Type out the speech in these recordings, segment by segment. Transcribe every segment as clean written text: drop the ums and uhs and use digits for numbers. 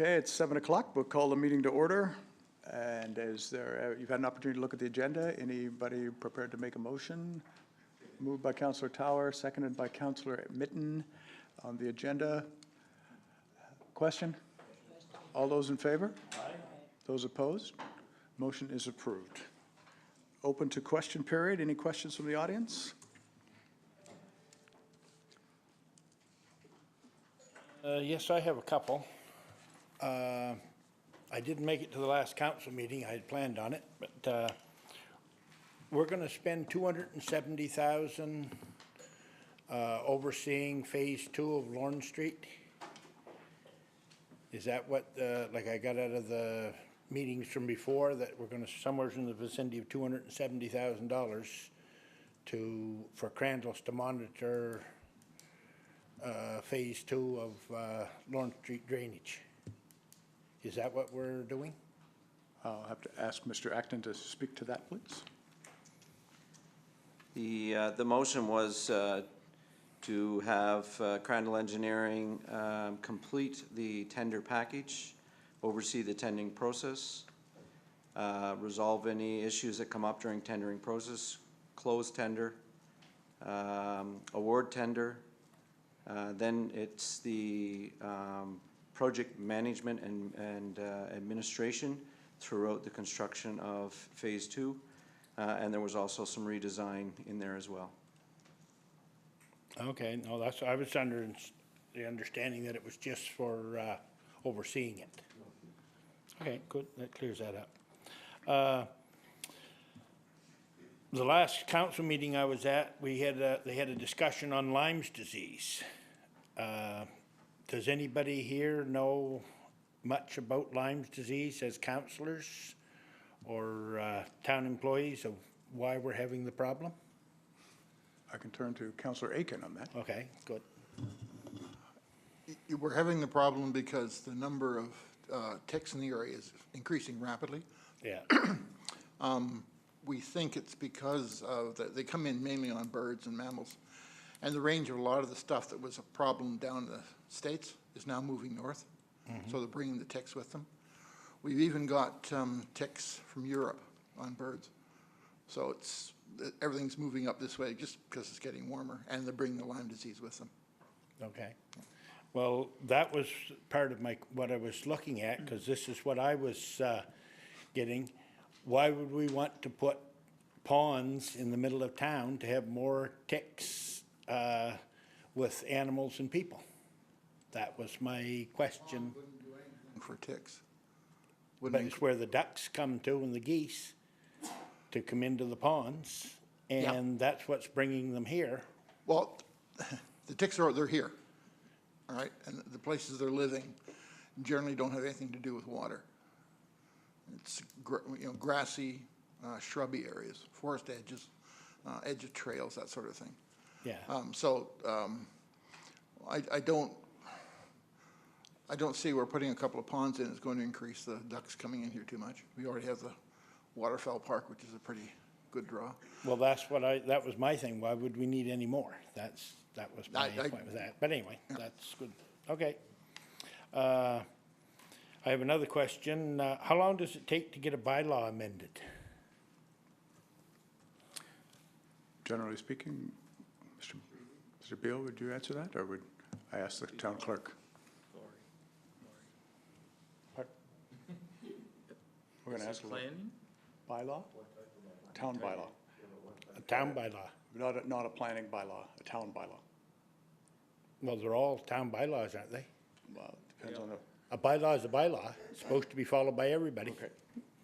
Okay, it's 7 o'clock. We'll call the meeting to order. And you've had an opportunity to look at the agenda. Anybody prepared to make a motion? Moved by Councillor Tower, seconded by Councillor Mitten on the agenda. Question? All those in favor? Aye. Those opposed? Motion is approved. Open to question period. Any questions from the audience? Yes, I have a couple. I didn't make it to the last council meeting. I had planned on it, but we're going to spend $270,000 overseeing Phase 2 of Lorne Street. Is that what, like I got out of the meetings from before, that we're going to somewhere in the vicinity of $270,000 for Crandall's to monitor Phase 2 of Lorne Street drainage? Is that what we're doing? I'll have to ask Mr. Acton to speak to that, please. The motion was to have Crandall Engineering complete the tender package, oversee the tendering process, resolve any issues that come up during tendering process, close tender, award tender. Then it's the project management and administration throughout the construction of Phase 2. And there was also some redesign in there as well. Okay, no, that's, I was under the understanding that it was just for overseeing it. Okay, good, that clears that up. The last council meeting I was at, they had a discussion on Lyme's disease. Does anybody here know much about Lyme's disease as councillors or town employees of why we're having the problem? I can turn to Councillor Aiken on that. Okay, good. We're having the problem because the number of ticks in the area is increasing rapidly. Yeah. We think it's because of they come in mainly on birds and mammals, and the range of a lot of the stuff that was a problem down in the States is now moving north. So they're bringing the ticks with them. We've even got ticks from Europe on birds. So everything's moving up this way just because it's getting warmer, and they're bringing the Lyme disease with them. Okay. Well, that was part of what I was looking at, because this is what I was getting. Why would we want to put ponds in the middle of town to have more ticks with animals and people? That was my question. Wouldn't do anything for ticks. But it's where the ducks come to and the geese to come into the ponds, and that's what's bringing them here. Well, the ticks they're here, all right, and the places they're living generally don't have anything to do with water. It's grassy, shrubby areas, forest edges, edge of trails, that sort of thing. Yeah. I don't see where putting a couple of ponds in is going to increase the ducks coming in here too much. We already have the Waterfowl Park, which is a pretty good draw. Well, that was my thing. Why would we need any more? That was my point with that. But anyway, that's good. Okay. I have another question. How long does it take to get a bylaw amended? Generally speaking, Mr. Beal, would you answer that, or would I ask the town clerk? We're going to ask planning? Bylaw? Town bylaw. A town bylaw. Not a planning bylaw, a town bylaw. Well, they're all town bylaws, aren't they? Well, it depends on the, A bylaw is a bylaw. It's supposed to be followed by everybody. okay,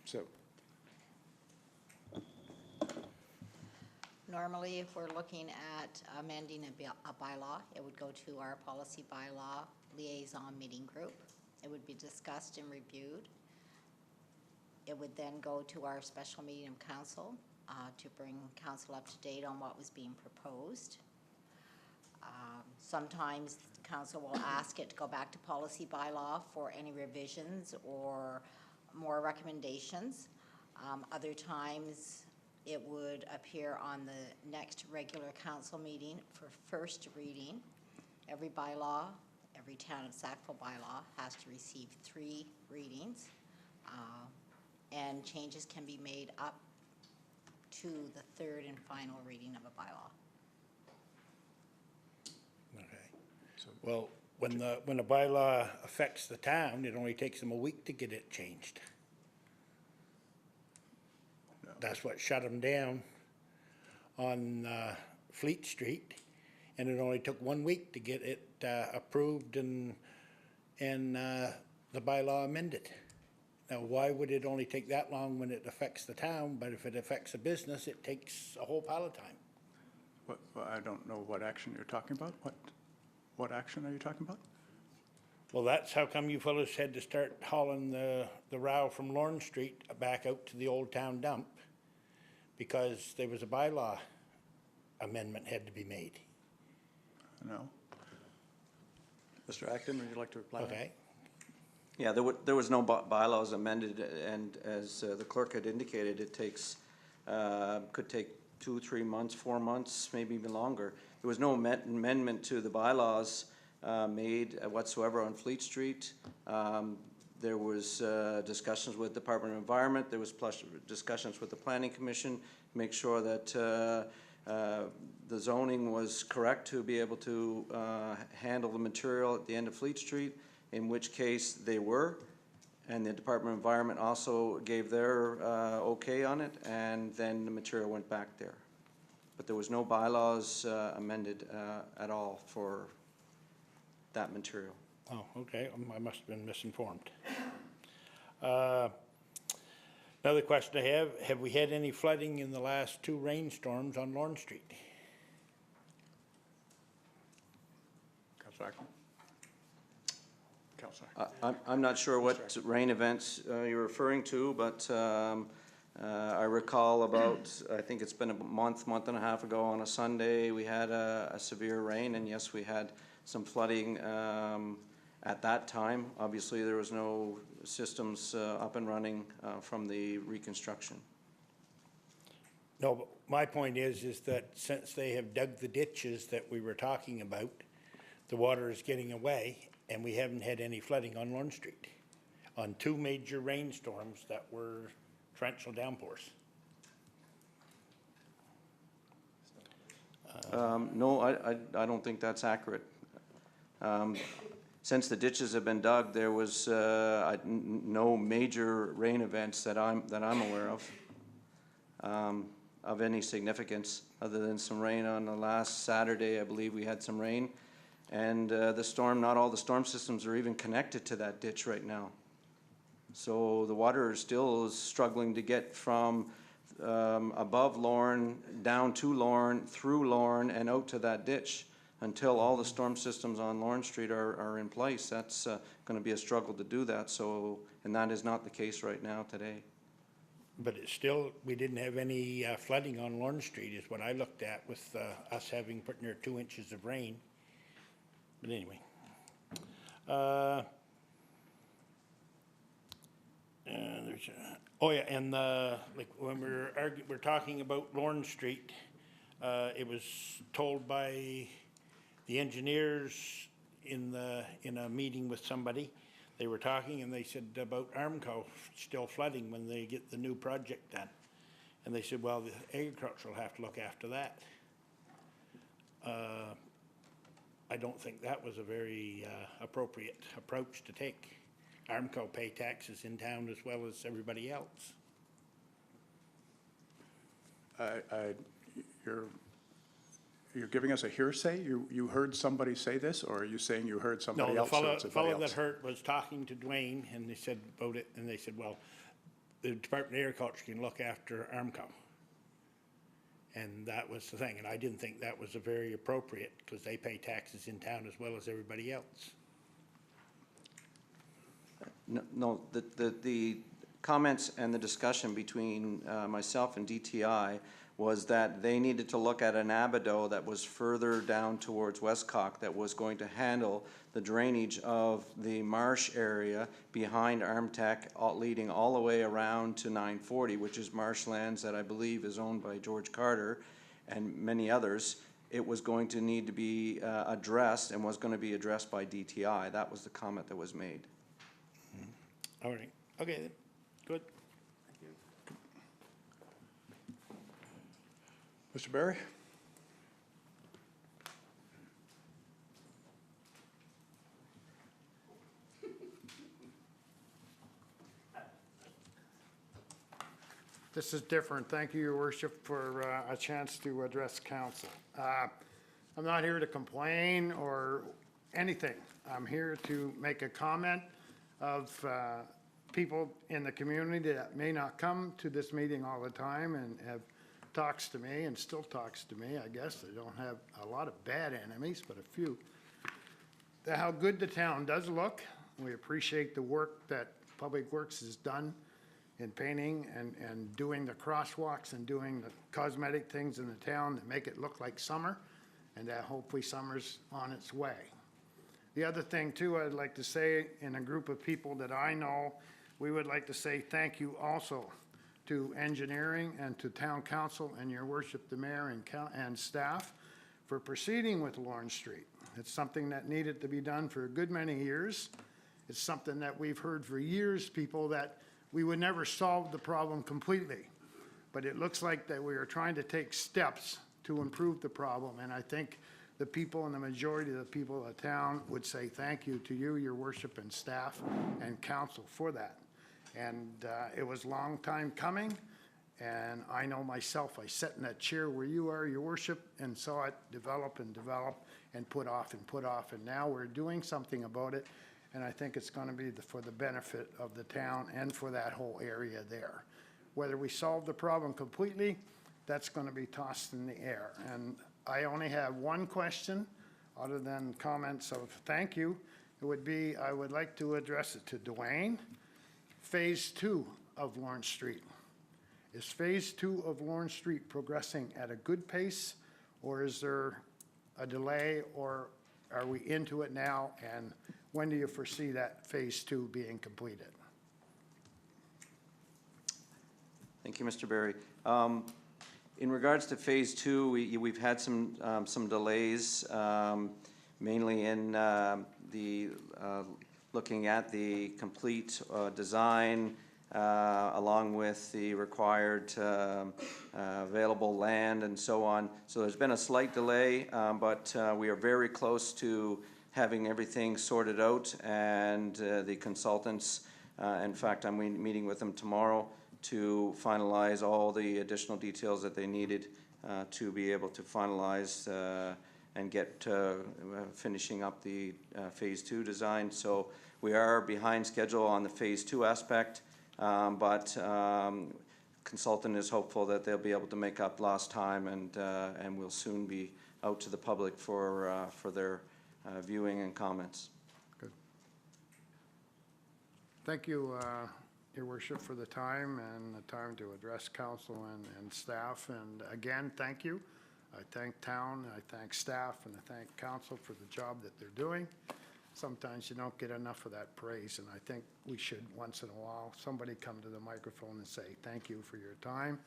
so. Normally, if we're looking at amending a bylaw, it would go to our policy bylaw liaison meeting group. It would be discussed and reviewed. It would then go to our special meeting of council to bring council up to date on what was being proposed. Sometimes council will ask it to go back to policy bylaw for any revisions or more recommendations. Other times it would appear on the next regular council meeting for first reading. Every bylaw, every town of Sackville bylaw has to receive 3 readings, and changes can be made up to the 3rd and final reading of a bylaw. Okay. Well, when a bylaw affects the town, it only takes them a week to get it changed. That's what shut them down on Fleet Street, and it only took 1 week to get it approved and the bylaw amended. Now, why would it only take that long when it affects the town, but if it affects a business, it takes a whole pile of time? I don't know what action you're talking about. What action are you talking about? Well, that's how come you fellows had to start hauling the row from Lorne Street back out to the old town dump, because there was a bylaw amendment had to be made. No. Mr. Acton, would you like to reply? Okay? Yeah, there was no bylaws amended, and as the clerk had indicated, it takes, could take 2, 3 months, 4 months, maybe even longer. There was no amendment to the bylaws made whatsoever on Fleet Street. There was discussions with Department of Environment. There was plus discussions with the Planning Commission to make sure that the zoning was correct to be able to handle the material at the end of Fleet Street, in which case they were. And the Department of Environment also gave their okay on it, and then the material went back there. But there was no bylaws amended at all for that material. Oh, okay, I must have been misinformed. Another question I have we had any flooding in the last 2 rainstorms on Lorne Street? Councillor Acton? Councillor. I'm not sure what rain events you're referring to, but I recall about, I think it's been a month and a half ago on a Sunday, we had a severe rain, and yes, we had some flooding at that time. Obviously, there was no systems up and running from the reconstruction. No, but my point is that since they have dug the ditches that we were talking about, the water is getting away, and we haven't had any flooding on Lorne Street on 2 major rainstorms that were torrential downpours. No, I don't think that's accurate. Since the ditches have been dug, there was no major rain events that I'm aware of any significance, other than some rain on the last Saturday. I believe we had some rain, and the storm. Not all the storm systems are even connected to that ditch right now. So the water still is struggling to get from above Lorne, down to Lorne, through Lorne, and out to that ditch. Until all the storm systems on Lorne Street are in place, that's going to be a struggle to do that. So, and that is not the case right now today. But it's still, we didn't have any flooding on Lorne Street is what I looked at with us having put near 2 inches of rain. But anyway. Oh yeah, and like when we're talking about Lorne Street, it was told by the engineers in a meeting with somebody. They were talking and they said about Armco still flooding when they get the new project done. And they said, well, the agriculture will have to look after that. I don't think that was a very appropriate approach to take. Armco pay taxes in town as well as everybody else. You're giving us a hearsay? You heard somebody say this, or are you saying you heard somebody No, else? the fellow that heard was talking to Dwayne, and they said about it, and they said, well, the Department of Agriculture can look after Armco. And that was the thing, and I didn't think that was a very appropriate, because they pay taxes in town as well as everybody else. No, the comments and the discussion between myself and DTI was that they needed to look at an abadeau that was further down towards Westcock that was going to handle the drainage of the marsh area behind Armtech, leading all the way around to 940, which is marshlands that I believe is owned by George Carter and many others. it was going to need to be addressed and was going to be addressed by DTI. That was the comment that was made. All right, okay, then. Good. Mr. Barry? This is different. Thank you, Your Worship, for a chance to address council. I'm not here to complain or anything. I'm here to make a comment of people in the community that may not come to this meeting all the time and have talks to me and still talks to me, I guess. I don't have a lot of bad enemies, but a few. How good the town does look. We appreciate the work that Public Works has done in painting and doing the crosswalks and doing the cosmetic things in the town that make it look like summer, and that hopefully summer's on its way. The other thing too, I'd like to say, in a group of people that I know, we would like to say thank you also to engineering and to town council and Your Worship, the mayor and staff for proceeding with Lawrence Street. It's something that needed to be done for a good many years. It's something that we've heard for years, people, that we would never solve the problem completely. But it looks like that we are trying to take steps to improve the problem. And I think the people and the majority of the people of the town would say thank you to you, Your Worship, and staff and council for that. And it was a long time coming. And I know myself, I sat in that chair where you are, Your Worship, and saw it develop and develop and put off and put off. And now we're doing something about it. And I think it's going to be for the benefit of the town and for that whole area there. Whether we solve the problem completely, that's going to be tossed in the air. And I only have one question, other than comments of thank you. It would be, I would like to address it to Dwayne. Phase 2 of Lawrence Street. Is Phase 2 of Lawrence Street progressing at a good pace, or is there a delay, or are we into it now? And when do you foresee that Phase 2 being completed? Thank you, Mr. Barry. In regards to Phase 2, we've had some delays, mainly in looking at the complete design, along with the required available land and so on. So there's been a slight delay, but we are very close to having everything sorted out, and the consultants, in fact, I'm meeting with them tomorrow to finalize all the additional details that they needed to be able to finalize and get finishing up the Phase 2 design. So we are behind schedule on the Phase 2 aspect, but consultant is hopeful that they'll be able to make up lost time, and we'll soon be out to the public for their viewing and comments. Good. Thank you, Your Worship, for the time and the time to address council and staff. And again, thank you. I thank town, I thank staff, and I thank council for the job that they're doing. Sometimes you don't get enough of that praise, and I think we should, once in a while, somebody come to the microphone and say thank you for your time,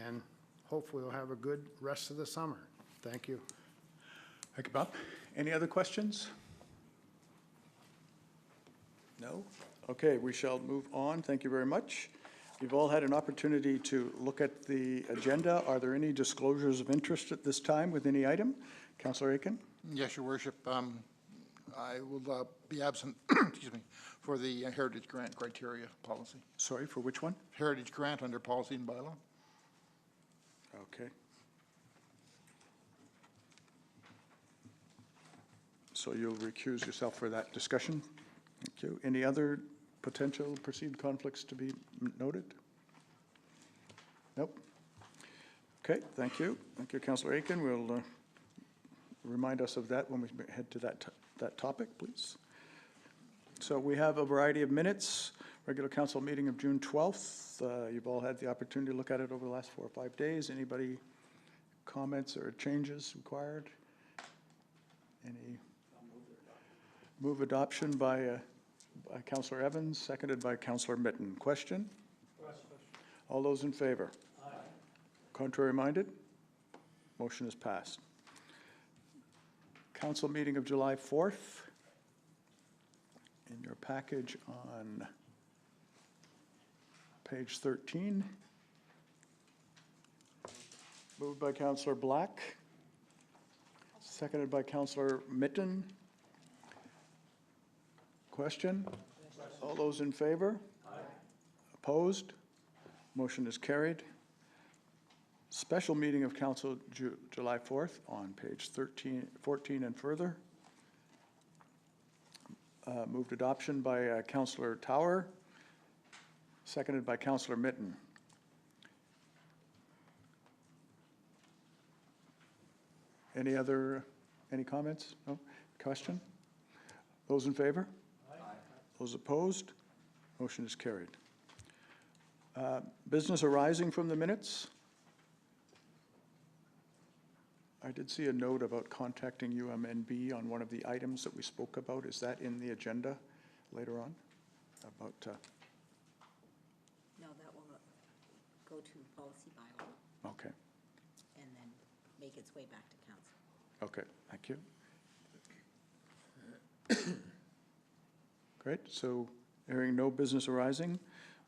and hopefully we'll have a good rest of the summer. Thank you. Thank you, Bob. Any other questions? No? Okay, we shall move on. Thank you very much. You've all had an opportunity to look at the agenda. Are there any disclosures of interest at this time with any item? Councillor Aiken? Yes, Your Worship. I will be absent, excuse me, for the Heritage Grant criteria policy. Sorry, for which one? Heritage Grant under policy and bylaw. Okay. So you'll recuse yourself for that discussion? Thank you. Any other potential perceived conflicts to be noted? Nope. Okay, thank you. Thank you, Councillor Aiken. We'll remind us of that when we head to that topic, please. So we have a variety of minutes. Regular council meeting of June 12th. You've all had the opportunity to look at it over the last 4 or 5 days. Anybody comments or changes required? Any? Move adoption by Councillor Evans, seconded by Councillor Mitten. Question? All those in favor? Aye. Contrary minded? Motion is passed. council meeting of July 4th. In your package on page 13. Moved by Councillor Black, seconded by Councillor Mitten. Question? All those in favor? Opposed? Motion is carried. Special meeting of council July 4th on page 14 and further. Moved adoption by Councillor Tower, seconded by Councillor Mitten. Any comments? No? Question? Those in favor? Aye. Those opposed? Motion is carried. Business arising from the minutes? I did see a note about contacting UMNB on one of the items that we spoke about. Is that in the agenda later on? About, No, that will go to policy bylaw okay, and then make its way back to council. okay, thank you. Great, so hearing no business arising,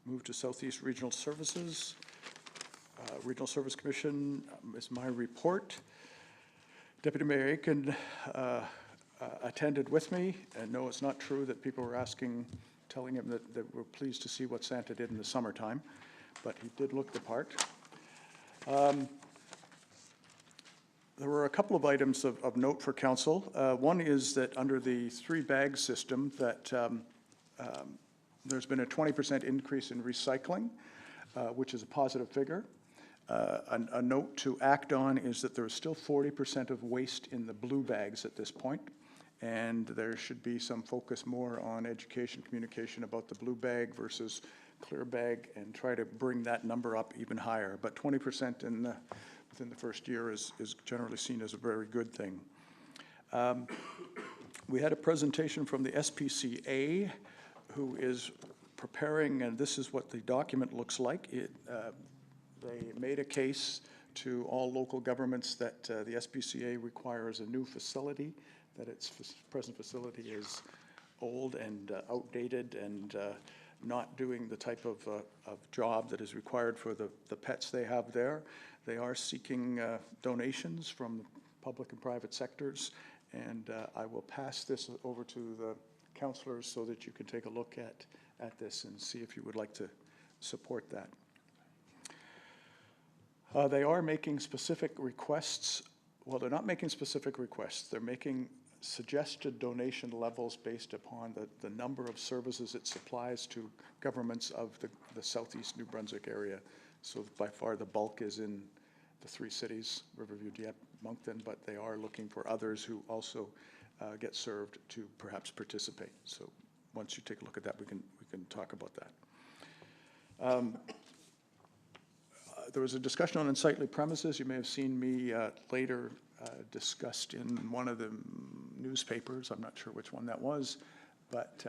move to Southeast Regional Services. Regional Service Commission is my report. Deputy Mayor Aiken attended with me, and no, it's not true that people were telling him that we're pleased to see what Santa did in the summertime, but he did look the part. There were a couple of items of note for council. One is that under the 3-bag system that there's been a 20% increase in recycling, which is a positive figure. A note to act on is that there is still 40% of waste in the blue bags at this point, and there should be some focus more on education, communication about the blue bag versus clear bag, and try to bring that number up even higher. But 20% within the first year is generally seen as a very good thing. We had a presentation from the SPCA, who is preparing, and this is what the document looks like. They made a case to all local governments that the SPCA requires a new facility, that its present facility is old and outdated and not doing the type of job that is required for the pets they have there. They are seeking donations from the public and private sectors, and I will pass this over to the councillors so that you can take a look at this and see if you would like to support that. They are making specific requests. Well, they're not making specific requests. They're making suggested donation levels based upon the number of services it supplies to governments of the southeast New Brunswick area. So by far the bulk is in the 3 cities, Riverview, Dieppe, Moncton, but they are looking for others who also get served to perhaps participate. So once you take a look at that, we can talk about that. There was a discussion on unsightly premises. You may have seen me later discussed in one of the newspapers. I'm not sure which one that was, but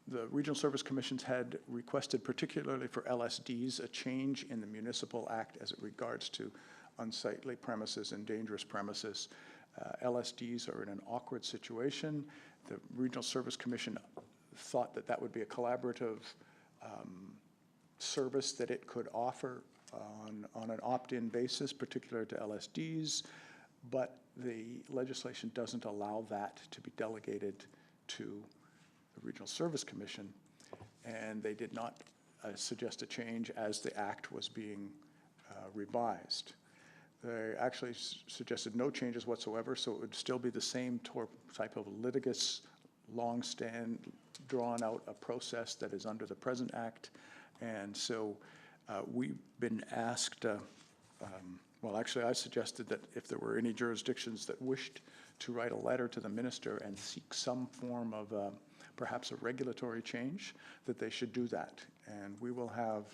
the Regional Service Commissions had requested, particularly for LSDs, a change in the Municipal Act as it regards to unsightly premises and dangerous premises. LSDs are in an awkward situation. The Regional Service Commission thought that that would be a collaborative service that it could offer on an opt-in basis, particular to LSDs, but the legislation doesn't allow that to be delegated to the Regional Service Commission, and they did not suggest a change as the act was being revised. They actually suggested no changes whatsoever, so it would still be the same type of litigious, drawn-out a process that is under the present act. And so we've been asked, well, actually, I suggested that if there were any jurisdictions that wished to write a letter to the minister and seek some form of perhaps a regulatory change, that they should do that. And we will have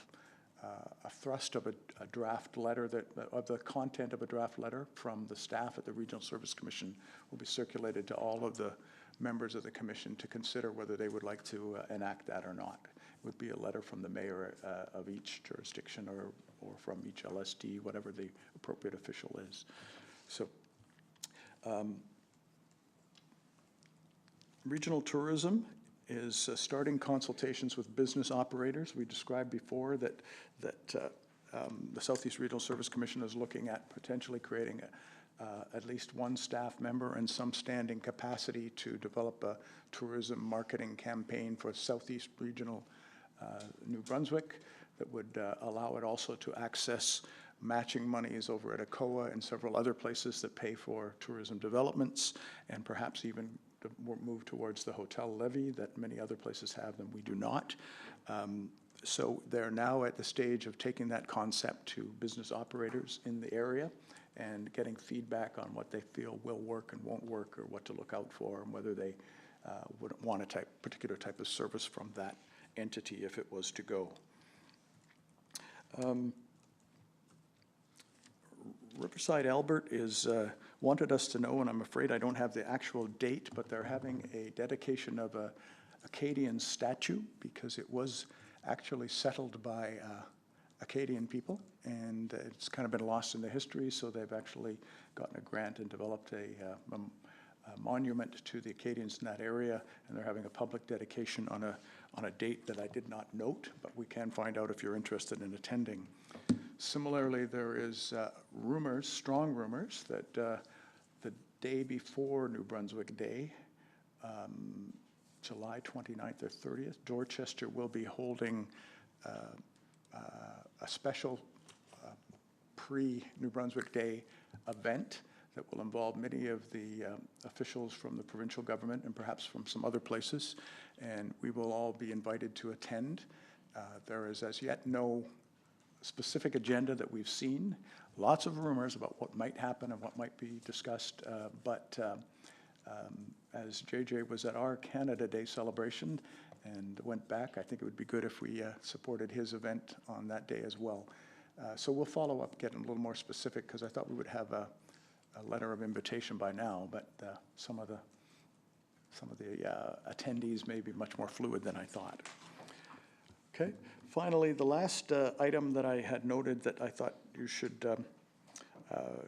a thrust of a draft letter, of the content of a draft letter from the staff at the Regional Service Commission will be circulated to all of the members of the commission to consider whether they would like to enact that or not. It would be a letter from the mayor of each jurisdiction or from each LSD, whatever the appropriate official is. So Regional tourism is starting consultations with business operators. We described before that the Southeast Regional Service Commission is looking at potentially creating at least one staff member and some standing capacity to develop a tourism marketing campaign for Southeast Regional New Brunswick that would allow it also to access matching monies over at ACOA and several other places that pay for tourism developments, and perhaps even to move towards the hotel levy that many other places have and we do not. So they're now at the stage of taking that concept to business operators in the area and getting feedback on what they feel will work and won't work, or what to look out for, and whether they would want a particular type of service from that entity if it was to go. Riverside Albert is wanted us to know, and I'm afraid I don't have the actual date, but they're having a dedication of a Acadian statue, because it was actually settled by Acadian people, and it's kind of been lost in the history, so they've actually gotten a grant and developed a monument to the Acadians in that area, and they're having a public dedication on a date that I did not note, but we can find out if you're interested in attending. Similarly, there is rumors, strong rumors, that the day before New Brunswick Day, July 29th or 30th, Dorchester will be holding a special pre-New Brunswick Day event that will involve many of the officials from the provincial government and perhaps from some other places, and we will all be invited to attend. There is as yet no specific agenda that we've seen. Lots of rumors about what might happen and what might be discussed, but as JJ was at our Canada Day celebration and went back, I think it would be good if we supported his event on that day as well. So we'll follow up, getting a little more specific, because I thought we would have a letter of invitation by now, but some of the attendees may be much more fluid than I thought. Okay. Finally, the last item that I had noted that I thought you should,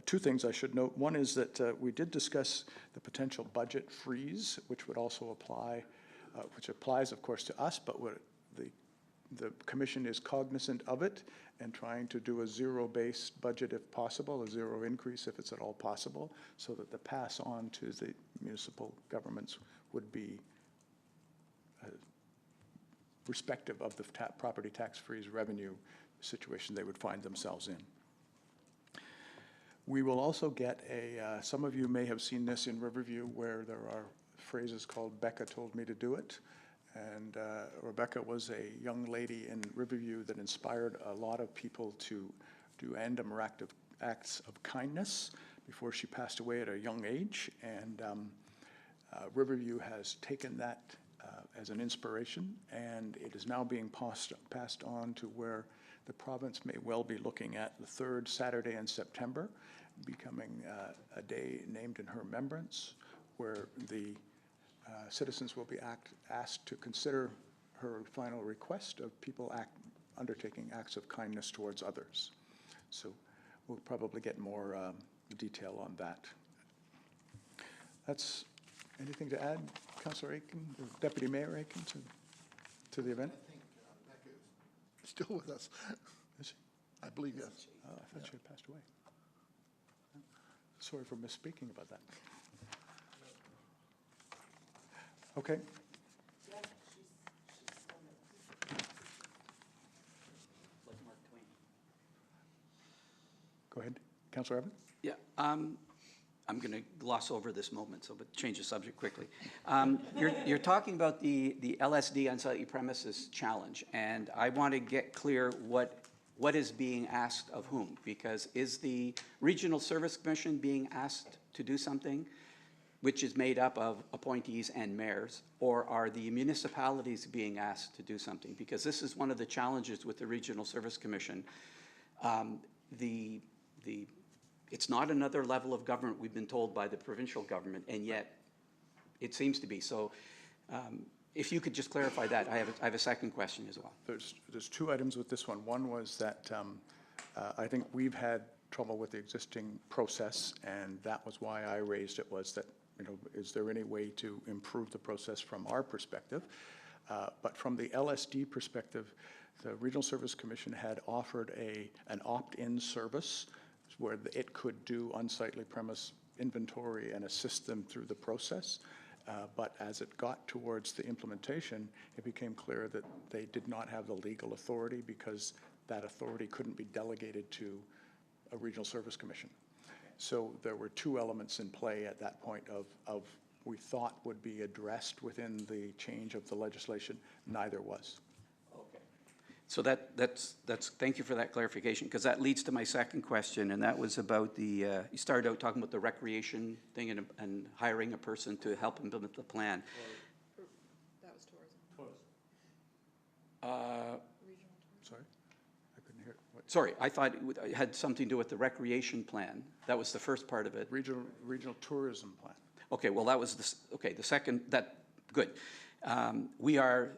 two things I should note. One is that we did discuss the potential budget freeze, which would also apply, which applies, of course, to us, but what the commission is cognizant of it and trying to do a zero-based budget if possible, a zero increase if it's at all possible, so that the pass on to the municipal governments would be respective of the property tax freeze revenue situation they would find themselves in. We will also get some of you may have seen this in Riverview, where there are phrases called "Becca told me to do it." And Rebecca was a young lady in Riverview that inspired a lot of people to do random acts of kindness before she passed away at a young age. And Riverview has taken that as an inspiration, and it is now being passed on to where the province may well be looking at the third Saturday in September becoming a day named in her remembrance, where the citizens will be asked to consider her final request of people undertaking acts of kindness towards others. So we'll probably get more detail on that. That's anything to add, Councillor Aitken, or Deputy Mayor Aitken, to the event? I think Becca is still with us. Is she? I believe, yes. Oh, I thought she had passed away. Sorry for misspeaking about that. Okay. Go ahead, Councillor Evans. Yeah, I'm going to gloss over this moment, but change the subject quickly. You're talking about the LSD unsightly premises challenge, and I want to get clear what is being asked of whom, because is the Regional Service Commission being asked to do something, which is made up of appointees and mayors, or are the municipalities being asked to do something? Because this is one of the challenges with the Regional Service Commission. It's not another level of government, we've been told by the provincial government, and yet it seems to be. So if you could just clarify that, I have a second question as well. There's two items with this one. One was that I think we've had trouble with the existing process, and that was why I raised it, was that, is there any way to improve the process from our perspective? But from the LSD perspective, the Regional Service Commission had offered an opt-in service where it could do unsightly premise inventory and assist them through the process. But as it got towards the implementation, it became clear that they did not have the legal authority because that authority couldn't be delegated to a Regional Service Commission. So there were two elements in play at that point of we thought would be addressed within the change of the legislation. Neither was. Okay. So that's, thank you for that clarification, because that leads to my second question, and that was about the, you started out talking about the recreation thing and hiring a person to help implement the plan. That was tourism. Sorry? I couldn't hear. What? Sorry, I thought it had something to do with the recreation plan. That was the first part of it. Regional tourism plan. Okay, well, that was the second, good. We are,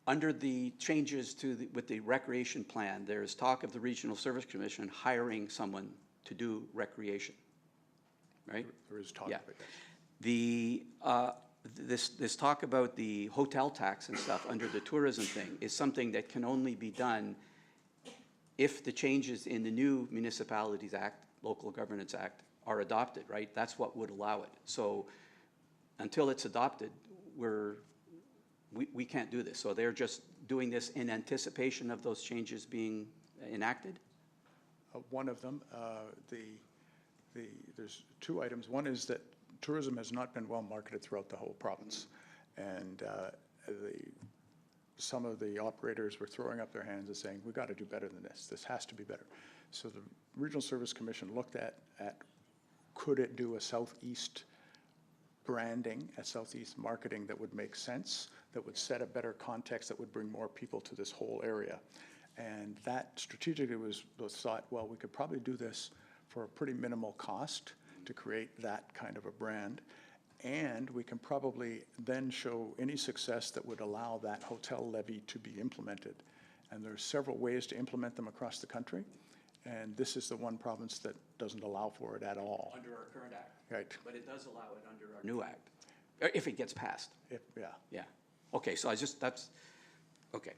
under the changes with the recreation plan, there's talk of the Regional Service Commission hiring someone to do recreation, right? There is talk Yeah. of it. This talk about the hotel tax and stuff under the tourism thing is something that can only be done if the changes in the new Municipalities Act, Local Governance Act, are adopted, right? That's what would allow it. So until it's adopted, we can't do this. So they're just doing this in anticipation of those changes being enacted? One of them, there's two items. One is that tourism has not been well marketed throughout the whole province. And some of the operators were throwing up their hands and saying, we've got to do better than this. This has to be better. So the Regional Service Commission looked at could it do a Southeast branding, a Southeast marketing that would make sense, that would set a better context, that would bring more people to this whole area. And that strategically was thought, well, we could probably do this for a pretty minimal cost to create that kind of a brand. And we can probably then show any success that would allow that hotel levy to be implemented. And there's several ways to implement them across the country. And this is the one province that doesn't allow for it at all. Under our current act. Right. But it does allow it under our new act, if it gets passed. Yeah. Yeah. Okay, so that's, okay.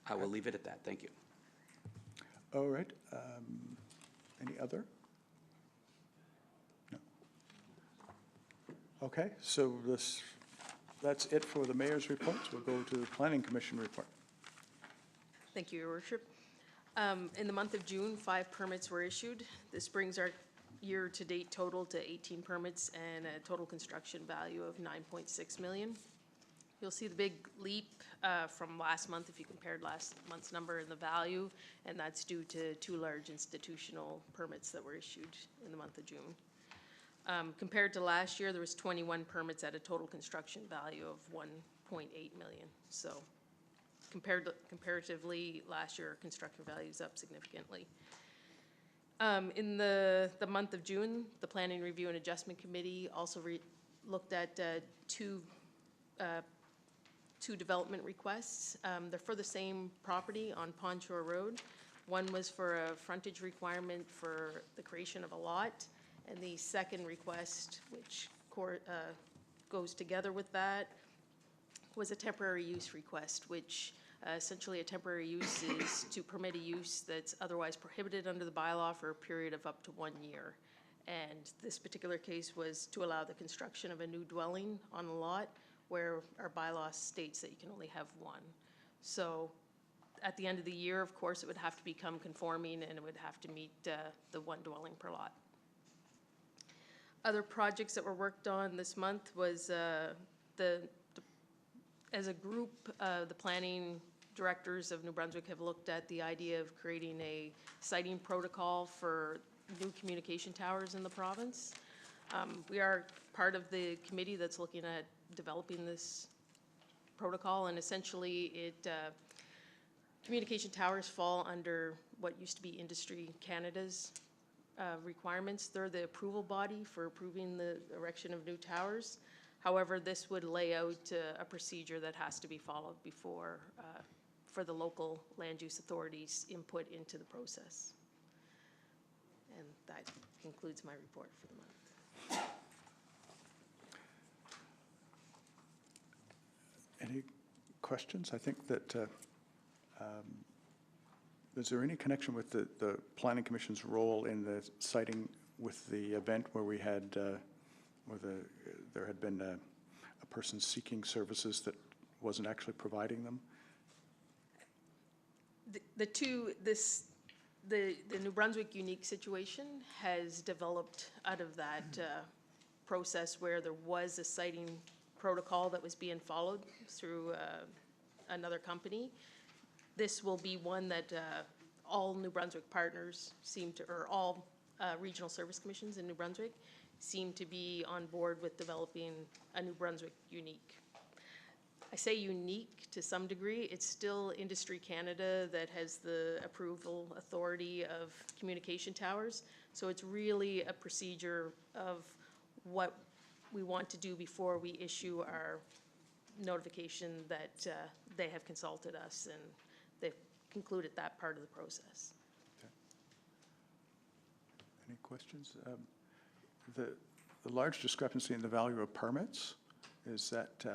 I will leave it at that. Thank you. All right. Any other? No. Okay, so that's it for the mayor's reports. We'll go to the Planning Commission report. Thank you, Your Worship. In the month of June, 5 permits were issued. This brings our year-to-date total to 18 permits and a total construction value of $9.6 million. You'll see the big leap from last month if you compared last month's number and the value, and that's due to 2 large institutional permits that were issued in the month of June. Compared to last year, there was 21 permits at a total construction value of $1.8 million. So comparatively, last year, construction value is up significantly. In the month of June, the Planning Review and Adjustment Committee also looked at two development requests. They're for the same property on Pond Shore Road. One was for a frontage requirement for the creation of a lot, and the second request, which goes together with that, was a temporary use request, which essentially a temporary use is to permit a use that's otherwise prohibited under the bylaw for a period of up to 1 year. And this particular case was to allow the construction of a new dwelling on a lot where our bylaw states that you can only have one. So at the end of the year, of course, it would have to become conforming and it would have to meet the 1 dwelling per lot. Other projects that were worked on this month was as a group, the planning directors of New Brunswick have looked at the idea of creating a siting protocol for new communication towers in the province. We are part of the committee that's looking at developing this protocol, and essentially communication towers fall under what used to be Industry Canada's requirements. They're the approval body for approving the erection of new towers. However, this would lay out a procedure that has to be followed before, for the local land use authorities' input into the process. that concludes my report for the month. Any questions? I think that, is there any connection with the Planning Commission's role in the citing with the event where we had, there had been a person seeking services that wasn't actually providing them? The New Brunswick unique situation has developed out of that process where there was a citing protocol that was being followed through another company. This will be one that all New Brunswick partners seem to, or all regional service commissions in New Brunswick seem to be on board with developing a New Brunswick unique. I say unique to some degree. It's still Industry Canada that has the approval authority of communication towers. So it's really a procedure of what we want to do before we issue our notification that they have consulted us and they've concluded that part of the process. Okay. Any questions? The large discrepancy in the value of permits is that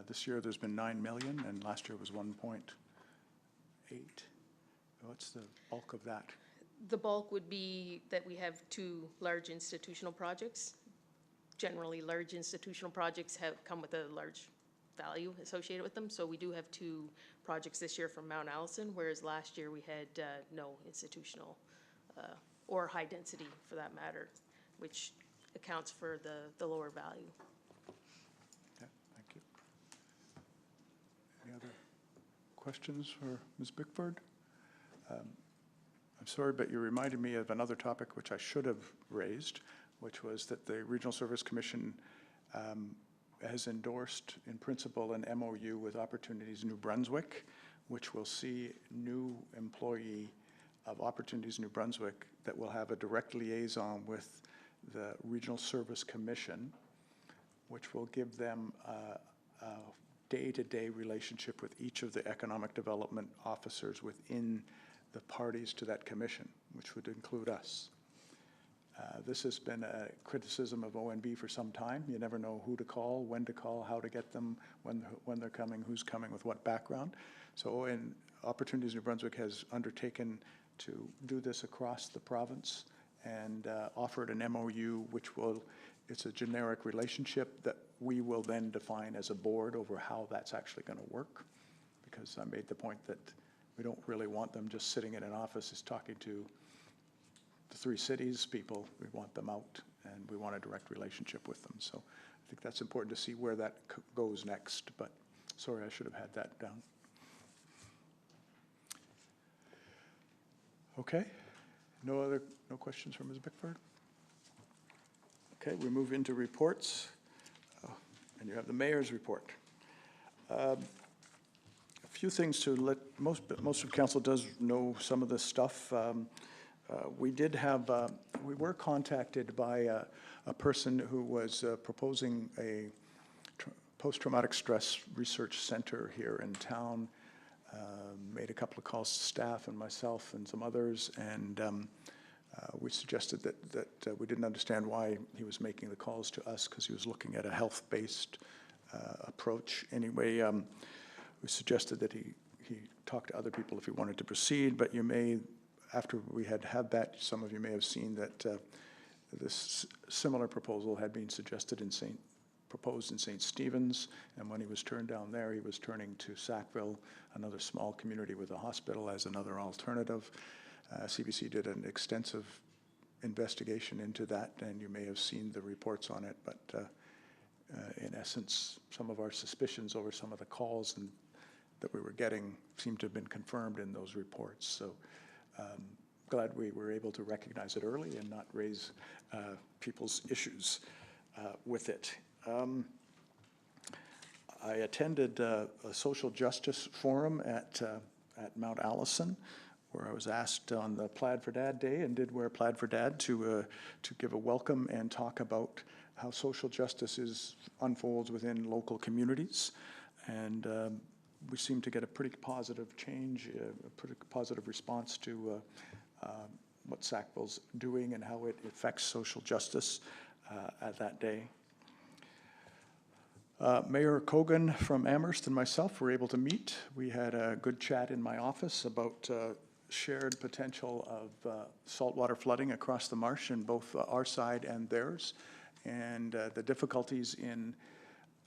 this year there's been 9 million and last year was 1.8. What's the bulk of that? The bulk would be that we have 2 large institutional projects. Generally, large institutional projects have come with a large value associated with them. So we do have 2 projects this year from Mount Allison, whereas last year we had no institutional or high density for that matter, which accounts for the lower value. Yeah, thank you. Any other questions for Ms. Bickford? I'm sorry, but you reminded me of another topic which I should have raised, which was that the Regional Service Commission has endorsed in principle an MOU with Opportunities New Brunswick, which will see new employee of Opportunities New Brunswick that will have a direct liaison with the Regional Service Commission, which will give them a day-to-day relationship with each of the economic development officers within the parties to that commission, which would include us. This has been a criticism of ONB for some time. You never know who to call, when to call, how to get them, when they're coming, who's coming with what background. So Opportunities New Brunswick has undertaken to do this across the province and offered an MOU which will, it's a generic relationship that we will then define as a board over how that's actually going to work. Because I made the point that we don't really want them just sitting in an office is talking to the 3 cities people. We want them out and we want a direct relationship with them. So I think that's important to see where that goes next, but sorry, I should have had that down. Okay, no questions from Ms. Bickford? Okay, we move into reports, and you have the mayor's report. A few things to let, most of council does know some of this stuff. We did have, we were contacted by a person who was proposing a post-traumatic stress research center here in town. Made a couple of calls to staff and myself and some others, and we suggested that we didn't understand why he was making the calls to us because he was looking at a health-based approach. Anyway, we suggested that he talk to other people if he wanted to proceed, but you may, after we had that, some of you may have seen that this similar proposal had been suggested in proposed in St. Stephen's, and when he was turned down there, he was turning to Sackville, another small community with a hospital, as another alternative. CBC did an extensive investigation into that, and you may have seen the reports on it, but in essence, some of our suspicions over some of the calls that we were getting seemed to have been confirmed in those reports. So glad we were able to recognize it early and not raise people's issues with it. I attended a social justice forum at Mount Allison, where I was asked on the Plaid for Dad Day, and did wear Plaid for Dad, to give a welcome and talk about how social justice unfolds within local communities. And we seem to get a pretty positive change, a pretty positive response to what Sackville's doing and how it affects social justice at that day. Mayor Cogan from Amherst and myself were able to meet. We had a good chat in my office about shared potential of saltwater flooding across the marsh in both our side and theirs, and the difficulties in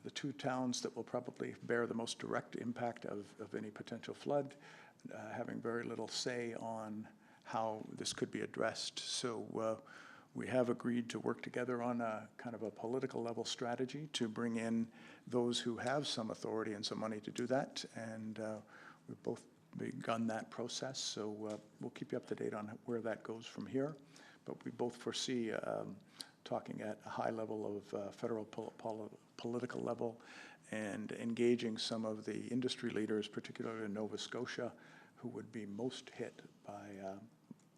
the two towns that will probably bear the most direct impact of any potential flood, having very little say on how this could be addressed. So we have agreed to work together on a kind of a political level strategy to bring in those who have some authority and some money to do that. And we've both begun that process. So we'll keep you up to date on where that goes from here. But we both foresee talking at a high level of federal political level and engaging some of the industry leaders, particularly in Nova Scotia, who would be most hit by,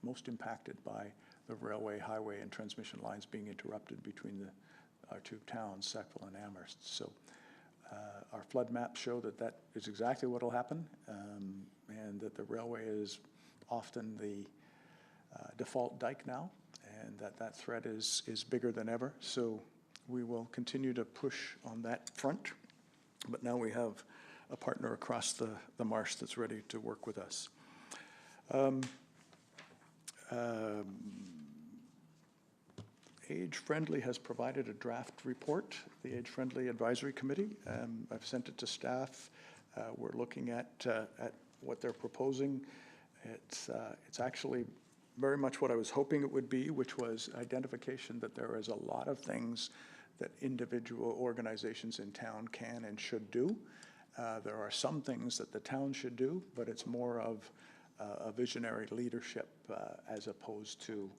most impacted by the railway, highway, and transmission lines being interrupted between our two towns, Sackville and Amherst. So our flood maps show that that is exactly what will happen, and that the railway is often the default dike now, and that threat is bigger than ever. So we will continue to push on that front, but now we have a partner across the marsh that's ready to work with us. Age Friendly has provided a draft report, the Age Friendly Advisory Committee. I've sent it to staff. We're looking at what they're proposing. It's actually very much what I was hoping it would be, which was identification that there is a lot of things that individual organizations in town can and should do. There are some things that the town should do, but it's more of a visionary leadership as opposed to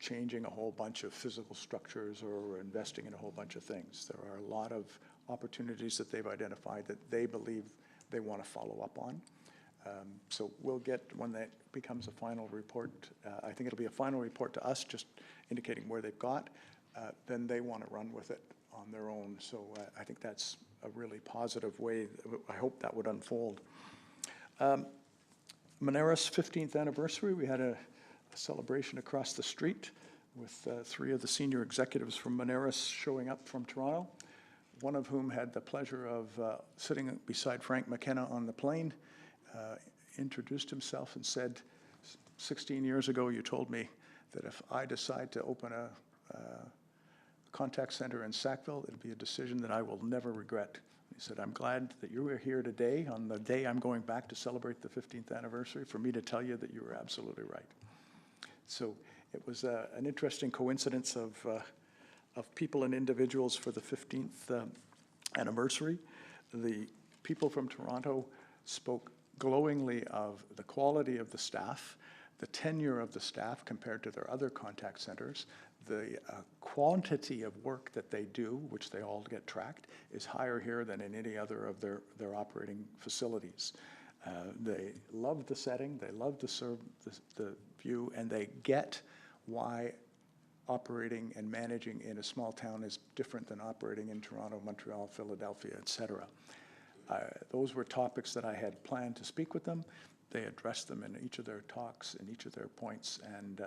changing a whole bunch of physical structures or investing in a whole bunch of things. There are a lot of opportunities that they've identified that they believe they want to follow up on. So we'll get, when that becomes a final report, I think it'll be a final report to us, just indicating where they've got. Then they want to run with it on their own. So I think that's a really positive way. I hope that would unfold. Moneris 15th anniversary, we had a celebration across the street with 3 of the senior executives from Moneris showing up from Toronto, one of whom had the pleasure of sitting beside Frank McKenna on the plane, introduced himself and said, 16 years ago you told me that if I decide to open a contact center in Sackville, it'll be a decision that I will never regret. He said, I'm glad that you are here today on the day I'm going back to celebrate the 15th anniversary for me to tell you that you were absolutely right. So it was an interesting coincidence of people and individuals for the 15th anniversary. The people from Toronto spoke glowingly of the quality of the staff, the tenure of the staff compared to their other contact centers, the quantity of work that they do, which they all get tracked, is higher here than in any other of their operating facilities. They love the setting, they love to serve the view, and they get why operating and managing in a small town is different than operating in Toronto, Montreal, Philadelphia, et cetera. Those were topics that I had planned to speak with them. They addressed them in each of their talks, in each of their points, and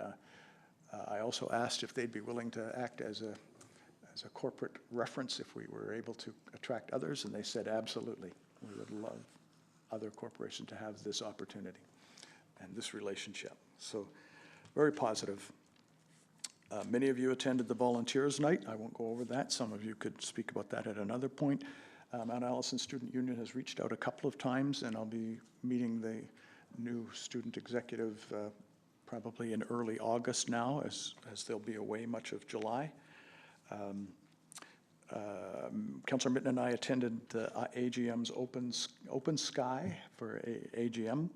I also asked if they'd be willing to act as a corporate reference if we were able to attract others, and they said absolutely. We would love other corporations to have this opportunity and this relationship. So very positive. Many of you attended the Volunteers Night. I won't go over that. Some of you could speak about that at another point. Mount Allison Student Union has reached out a couple of times, and I'll be meeting the new student executive probably in early August now, as they'll be away much of July. Councillor Mitten and I attended AGM's Open Sky for AGM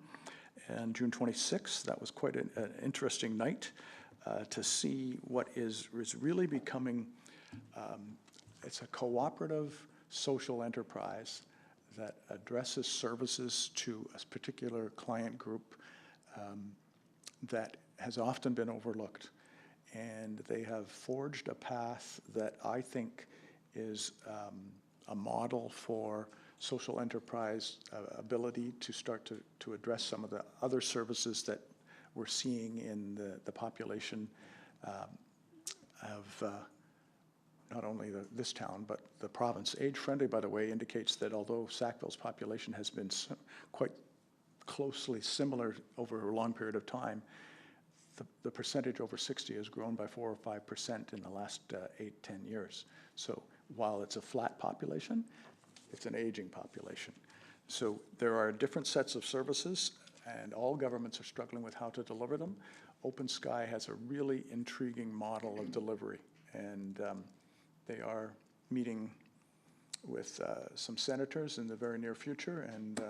on June 26th. That was quite an interesting night to see what is really becoming, it's a cooperative social enterprise that addresses services to a particular client group that has often been overlooked. And they have forged a path that I think is a model for social enterprise ability to start to address some of the other services that we're seeing in the population of not only this town, but the province. Age-friendly, by the way, indicates that although Sackville's population has been quite closely similar over a long period of time, the percentage over 60 has grown by 4 or 5% in the last 8-10 years. So while it's a flat population, it's an aging population. So there are different sets of services, and all governments are struggling with how to deliver them. Open Sky has a really intriguing model of delivery, and they are meeting with some senators in the very near future, and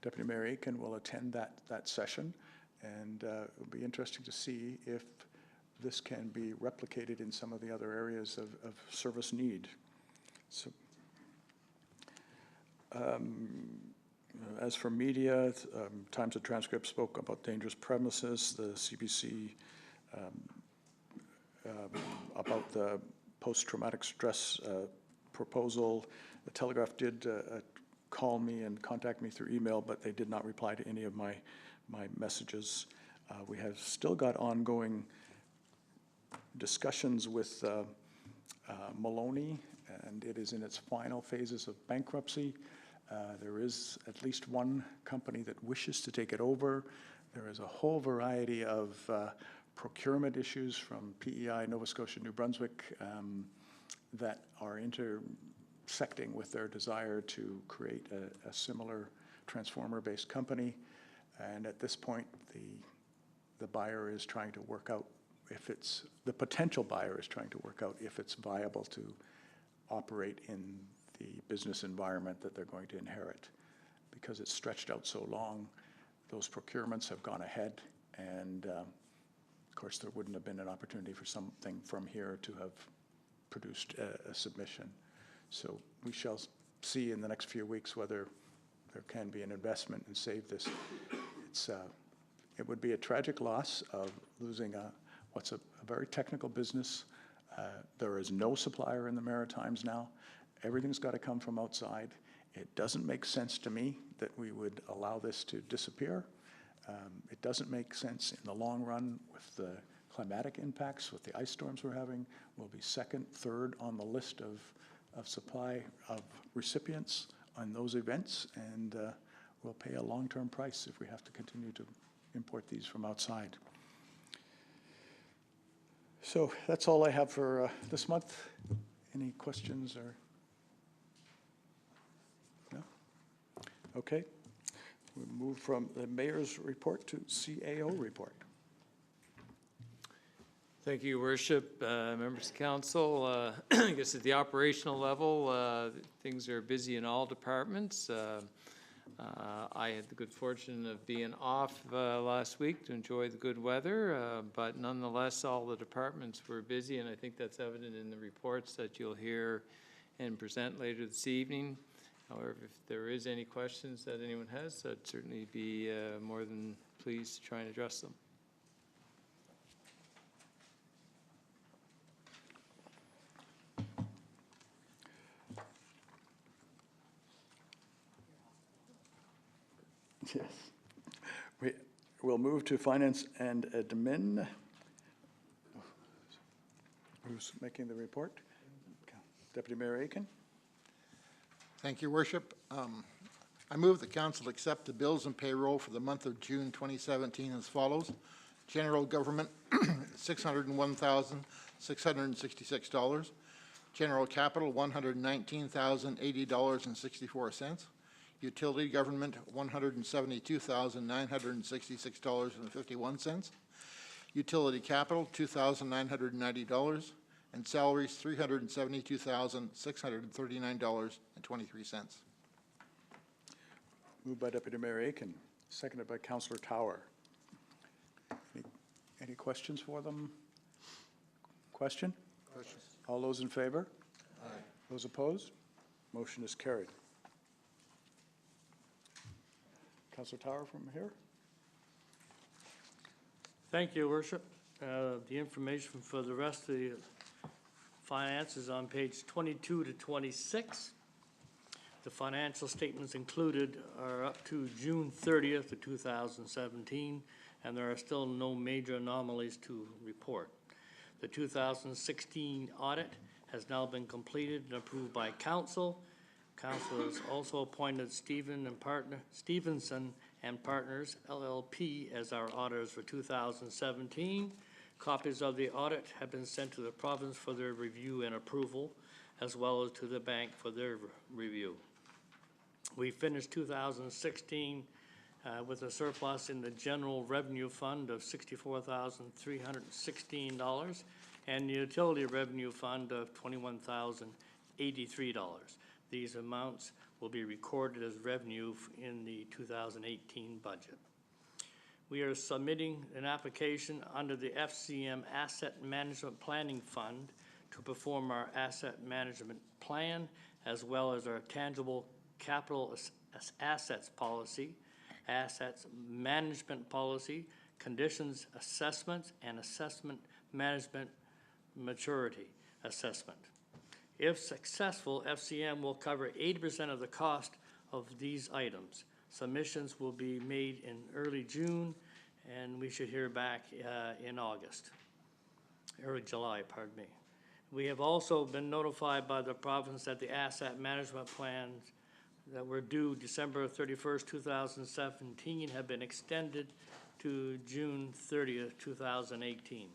Deputy Mayor Aiken will attend that session, and it'll be interesting to see if this can be replicated in some of the other areas of service need. So, as for media, Times of Transcript spoke about dangerous premises, the CBC about the post-traumatic stress proposal. The Telegraph did call me and contact me through email, but they did not reply to any of my messages. We have still got ongoing discussions with Maloney, and it is in its final phases of bankruptcy. There is at least one company that wishes to take it over. There is a whole variety of procurement issues from PEI, Nova Scotia, New Brunswick, that are intersecting with their desire to create a similar transformer-based company. And at this point, the buyer is trying to work out if it's, the potential buyer is trying to work out if it's viable to operate in the business environment that they're going to inherit. Because it's stretched out so long, those procurements have gone ahead, and of course there wouldn't have been an opportunity for something from here to have produced a submission. So we shall see in the next few weeks whether there can be an investment and save this. It would be a tragic loss of losing what's a very technical business. There is no supplier in the Maritimes now. Everything's got to come from outside. It doesn't make sense to me that we would allow this to disappear. It doesn't make sense in the long run with the climatic impacts, with the ice storms we're having. We'll be second, third on the list of supply of recipients on those events, and we'll pay a long-term price if we have to continue to import these from outside. So that's all I have for this month. Any questions or? No? Okay. We move from the mayor's report to CAO report. Thank you, Your Worship, members of council. I guess at the operational level, things are busy in all departments. I had the good fortune of being off last week to enjoy the good weather, but nonetheless, all the departments were busy, and I think that's evident in the reports that you'll hear and present later this evening. However, if there is any questions that anyone has, I'd certainly be more than pleased to try and address them. Yes. We'll move to finance and admin. Who's making the report? Deputy Mayor Aiken. Thank you, Worship. I move the council accept the bills and payroll for the month of June 2017 as follows. General government, $601,666. General capital, $119,080.64. Utility government, $172,966.51. Utility capital, $2,990. And salaries, $372,639.23. Moved by Deputy Mayor Aiken, seconded by Councillor Tower. Any questions for them? Question? Questions? All those in favor? Aye. Those opposed? Motion is carried. Councillor Tower from here. Thank you, Worship. The information for the rest of the finance is on page 22 to 26. The financial statements included are up to June 30th of 2017, and there are still no major anomalies to report. The 2016 audit has now been completed and approved by council. Council has also appointed Stevenson and Partners LLP as our auditors for 2017. Copies of the audit have been sent to the province for their review and approval, as well as to the bank for their review. We finished 2016 with a surplus in the general revenue fund of $64,316 and the utility revenue fund of $21,083. These amounts will be recorded as revenue in the 2018 budget. We are submitting an application under the FCM Asset Management Planning Fund to perform our asset management plan, as well as our tangible capital assets policy, assets management policy, conditions assessments, and assessment management maturity assessment. If successful, FCM will cover 80% of the cost of these items. Submissions will be made in early June, and we should hear back in early July, pardon me. We have also been notified by the province that the asset management plans that were due December 31st, 2017 have been extended to June 30th, 2018.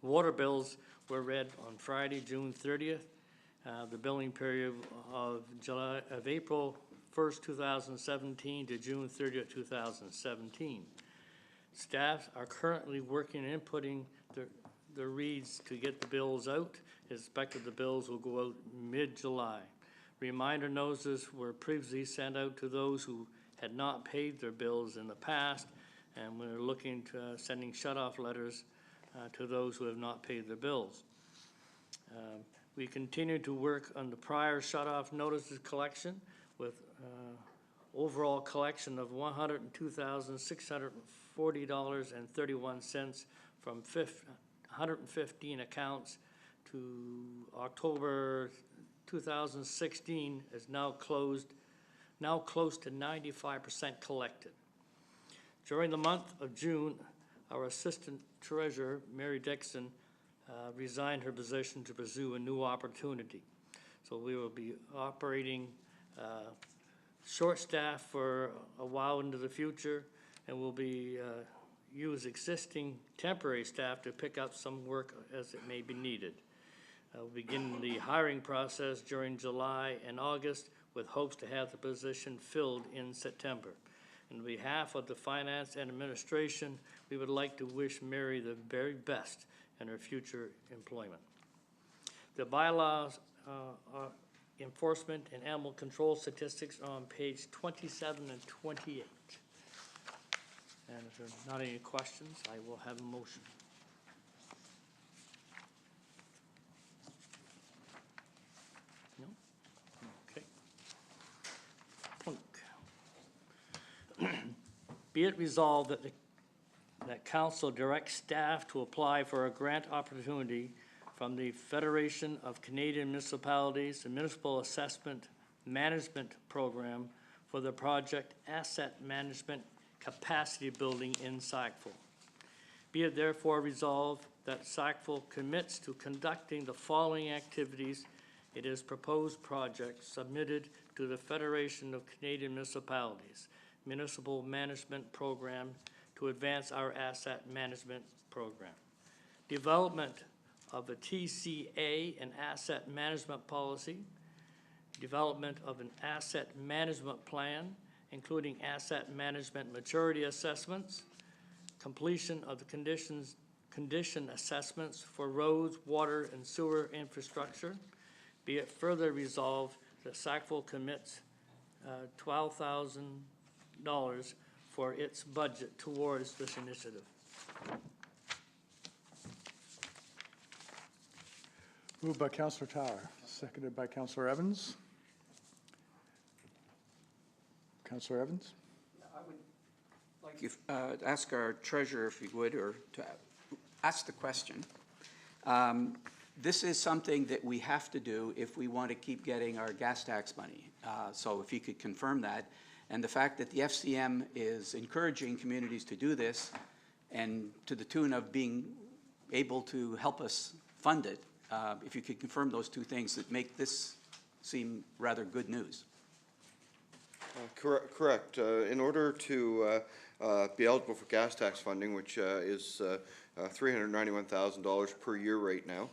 Water bills were read on Friday, June 30th. The billing period of April 1st, 2017 to June 30th, 2017. Staff are currently working and inputting the reads to get the bills out. It's expected the bills will go out mid-July. Reminder notices were previously sent out to those who had not paid their bills in the past, and we're looking to sending shut-off letters to those who have not paid their bills. We continue to work on the prior shut-off notices collection with overall collection of $102,640.31 from 115 accounts to October 2016 is now close to 95% collected. During the month of June, our Assistant Treasurer, Mary Dixon, resigned her position to pursue a new opportunity. So we will be operating short staff for a while into the future, and we'll be use existing temporary staff to pick up some work as it may be needed. We'll begin the hiring process during July and August with hopes to have the position filled in September. On behalf of the finance and administration, we would like to wish Mary the very best in her future employment. The bylaws enforcement and animal control statistics are on page 27 and 28. And if there are not any questions, I will have a motion. No? Okay. Plunk. Be it resolved that that council directs staff to apply for a grant opportunity from the Federation of Canadian Municipalities, the Municipal Assessment Management Program for the project Asset Management Capacity Building in Sackville. Be it therefore resolved that Sackville commits to conducting the following activities in its proposed project submitted to the Federation of Canadian Municipalities Municipal Management Program to advance our asset management program. Development of a TCA and asset management policy, development of an asset management plan, including asset management maturity assessments, completion of the condition assessments for roads, water, and sewer infrastructure. Be it further resolved that Sackville commits $12,000 for its budget towards this initiative. Moved by Councillor Tower, seconded by Councillor Evans. Councillor Evans? I would like you to ask our treasurer, if you would, or to ask the question. This is something that we have to do if we want to keep getting our gas tax money. So if you could confirm that. And the fact that the FCM is encouraging communities to do this, and to the tune of being able to help us fund it, if you could confirm those two things that make this seem rather good news. Correct. In order to be eligible for gas tax funding, which is $391,000 per year right now,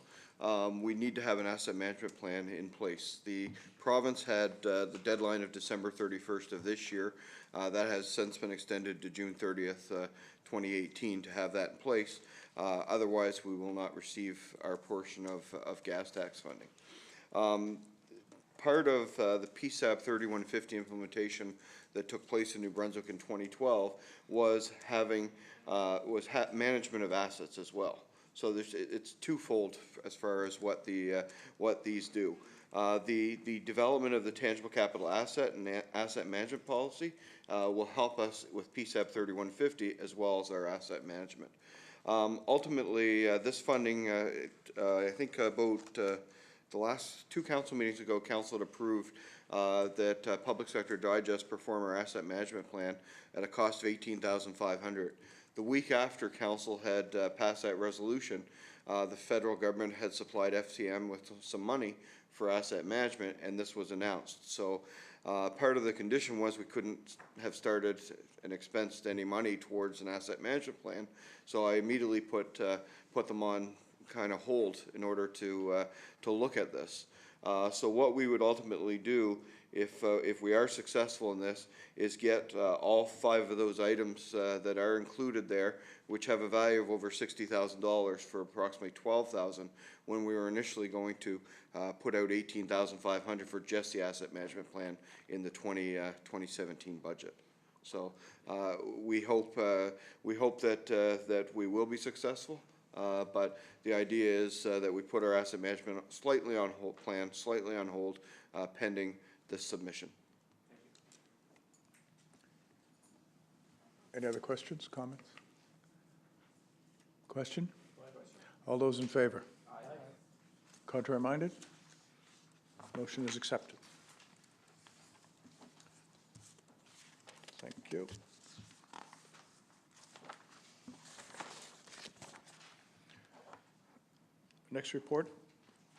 we need to have an asset management plan in place. The province had the deadline of December 31st of this year. That has since been extended to June 30th, 2018 to have that in place. Otherwise, we will not receive our portion of gas tax funding. Part of the PSAP 3150 implementation that took place in New Brunswick in 2012 was having management of assets as well. So it's twofold as far as what these do. The development of the tangible capital asset and asset management policy will help us with PSAP 3150 as well as our asset management. Ultimately, this funding, I think about the last two council meetings ago, council had approved that Public Sector Digest perform our asset management plan at a cost of $18,500. The week after council had passed that resolution, the federal government had supplied FCM with some money for asset management, and this was announced. So part of the condition was we couldn't have started and expensed any money towards an asset management plan. So I immediately put them on kind of hold in order to look at this. So what we would ultimately do if we are successful in this is get all 5 of those items that are included there, which have a value of over $60,000 for approximately $12,000 when we were initially going to put out $18,500 for just the asset management plan in the 2017 budget. So we hope that we will be successful. But the idea is that we put our asset management slightly on hold, pending this submission. Any other questions, comments? Question? All those in favor? Aye. Contrary minded? Motion is accepted. Thank you. Next report,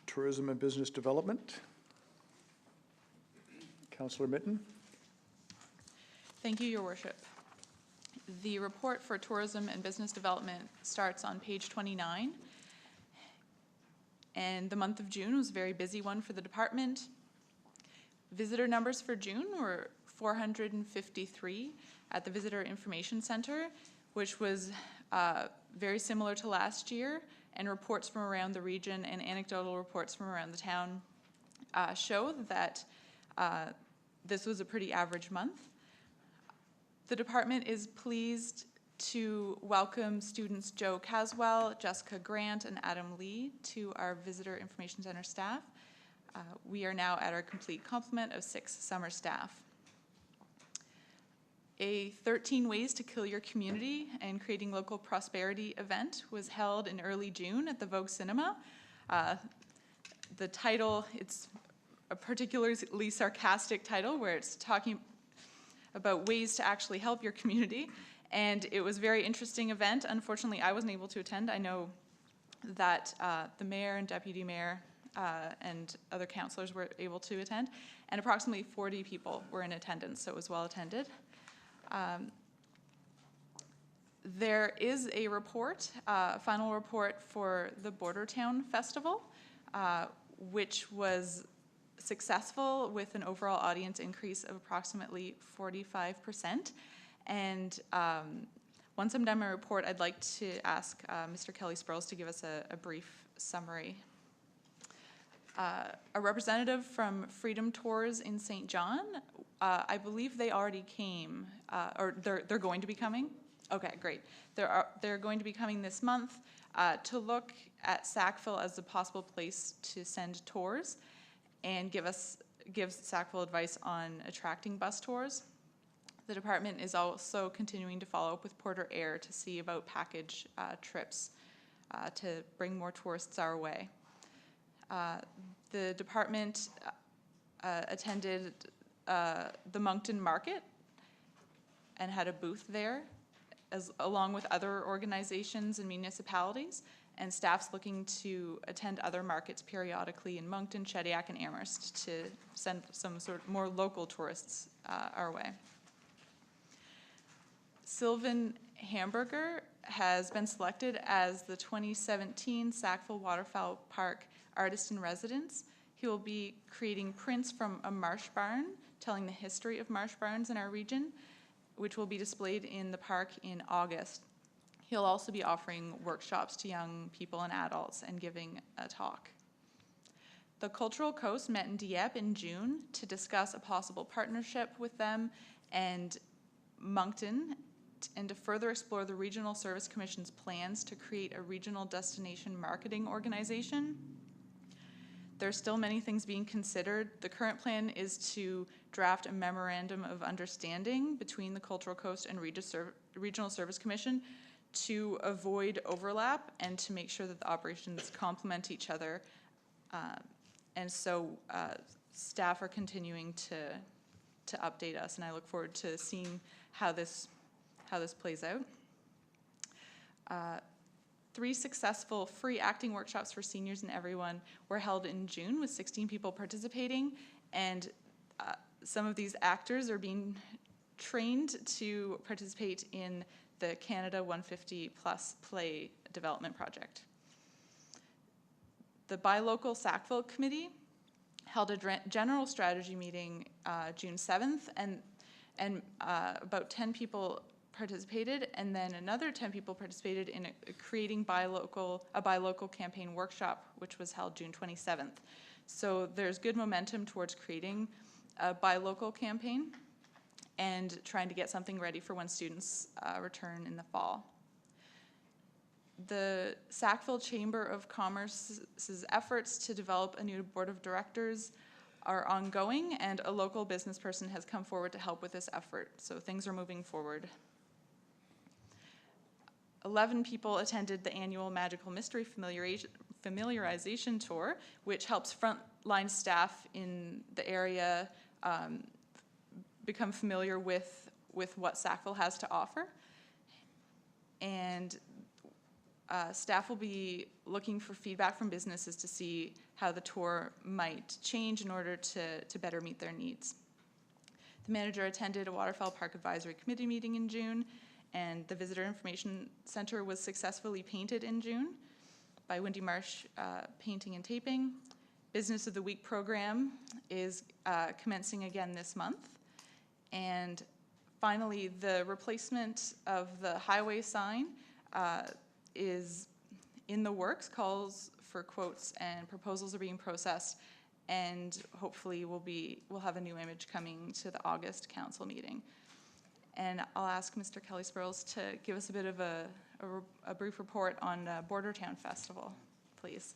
Tourism and Business Development. Councillor Mitten. Thank you, Your Worship. The report for Tourism and Business Development starts on page 29. And the month of June was a very busy one for the department. Visitor numbers for June were 453 at the Visitor Information Center, which was very similar to last year, and reports from around the region and anecdotal reports from around the town show that this was a pretty average month. The department is pleased to welcome students Joe Caswell, Jessica Grant, and Adam Lee to our Visitor Information Center staff. We are now at our complete complement of 6 summer staff. A 13 Ways to Kill Your Community and Creating Local Prosperity event was held in early June at the Vogue Cinema. The title, it's a particularly sarcastic title where it's talking about ways to actually help your community. And it was a very interesting event. Unfortunately, I wasn't able to attend. I know that the mayor and deputy mayor and other councillors were able to attend. And approximately 40 people were in attendance, so it was well attended. There is a report, final report for the Border Town Festival, which was successful with an overall audience increase of approximately 45%. And once I'm done my report, I'd like to ask Mr. Kelly Sproles to give us a brief summary. A representative from Freedom Tours in St. John, I believe they already came, or they're going to be coming? Okay, great. They're going to be coming this month to look at Sackville as a possible place to send tours and give Sackville advice on attracting bus tours. The department is also continuing to follow up with Porter Air to see about package trips to bring more tourists our way. The department attended the Moncton Market and had a booth there, along with other organizations and municipalities. And staff's looking to attend other markets periodically in Moncton, Shediac, and Amherst to send some sort of more local tourists our way. Sylvan Hamburger has been selected as the 2017 Sackville Waterfowl Park Artist in Residence. He will be creating prints from a marsh barn, telling the history of marsh barns in our region, which will be displayed in the park in August. He'll also be offering workshops to young people and adults and giving a talk. The Cultural Coast met in Dieppe in June to discuss a possible partnership with them and Moncton, and to further explore the Regional Service Commission's plans to create a regional destination marketing organization. There are still many things being considered. The current plan is to draft a memorandum of understanding between the Cultural Coast and Regional Service Commission to avoid overlap and to make sure that the operations complement each other. And so staff are continuing to update us, and I look forward to seeing how this plays out. 3 successful free acting workshops for seniors and everyone were held in June with 16 people participating, and some of these actors are being trained to participate in the Canada 150 Plus Play Development Project. The Buy Local Sackville Committee held a general strategy meeting June 7th, and about 10 people participated, and then another 10 people participated in creating a buy local campaign workshop, which was held June 27th. So there's good momentum towards creating a buy local campaign and trying to get something ready for when students return in the fall. The Sackville Chamber of Commerce's efforts to develop a new board of directors are ongoing, and a local business person has come forward to help with this effort, so things are moving forward. 11 people attended the annual Magical Mystery Familiarization Tour, which helps frontline staff in the area become familiar with what Sackville has to offer. And staff will be looking for feedback from businesses to see how the tour might change in order to better meet their needs. The manager attended a Waterfowl Park Advisory Committee meeting in June, and the Visitor Information Center was successfully painted in June by Windy Marsh Painting and Taping. Business of the Week program is commencing again this month. And finally, the replacement of the highway sign is in the works. Calls for quotes and proposals are being processed, and hopefully we'll have a new image coming to the August council meeting. And I'll ask Mr. Kelly Spurls to give us a bit of a brief report on Bordertown Festival, please.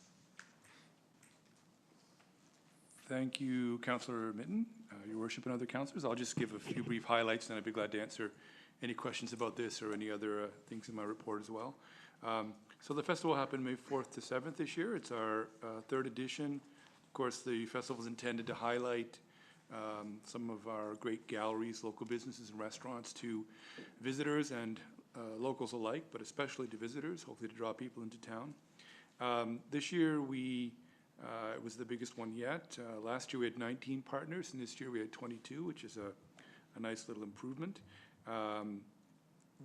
Thank you, Councillor Mitten, Your Worship, and other councillors. I'll just give a few brief highlights, and I'd be glad to answer any questions about this or any other things in my report as well. So the festival happened May 4th to 7th this year. It's our 3rd edition. Of course, the festival is intended to highlight some of our great galleries, local businesses and restaurants to visitors and locals alike, but especially to visitors, hopefully to draw people into town. This year it was the biggest one yet. Last year we had 19 partners, and this year we had 22, which is a nice little improvement.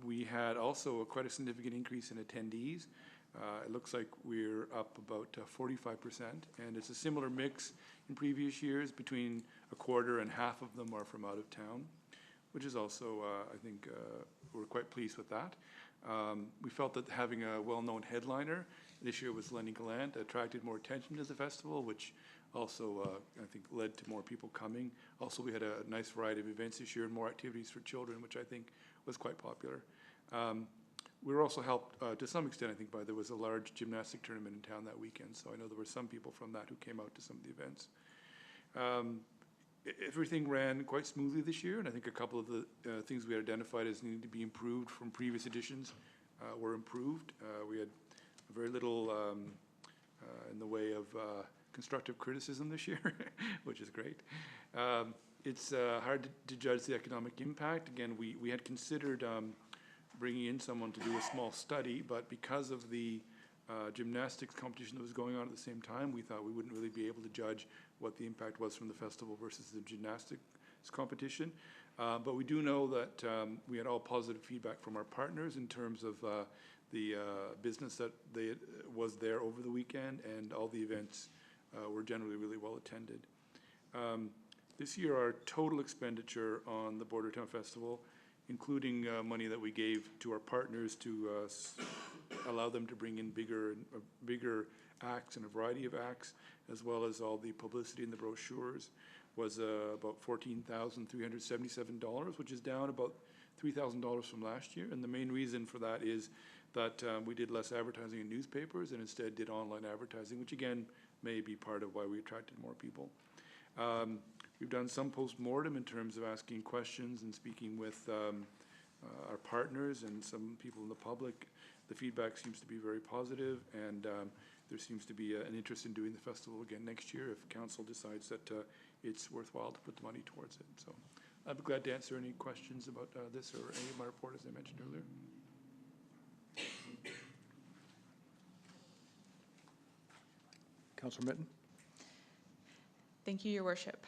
We had also quite a significant increase in attendees. It looks like we're up about 45%, and it's a similar mix in previous years. Between a quarter and half of them are from out of town, which is also, I think, we're quite pleased with that. We felt that having a well-known headliner this year was Lenny Gallant attracted more attention to the festival, which also, I think, led to more people coming. Also, we had a nice variety of events this year and more activities for children, which I think was quite popular. We were also helped to some extent, I think, by there was a large gymnastic tournament in town that weekend, so I know there were some people from that who came out to some of the events. Everything ran quite smoothly this year, and I think a couple of the things we had identified as needing to be improved from previous editions were improved. We had very little in the way of constructive criticism this year, which is great. It's hard to judge the economic impact. Again, we had considered bringing in someone to do a small study, but because of the gymnastics competition that was going on at the same time, we thought we wouldn't really be able to judge what the impact was from the festival versus the gymnastics competition. But we do know that we had all positive feedback from our partners in terms of the business that was there over the weekend, and all the events were generally really well attended. This year, our total expenditure on the Border Town Festival, including money that we gave to our partners to allow them to bring in bigger acts and a variety of acts, as well as all the publicity in the brochures, was about $14,377, which is down about $3,000 from last year. And the main reason for that is that we did less advertising in newspapers and instead did online advertising, which again may be part of why we attracted more people. We've done some post-mortem in terms of asking questions and speaking with our partners and some people in the public. The feedback seems to be very positive, and there seems to be an interest in doing the festival again next year if council decides that it's worthwhile to put the money towards it. So I'd be glad to answer any questions about this or any of my report, as I mentioned earlier. Councillor Mitten? Thank you, Your Worship.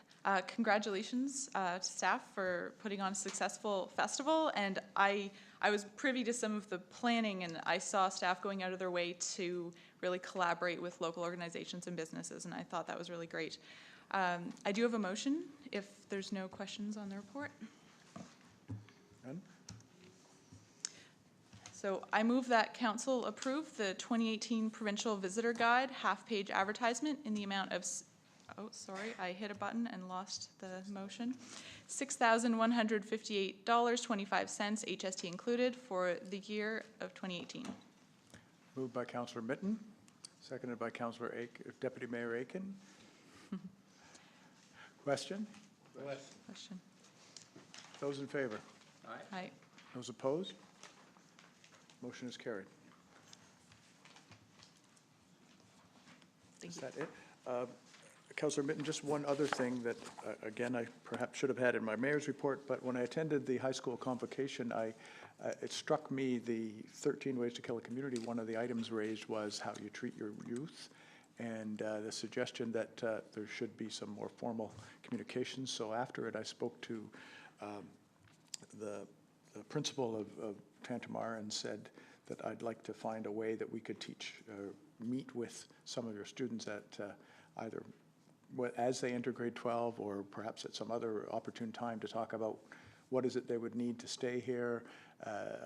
Congratulations to staff for putting on a successful festival, and I was privy to some of the planning, and I saw staff going out of their way to really collaborate with local organizations and businesses, and I thought that was really great. I do have a motion if there's no questions on the report. None? So I move that council approve the 2018 Provincial Visitor Guide half-page advertisement in the amount of, oh, sorry, I hit a button and lost the motion. $6,158.25, HST included, for the year of 2018. Moved by Councillor Mitten, seconded by Councillor Deputy Mayor Aiken. Question? Question. Those in favor? Aye. Those opposed? Motion is carried. Thank Is you. that it? Councillor Mitten, just one other thing that, again, I perhaps should have had in my mayor's report, but when I attended the high school convocation, it struck me the 13 Ways to Kill a Community. One of the items raised was how you treat your youth, and the suggestion that there should be some more formal communications. So after it, I spoke to the principal of Tantamar and said that I'd like to find a way that we could meet with some of your students at either as they enter grade 12 or perhaps at some other opportune time to talk about what is it they would need to stay here.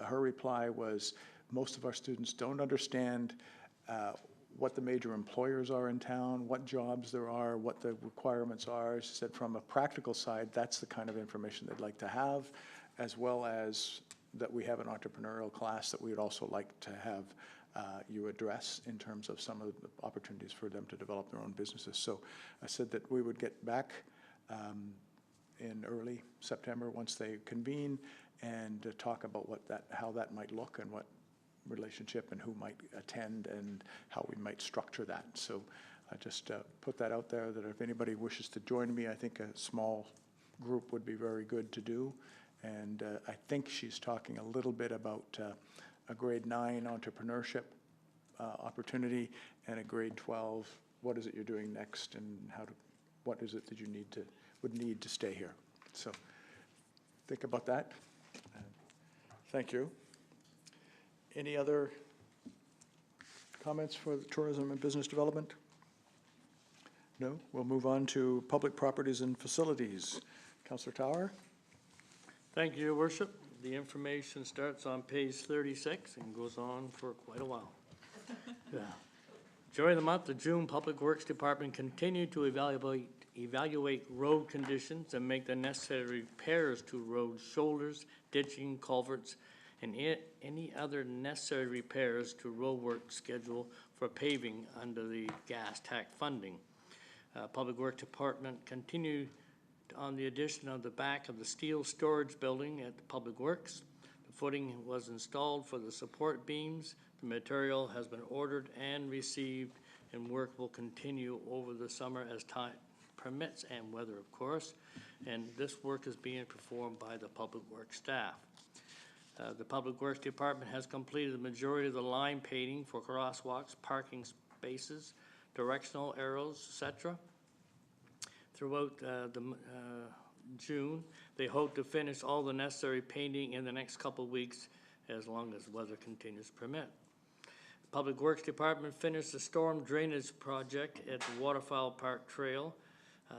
Her reply was, most of our students don't understand what the major employers are in town, what jobs there are, what the requirements are. She said from a practical side, that's the kind of information they'd like to have, as well as that we have an entrepreneurial class that we would also like to have you address in terms of some of the opportunities for them to develop their own businesses. So I said that we would get back in early September once they convene and talk about how that might look and what relationship and who might attend and how we might structure that. So I just put that out there that if anybody wishes to join me, I think a small group would be very good to do. And I think she's talking a little bit about a grade 9 entrepreneurship opportunity and a grade 12, what is it you're doing next and what is it that you would need to stay here. So think about that. Thank you. Any other comments for the tourism and business development? No? We'll move on to public properties and facilities. Councillor Tower? Thank you, Your Worship. The information starts on page 36 and goes on for quite a while. Yeah. During the month of June, Public Works Department continued to evaluate road conditions and make the necessary repairs to road shoulders, ditching, culverts, and any other necessary repairs to road work schedule for paving under the gas tax funding. Public Works Department continued on the addition of the back of the steel storage building at the Public Works. The footing was installed for the support beams. The material has been ordered and received, and work will continue over the summer as time permits and weather, of course. And this work is being performed by the Public Works staff. The Public Works Department has completed the majority of the line painting for crosswalks, parking spaces, directional arrows, etc. Throughout June, they hope to finish all the necessary painting in the next couple of weeks, as long as weather continues to permit. Public Works Department finished the storm drainage project at the Waterfowl Park Trail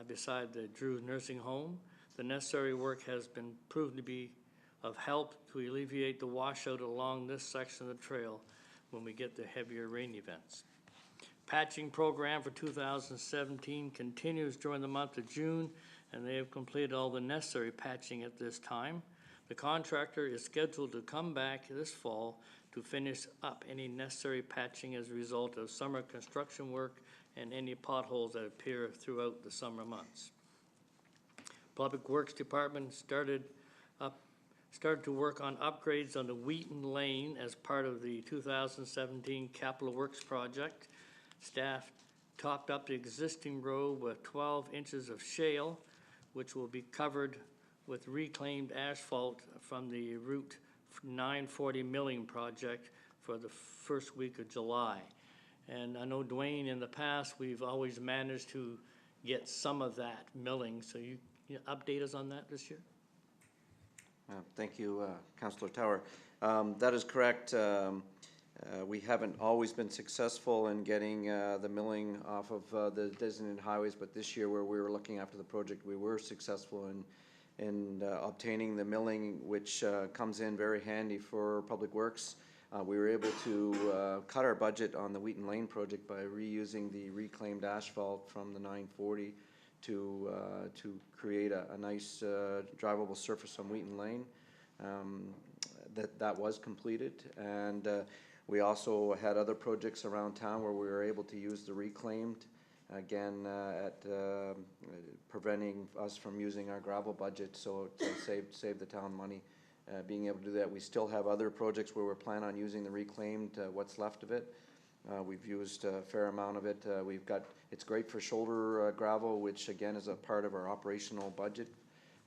beside the Drew Nursing Home. The necessary work has been proven to be of help to alleviate the washout along this section of the trail when we get the heavier rain events. Patching program for 2017 continues during the month of June, and they have completed all the necessary patching at this time. The contractor is scheduled to come back this fall to finish up any necessary patching as a result of summer construction work and any potholes that appear throughout the summer months. Public Works Department started to work on upgrades on the Wheaton Lane as part of the 2017 Capital Works project. Staff topped up the existing road with 12 inches of shale, which will be covered with reclaimed asphalt from the Route 940 milling project for the first week of July. And I know, Dwayne, in the past, we've always managed to get some of that milling. So you update us on that this year? Thank you, Councillor Tower. That is correct. We haven't always been successful in getting the milling off of the designated highways, but this year where we were looking after the project, we were successful in obtaining the milling, which comes in very handy for Public Works. We were able to cut our budget on the Wheaton Lane project by reusing the reclaimed asphalt from the 940 to create a nice drivable surface on Wheaton Lane. That was completed, and we also had other projects around town where we were able to use the reclaimed, again, at preventing us from using our gravel budget, so to save the town money. Being able to do that. We still have other projects where we're planning on using the reclaimed, what's left of it. We've used a fair amount of it. It's great for shoulder gravel, which again is a part of our operational budget.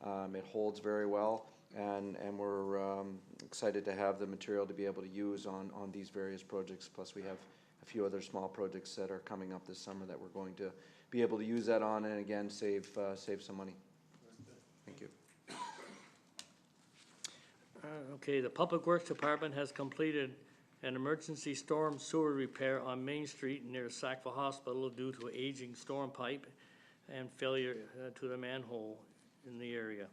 It holds very well, and we're excited to have the material to be able to use on these various projects. Plus we have a few other small projects that are coming up this summer that we're going to be able to use that on, and again save some money. Thank you. Okay, the Public Works Department has completed an emergency storm sewer repair on Main Street near Sackville Hospital due to aging storm pipe and failure to the manhole in the area.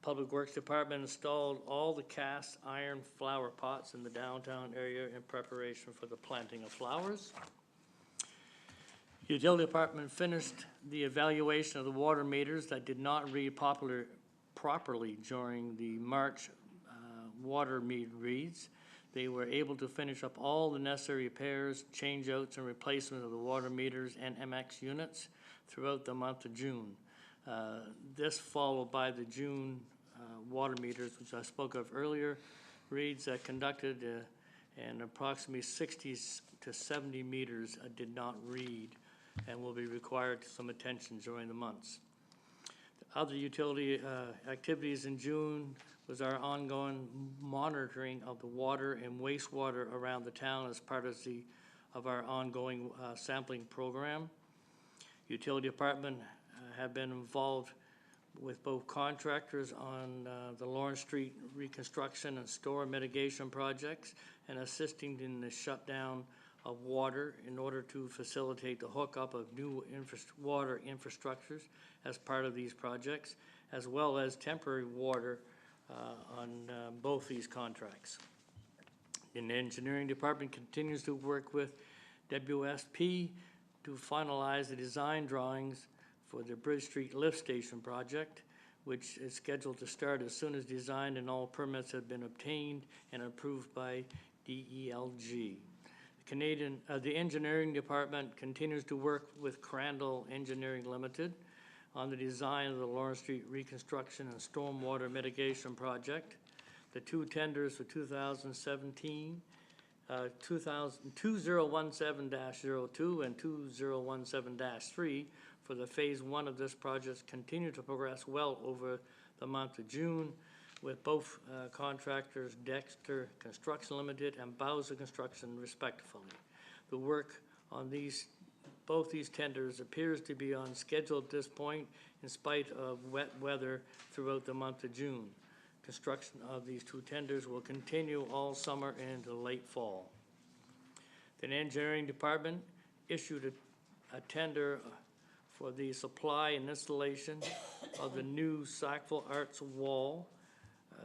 Public Works Department installed all the cast iron flower pots in the downtown area in preparation for the planting of flowers. Utility Department finished the evaluation of the water meters that did not read properly during the March water meter reads. They were able to finish up all the necessary repairs, changeouts, and replacement of the water meters and MX units throughout the month of June. This followed by the June water meters, which I spoke of earlier, reads that conducted and approximately 60 to 70 meters did not read and will be required some attention during the months. The other utility activities in June was our ongoing monitoring of the water and wastewater around the town as part of our ongoing sampling program. Utility Department have been involved with both contractors on the Lawrence Street reconstruction and storm mitigation projects and assisting in the shutdown of water in order to facilitate the hookup of new water infrastructures as part of these projects, as well as temporary water on both these contracts. And the Engineering Department continues to work with WSP to finalize the design drawings for the Bridge Street Lift Station project, which is scheduled to start as soon as designed and all permits have been obtained and approved by DELG. The Engineering Department continues to work with Crandall Engineering Limited on the design of the Lawrence Street reconstruction and stormwater mitigation project. The two tenders for 2017 2017-02 and 2017-3 for the Phase 1 of this project continue to progress well over the month of June, with both contractors, Dexter Construction Limited and Bowser Construction respectively. The work on both these tenders appears to be on schedule at this point in spite of wet weather throughout the month of June. Construction of these two tenders will continue all summer and into late fall. The engineering department issued a tender for the supply and installation of the new Sackville Arts Wall,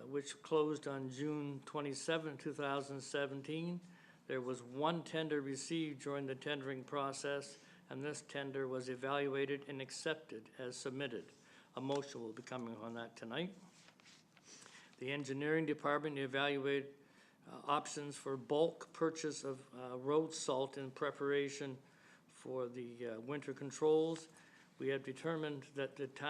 which closed on June 27, 2017. There was one tender received during the tendering process, and this tender was evaluated and accepted as submitted. A motion will be coming on that tonight. The engineering department evaluated options for bulk purchase of road salt in preparation for the winter controls. We have determined that it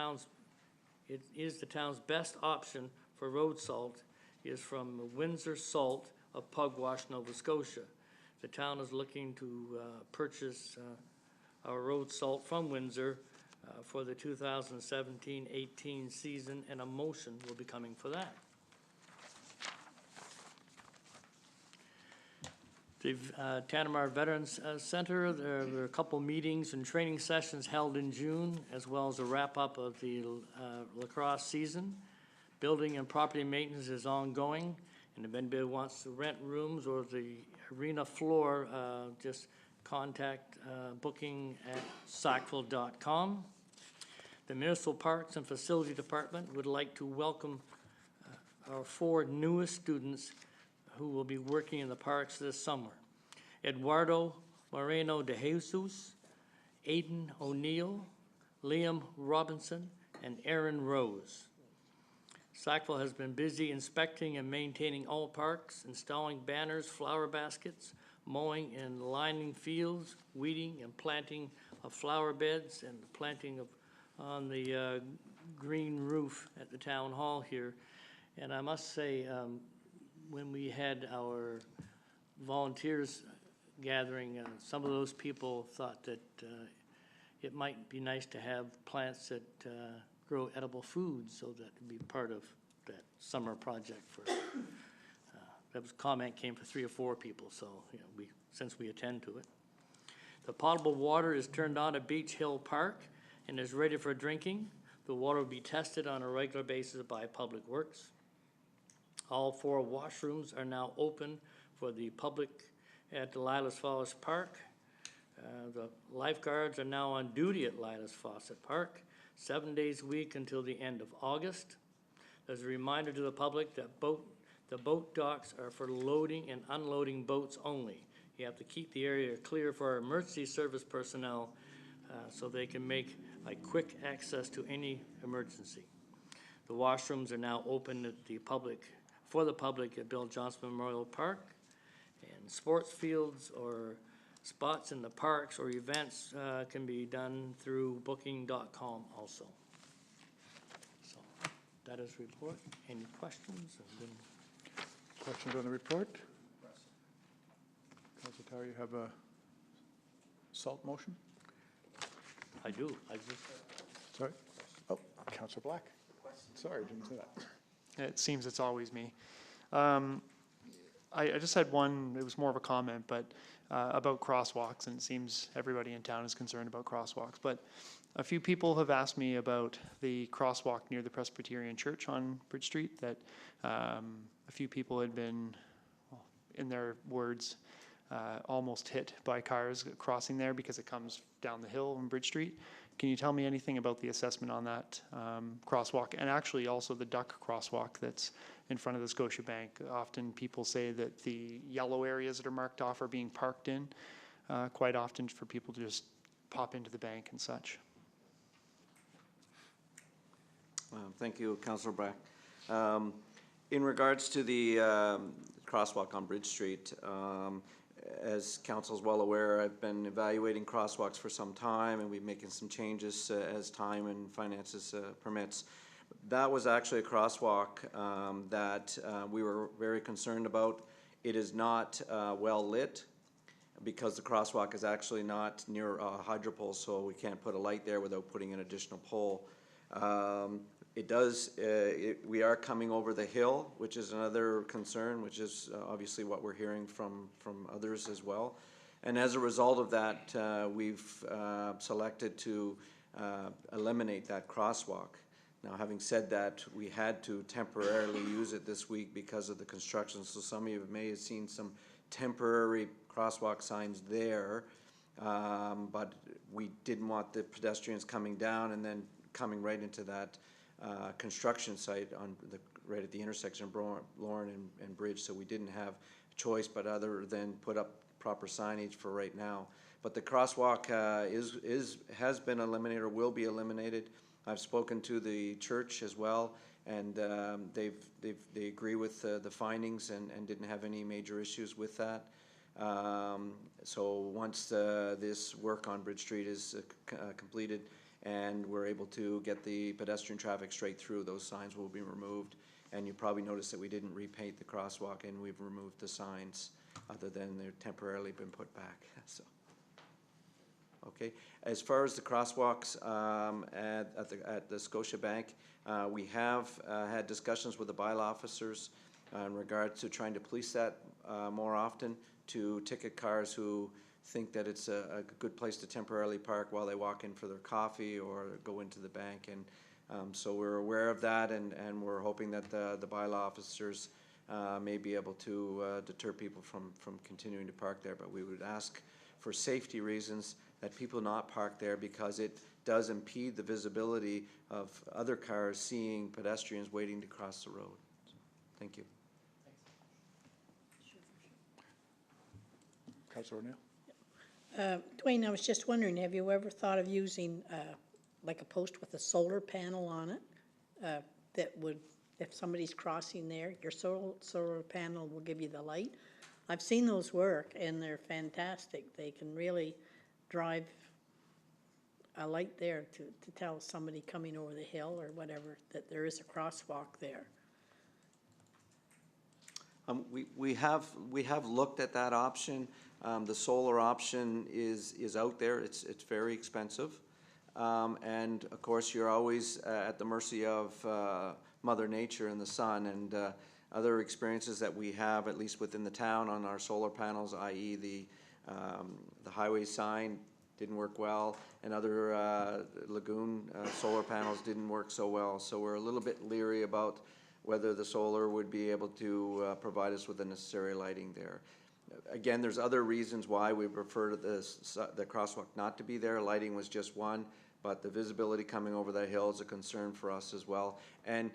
is the town's best option for road salt is from Windsor Salt of Pugwash, Nova Scotia. The town is looking to purchase our road salt from Windsor for the 2017-18 season, and a motion will be coming for that. The Tanamar Veterans Center, there were a couple meetings and training sessions held in June, as well as a wrap-up of the lacrosse season. Building and property maintenance is ongoing, and if anybody wants to rent rooms or the arena floor, just contact booking at sackville.com. The Municipal Parks and Facility Department would like to welcome our 4 newest students who will be working in the parks this summer. Eduardo Moreno de Jesus, Aiden O'Neill, Liam Robinson, and Aaron Rose. Sackville has been busy inspecting and maintaining all parks, installing banners, flower baskets, mowing and lining fields, weeding and planting of flower beds, and planting of on the green roof at the town hall here. And I must say, when we had our volunteers gathering, some of those people thought that it might be nice to have plants that grow edible foods, so that would be part of that summer project for, that was comment came for 3 or 4 people, so since we attend to it. The potable water is turned on at Beach Hill Park and is ready for drinking. The water will be tested on a regular basis by Public Works. All 4 washrooms are now open for the public at the Lilas Falls Park. The lifeguards are now on duty at Lilas Fawcett Park 7 days a week until the end of August. As a reminder to the public that the boat docks are for loading and unloading boats only. You have to keep the area clear for our emergency service personnel so they can make a quick access to any emergency. The washrooms are now open at for the public at Bill Johnson Memorial Park, and sports fields or spots in the parks or events can be done through booking.com also. So that is report. Any questions? Questions on the report? Councilor Tower, you have a salt motion? I do. Sorry? Oh, Councilor Black. Sorry, didn't say that. It seems it's always me. I just had one, it was more of a comment, but about crosswalks, and it seems everybody in town is concerned about crosswalks. But a few people have asked me about the crosswalk near the Presbyterian Church on Bridge Street, that a few people had been, well, in their words, almost hit by cars crossing there because it comes down the hill on Bridge Street. Can you tell me anything about the assessment on that crosswalk, and actually also the duck crosswalk that's in front of the Scotiabank? Often people say that the yellow areas that are marked off are being parked in quite often for people to just pop into the bank and such. Thank you, Councillor Brack. In regards to the crosswalk on Bridge Street, as council is well aware, I've been evaluating crosswalks for some time, and we're making some changes as time and finances permits. That was actually a crosswalk that we were very concerned about. It is not well lit because the crosswalk is actually not near a hydropole, so we can't put a light there without putting an additional pole. It does, we are coming over the hill, which is another concern, which is obviously what we're hearing from others as well. And as a result of that, we've selected to eliminate that crosswalk. Now, having said that, we had to temporarily use it this week because of the construction, so some of you may have seen some temporary crosswalk signs there, but we didn't want the pedestrians coming down and then coming right into that construction site on the, right at the intersection of Lauren and Bridge, so we didn't have a choice but other than put up proper signage for right now. But the crosswalk has been eliminated or will be eliminated. I've spoken to the church as well, and they agree with the findings and didn't have any major issues with that. So once this work on Bridge Street is completed and we're able to get the pedestrian traffic straight through, those signs will be removed. And you probably noticed that we didn't repaint the crosswalk and we've removed the signs other than they're temporarily been put back. So. Okay. As far as the crosswalks at the Scotiabank, we have had discussions with the bylaw officers in regards to trying to police that more often, to ticket cars who think that it's a good place to temporarily park while they walk in for their coffee or go into the bank. And so we're aware of that, and we're hoping that the bylaw officers may be able to deter people from continuing to park there. But we would ask for safety reasons that people not park there because it does impede the visibility of other cars seeing pedestrians waiting to cross the road. So, thank you. Councillor O'Neill? Dwayne, I was just wondering, have you ever thought of using like a post with a solar panel on it that would, if somebody's crossing there, your solar panel will give you the light? I've seen those work and they're fantastic. They can really drive a light there to tell somebody coming over the hill or whatever that there is a crosswalk there. We have looked at that option. The solar option is out there. It's very expensive, and of course you're always at the mercy of Mother Nature and the sun, and other experiences that we have, at least within the town, on our solar panels, i.e. the highway sign didn't work well, and other lagoon solar panels didn't work so well. So we're a little bit leery about whether the solar would be able to provide us with the necessary lighting there. Again, there's other reasons why we prefer the crosswalk not to be there. Lighting was just one, but the visibility coming over that hill is a concern for us as well. And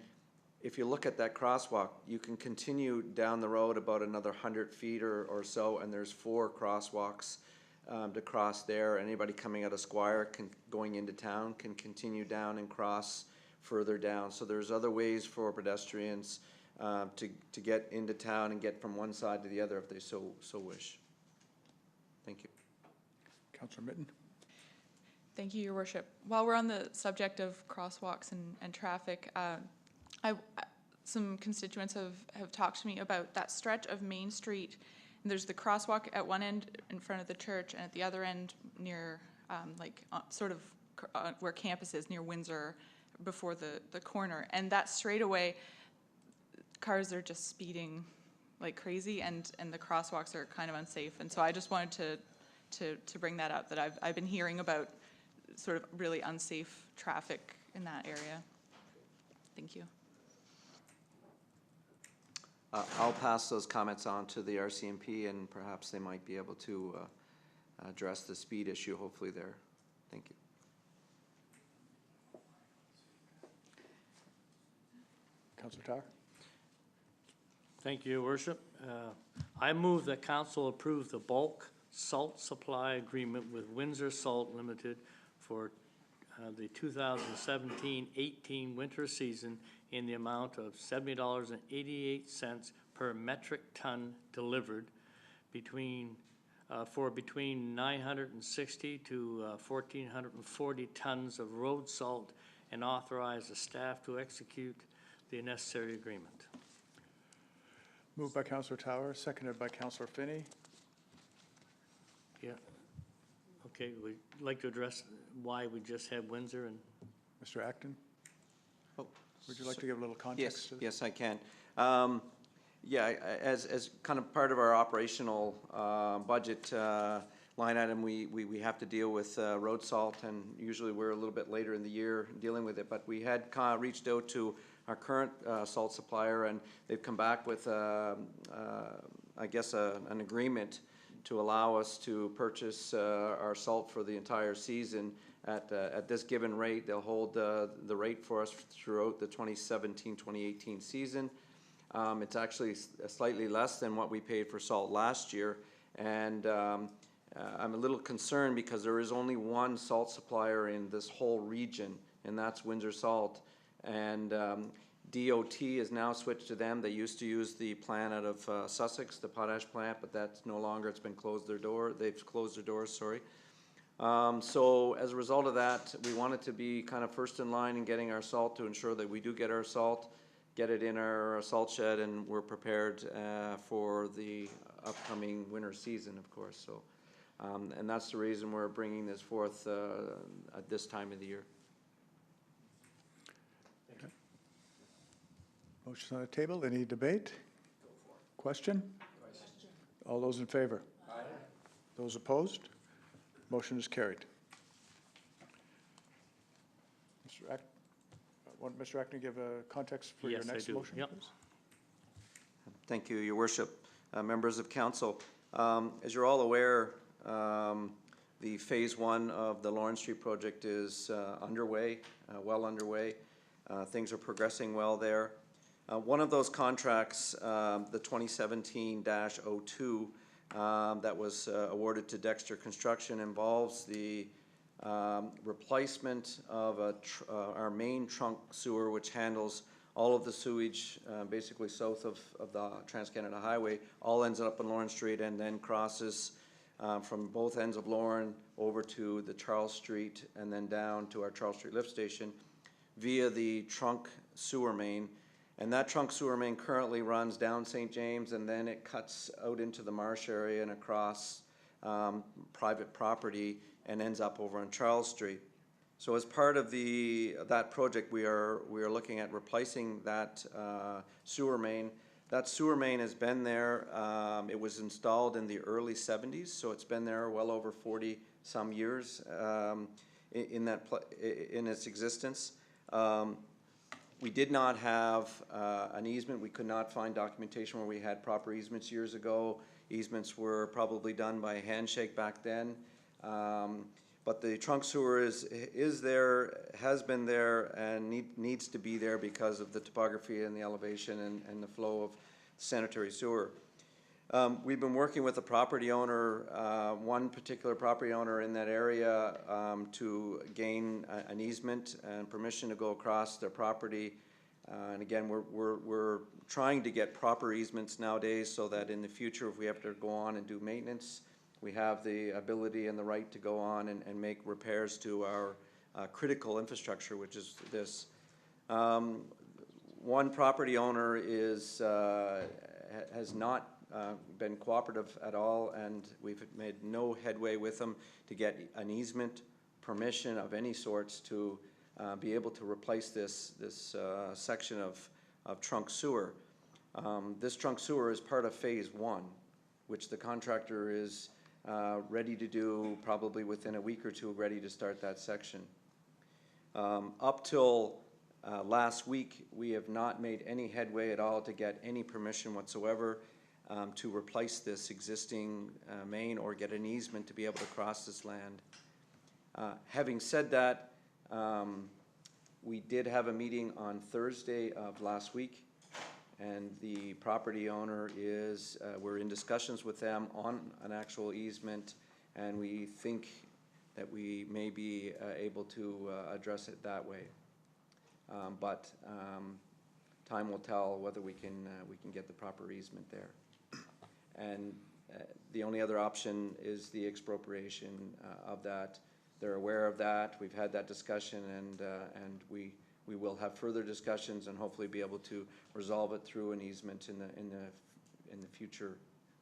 if you look at that crosswalk, you can continue down the road about another 100 feet or so, and there's 4 crosswalks to cross there. Anybody coming out of Squire going into town can continue down and cross further down. So there's other ways for pedestrians to get into town and get from one side to the other if they so wish. Thank you. Councillor Mitten? Thank you, Your Worship. While we're on the subject of crosswalks and traffic, some constituents have talked to me about that stretch of Main Street. And there's the crosswalk at one end in front of the church, and at the other end near, where campus is, near Windsor, before the corner. And that straightaway, cars are just speeding like crazy, and the crosswalks are kind of unsafe. And so I just wanted to bring that up, that I've been hearing about sort of really unsafe traffic in that area. Thank you. I'll pass those comments on to the RCMP, and perhaps they might be able to address the speed issue hopefully there. Thank you. Councillor Tower? Thank you, Your Worship. I move that council approve the bulk salt supply agreement with Windsor Salt Limited for the 2017-18 winter season in the amount of $70.88 per metric ton delivered between 960 to 1,440 tons of road salt, and authorize the staff to execute the necessary agreement. Moved by Councillor Tower, seconded by Councillor Finney. Yeah. Okay, we'd like to address why we just had Windsor and, Mr. Acton, Oh, would you like to give a little context Yes, to this? yes, I can. Yeah, as kind of part of our operational budget line item, we have to deal with road salt, and usually we're a little bit later in the year dealing with it, but we had reached out to our current salt supplier, and they've come back with, I guess, an agreement to allow us to purchase our salt for the entire season at this given rate. They'll hold the rate for us throughout the 2017-2018 season. It's actually slightly less than what we paid for salt last year, and I'm a little concerned because there is only one salt supplier in this whole region, and that's Windsor Salt. And DOT has now switched to them. They used to use the plant out of Sussex, the potash plant, but that's no longer. It's been closed their door. They've closed their doors, sorry. So as a result of that, we wanted to be kind of first in line in getting our salt to ensure that we do get our salt, get it in our salt shed, and we're prepared for the upcoming winter season, of course. So, and that's the reason we're bringing this forth at this time of the year. Motion on the table, any debate? Question? All those in favor? Aye. Those opposed? Motion is carried. Mr. Acton, give a context for your Yes, I next do. motion, Yep. please? Thank you, Your Worship. Members of Council, as you're all aware, the Phase 1 of the Lawrence Street project is underway, well underway. Things are progressing well there. One of those contracts, the 2017-02, that was awarded to Dexter Construction, involves the replacement of our main trunk sewer, which handles all of the sewage basically south of the Trans-Canada Highway, all ends up on Lawrence Street and then crosses from both ends of Lorne over to the Charles Street and then down to our Charles Street lift station via the trunk sewer main. And that trunk sewer main currently runs down St. James, and then it cuts out into the marsh area and across private property and ends up over on Charles Street. So as part of that project, we are looking at replacing that sewer main. That sewer main has been there. It was installed in the early 70s, so it's been there well over 40 some years in its existence. We did not have an easement. We could not find documentation where we had proper easements years ago. Easements were probably done by handshake back then. But the trunk sewer is there, has been there, and needs to be there because of the topography and the elevation and the flow of sanitary sewer. We've been working with the property owner, one particular property owner in that area, to gain an easement and permission to go across their property. And again, we're trying to get proper easements nowadays so that in the future, if we have to go on and do maintenance, we have the ability and the right to go on and make repairs to our critical infrastructure, which is this. One property owner has not been cooperative at all, and we've made no headway with them to get an easement permission of any sorts to be able to replace this section of trunk sewer. This trunk sewer is part of Phase 1, which the contractor is ready to do probably within a week or two, ready to start that section. Up till last week, we have not made any headway at all to get any permission whatsoever to replace this existing main or get an easement to be able to cross this land. Having said that, we did have a meeting on Thursday of last week, and the property owner we're in discussions with them on an actual easement, and we think that we may be able to address it that way. But time will tell whether we can get the proper easement there. And the only other option is the expropriation of that. They're aware of that. We've had that discussion, and we will have further discussions and hopefully be able to resolve it through an easement in in the future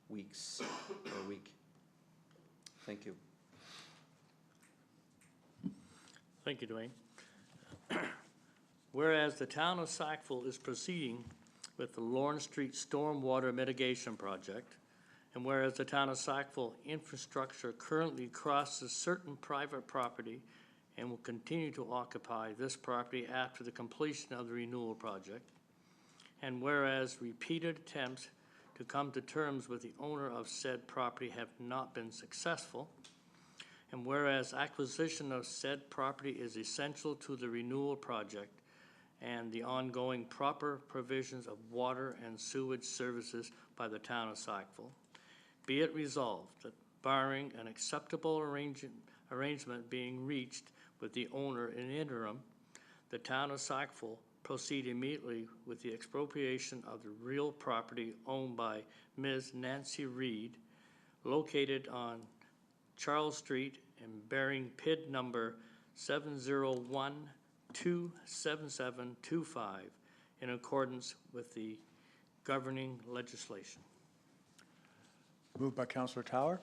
weeks or week. Thank you. Thank you, Dwayne. Whereas the town of Sackville is proceeding with the Lawrence Street Stormwater Mitigation Project, and whereas the town of Sackville infrastructure currently crosses certain private property and will continue to occupy this property after the completion of the renewal project, and whereas repeated attempts to come to terms with the owner of said property have not been successful, and whereas acquisition of said property is essential to the renewal project and the ongoing proper provisions of water and sewage services by the town of Sackville, be it resolved that barring an acceptable arrangement being reached with the owner in interim, the town of Sackville proceed immediately with the expropriation of the real property owned by Ms. Nancy Reed, located on Charles Street and bearing PID number 701-27725 in accordance with the governing legislation. Moved by Councillor Tower,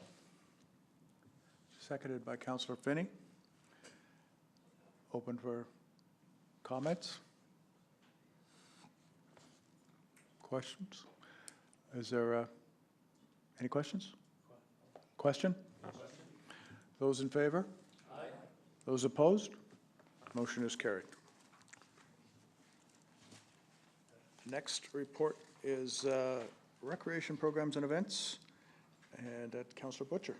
seconded by Councillor Finney. Open for comments? Questions? Is there any questions? Question? Those in favor? Aye. Those opposed? Motion is carried. Next report is recreation programs and events, and Councillor Butcher.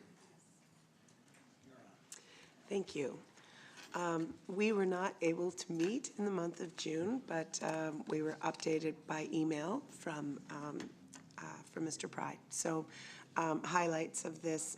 Thank you. We were not able to meet in the month of June, but we were updated by email from Mr. Pride. So highlights of this,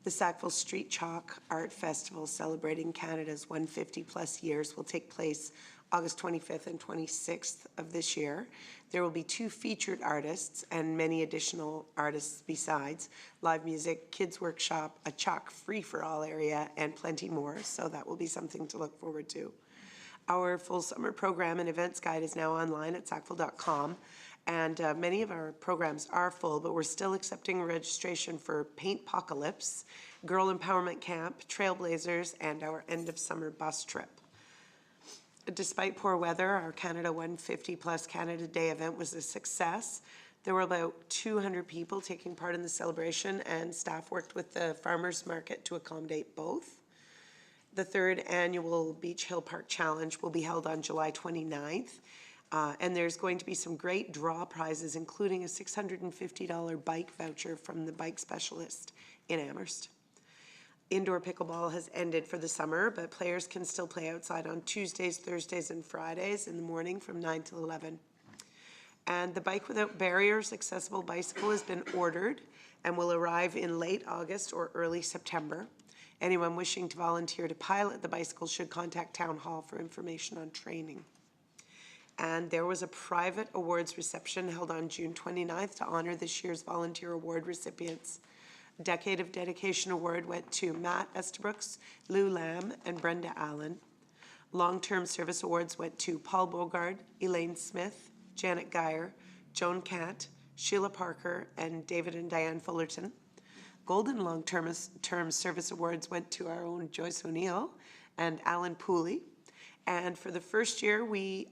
the Sackville Street Chalk Art Festival celebrating Canada's 150-plus years will take place August 25th and 26th of this year. There will be 2 featured artists and many additional artists besides, live music, kids workshop, a chalk free-for-all area, and plenty more, so that will be something to look forward to. Our full summer program and events guide is now online at sackville.com, and many of our programs are full, but we're still accepting registration for Paintpocalypse, Girl Empowerment Camp, Trailblazers, and our end-of-summer bus trip. Despite poor weather, our Canada 150 Plus Canada Day event was a success. There were about 200 people taking part in the celebration, and staff worked with the farmers market to accommodate both. The 3rd annual Beach Hill Park Challenge will be held on July 29th, and there's going to be some great draw prizes, including a $650 bike voucher from the bike specialist in Amherst. Indoor pickleball has ended for the summer, but players can still play outside on Tuesdays, Thursdays, and Fridays in the morning from 9 till 11. And the Bike Without Barriers accessible bicycle has been ordered and will arrive in late August or early September. Anyone wishing to volunteer to pilot the bicycle should contact Town Hall for information on training. And there was a private awards reception held on June 29th to honor this year's volunteer award recipients. Decade of Dedication Award went to Matt Estabrooks, Lou Lamb, and Brenda Allen. Long-Term Service Awards went to Paul Bogard, Elaine Smith, Janet Geyer, Joan Kant, Sheila Parker, and David and Diane Fullerton. Golden Long-Term Service Awards went to our own Joyce O'Neill and Alan Pooley. And for the first year, we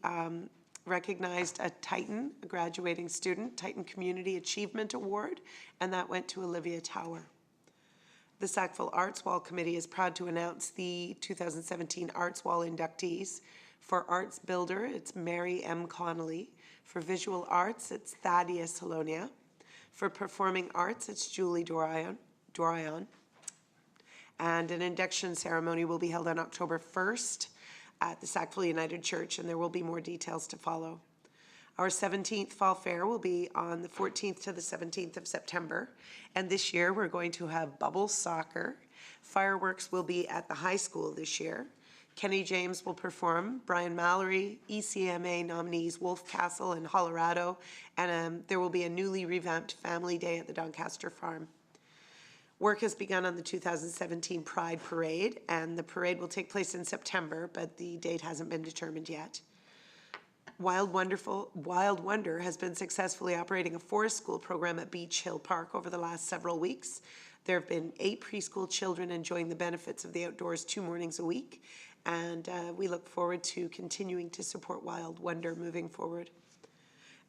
recognized a Titan, a graduating student, Titan Community Achievement Award, and that went to Olivia Tower. The Sackville Arts Wall Committee is proud to announce the 2017 Arts Wall inductees. For Arts Builder, it's Mary M. Connolly. For Visual Arts, it's Thaddeus Halonia. For Performing Arts, it's Julie Dorion. And an induction ceremony will be held on October 1st at the Sackville United Church, and there will be more details to follow. Our 17th Fall Fair will be on the 14th to the 17th of September, and this year we're going to have bubble soccer. Fireworks will be at the high school this year. Kenny James will perform, Brian Mallory, ECMA nominees Wolf Castle and Colorado, and there will be a newly revamped Family Day at the Doncaster Farm. Work has begun on the 2017 Pride Parade, and the parade will take place in September, but the date hasn't been determined yet. Wild Wonder has been successfully operating a forest school program at Beach Hill Park over the last several weeks. There have been 8 preschool children enjoying the benefits of the outdoors 2 mornings a week, and we look forward to continuing to support Wild Wonder moving forward.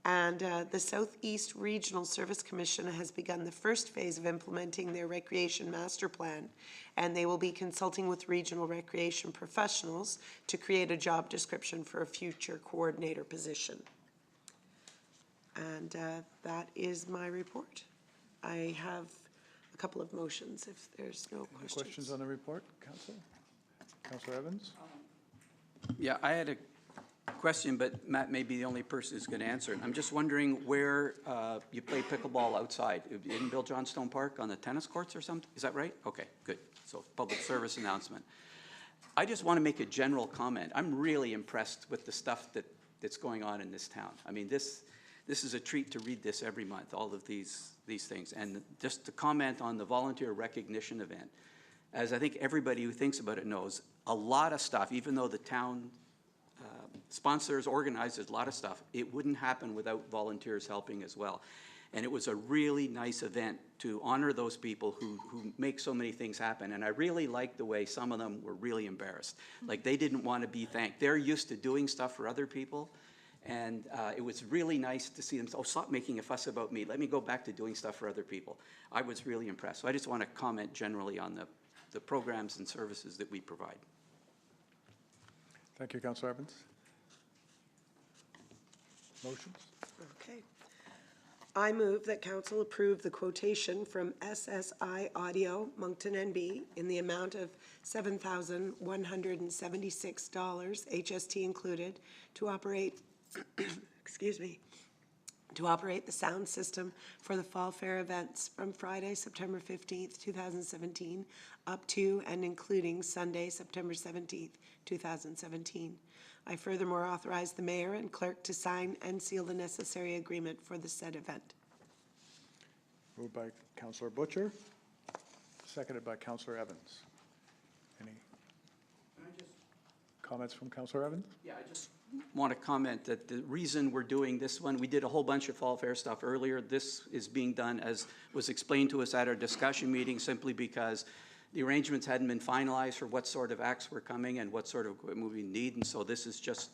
And the Southeast Regional Service Commission has begun the first phase of implementing their recreation master plan, and they will be consulting with regional recreation professionals to create a job description for a future coordinator position. And that is my report. I have a couple of motions if there's no Any questions. questions on the report, Council? Councillor Evans? Yeah, I had a question, but Matt may be the only person who's going to answer it. I'm just wondering where you play pickleball outside. In Bill Johnstone Park on the tennis courts or something? Is that right? Okay, good. So public service announcement. I just want to make a general comment. I'm really impressed with the stuff that's going on in this town. I mean, this is a treat to read this every month, all of these things. And just to comment on the volunteer recognition event, as I think everybody who thinks about it knows, a lot of stuff, even though the town sponsors, organizes a lot of stuff, it wouldn't happen without volunteers helping as well. And it was a really nice event to honor those people who make so many things happen. And I really liked the way some of them were really embarrassed. Like they didn't want to be thanked. They're used to doing stuff for other people. And it was really nice to see them, oh, stop making a fuss about me. Let me go back to doing stuff for other people. I was really impressed. So I just want to comment generally on the programs and services that we provide. Thank you, Councillor Evans. Motions? Okay. I move that council approve the quotation from SSI Audio, Moncton NB, in the amount of $7,176, HST included, to operate, excuse me, to operate the sound system for the Fall Fair events from Friday, September 15th, 2017, up to and including Sunday, September 17th, 2017. I furthermore authorize the mayor and clerk to sign and seal the necessary agreement for the said event. Moved by Councillor Butcher, seconded by Councillor Evans. Any comments from Councillor Evans? Yeah, I just want to comment that the reason we're doing this one, we did a whole bunch of Fall Fair stuff earlier. This is being done, as was explained to us at our discussion meeting, simply because the arrangements hadn't been finalized for what sort of acts were coming and what sort of equipment we need. And so this is just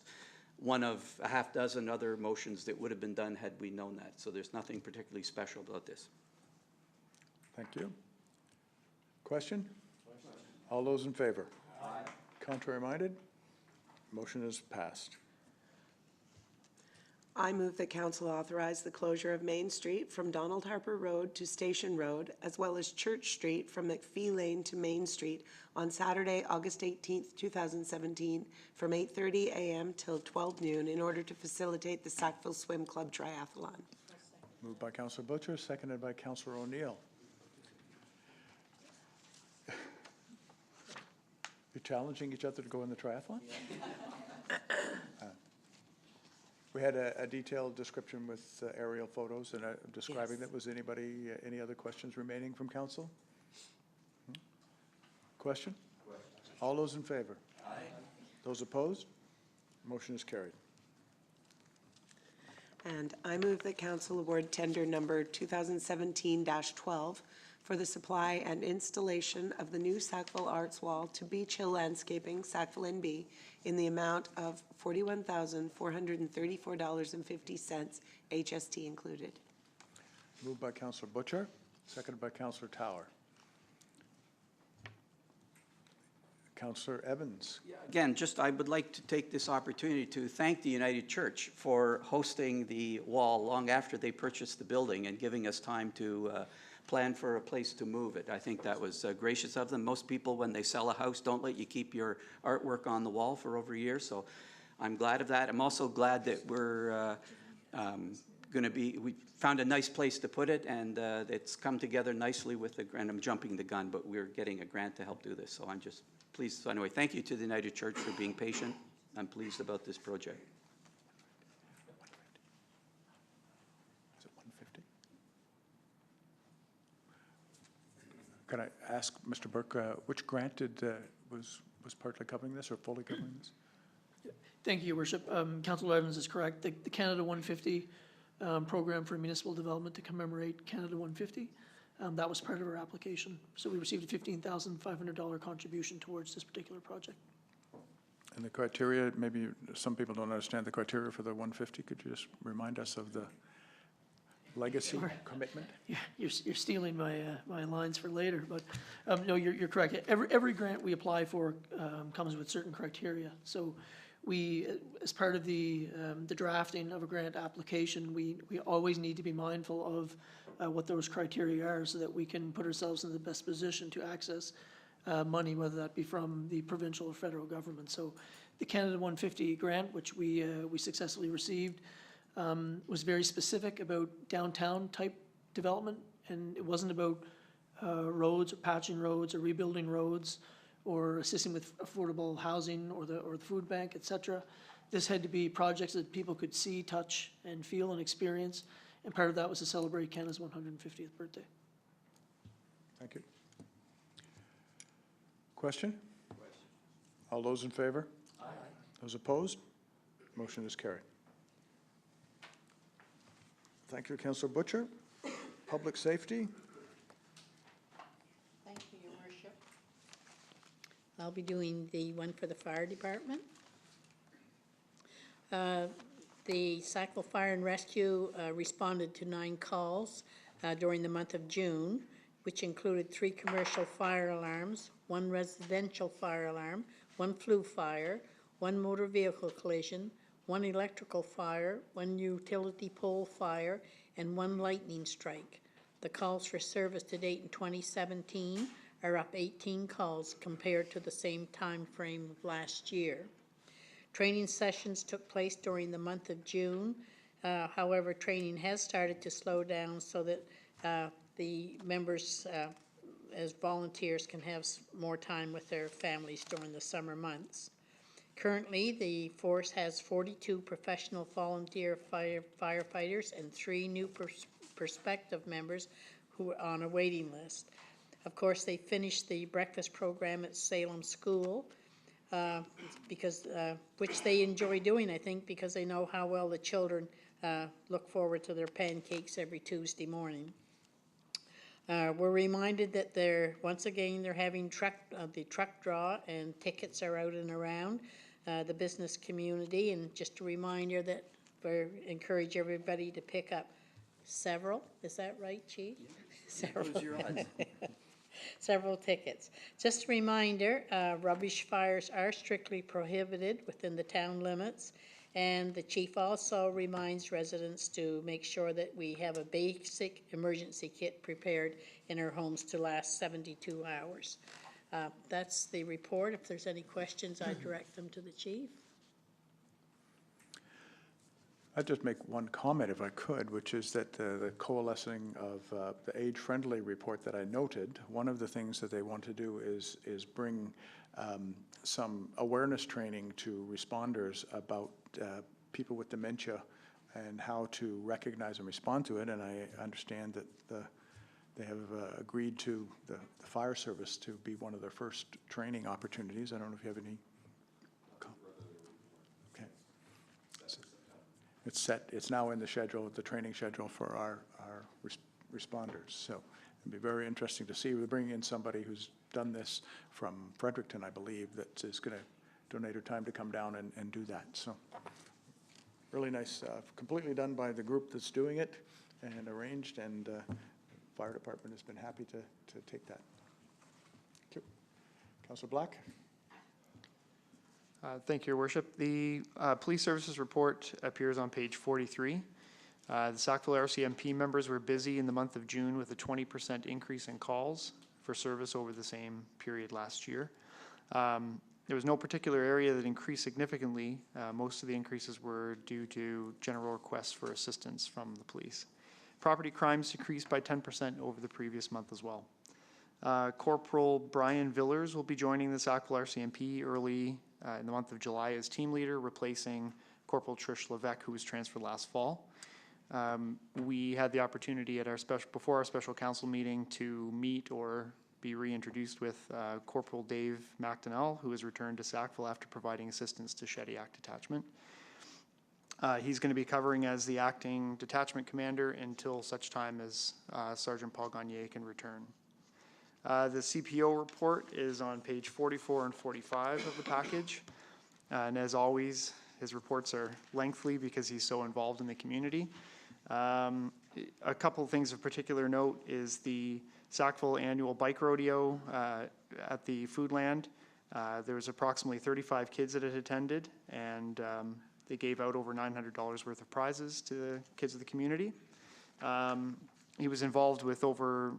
one of a half dozen other motions that would have been done had we known that. So there's nothing particularly special about this. Thank you. Question? All those in favor? Aye. Contrary minded? Motion is passed. I move that council authorize the closure of Main Street from Donald Harper Road to Station Road, as well as Church Street from McPhee Lane to Main Street on Saturday, August 18th, 2017, from 8:30 a.m. till 12 noon in order to facilitate the Sackville Swim Club Triathlon. Moved by Councillor Butcher, seconded by Councillor O'Neill. You're challenging each other to go in the triathlon? We had a detailed description with aerial photos and describing that. Was anybody, any other questions remaining from council? Question? All those in favor? Aye. Those opposed? Motion is carried. And I move that council award tender number 2017-12 for the supply and installation of the new Sackville Arts Wall to Beach Hill Landscaping, Sackville NB, in the amount of $41,434.50, HST included. Moved by Councillor Butcher, seconded by Councillor Tower. Councillor Evans. Again, I would like to take this opportunity to thank the United Church for hosting the wall long after they purchased the building and giving us time to plan for a place to move it. I think that was gracious of them. Most people, when they sell a house, don't let you keep your artwork on the wall for over a year, so I'm glad of that. I'm also glad that we're we found a nice place to put it, and it's come together nicely with the grant. I'm jumping the gun, but we're getting a grant to help do this, so I'm just pleased. So anyway, thank you to the United Church for being patient. I'm pleased about this project. Is it 150? Can I ask Mr. Burke, which grant was partly covering this or fully covering this? Thank you, Your Worship. Councilor Evans is correct. The Canada 150 program for municipal development to commemorate Canada 150, that was part of our application. So we received a $15,500 contribution towards this particular project. And the criteria, maybe some people don't understand the criteria for the 150. Could you just remind us of the legacy commitment? Yeah, you're stealing my lines for later, but no, you're correct. Every grant we apply for comes with certain criteria. So we, as part of the drafting of a grant application, we always need to be mindful of what those criteria are so that we can put ourselves in the best position to access money, whether that be from the provincial or federal government. So the Canada 150 grant, which we successfully received, was very specific about downtown type development, and it wasn't about roads or patching roads or rebuilding roads or assisting with affordable housing or the food bank, et cetera. This had to be projects that people could see, touch, and feel and experience, and part of that was to celebrate Canada's 150th birthday. Thank you. Question? All those in favor? Aye. Those opposed? Motion is carried. Thank you, Councillor Butcher. Public safety? Thank you, Your Worship. I'll be doing the one for the fire department. The Sackville Fire and Rescue responded to 9 calls during the month of June, which included 3 commercial fire alarms, 1 residential fire alarm, 1 flue fire, 1 motor vehicle collision, 1 electrical fire, 1 utility pole fire, and 1 lightning strike. The calls for service to date in 2017 are up 18 calls compared to the same time frame of last year. Training sessions took place during the month of June. However, training has started to slow down so that the members as volunteers can have more time with their families during the summer months. Currently, the force has 42 professional volunteer firefighters and 3 new prospective members who are on a waiting list. Of course, they finished the breakfast program at Salem School, which they enjoy doing, I think, because they know how well the children look forward to their pancakes every Tuesday morning. We're reminded that once again they're having the truck draw, and tickets are out and around the business community. And just a reminder that we encourage everybody to pick up several. Is that right, Chief? Several. Several tickets. Just a reminder, rubbish fires are strictly prohibited within the town limits. And the chief also reminds residents to make sure that we have a basic emergency kit prepared in our homes to last 72 hours. That's the report. If there's any questions, I direct them to the chief. I'd just make one comment if I could, which is that the coalescing of the age-friendly report that I noted, one of the things that they want to do is bring some awareness training to responders about people with dementia and how to recognize and respond to it. And I understand that they have agreed to the fire service to be one of their first training opportunities. I don't know if you have any. Okay. It's set. It's now in the schedule, the training schedule for our responders. So it'd be very interesting to see. We're bringing in somebody who's done this from Fredericton, I believe, that is going to donate her time to come down and do that. So really nice, completely done by the group that's doing it and arranged, and fire department has been happy to take that. Thank you. Councillor Black. Thank you, Your Worship. The police services report appears on page 43. The Sackville RCMP members were busy in the month of June with a 20% increase in calls for service over the same period last year. There was no particular area that increased significantly. Most of the increases were due to general requests for assistance from the police. Property crimes decreased by 10% over the previous month as well. Corporal Brian Villers will be joining the Sackville RCMP early in the month of July as team leader, replacing Corporal Trish Levesque, who was transferred last fall. We had the opportunity at before our special council meeting to meet or be reintroduced with Corporal Dave McDonnell, who has returned to Sackville after providing assistance to Shediac Detachment. He's going to be covering as the acting detachment commander until such time as Sergeant Paul Gagné can return. The CPO report is on page 44 and 45 of the package. And as always, his reports are lengthy because he's so involved in the community. A couple of things of particular note is the Sackville annual bike rodeo at the Foodland. There was approximately 35 kids that had attended, and they gave out over $900 worth of prizes to the kids of the community. He was involved with over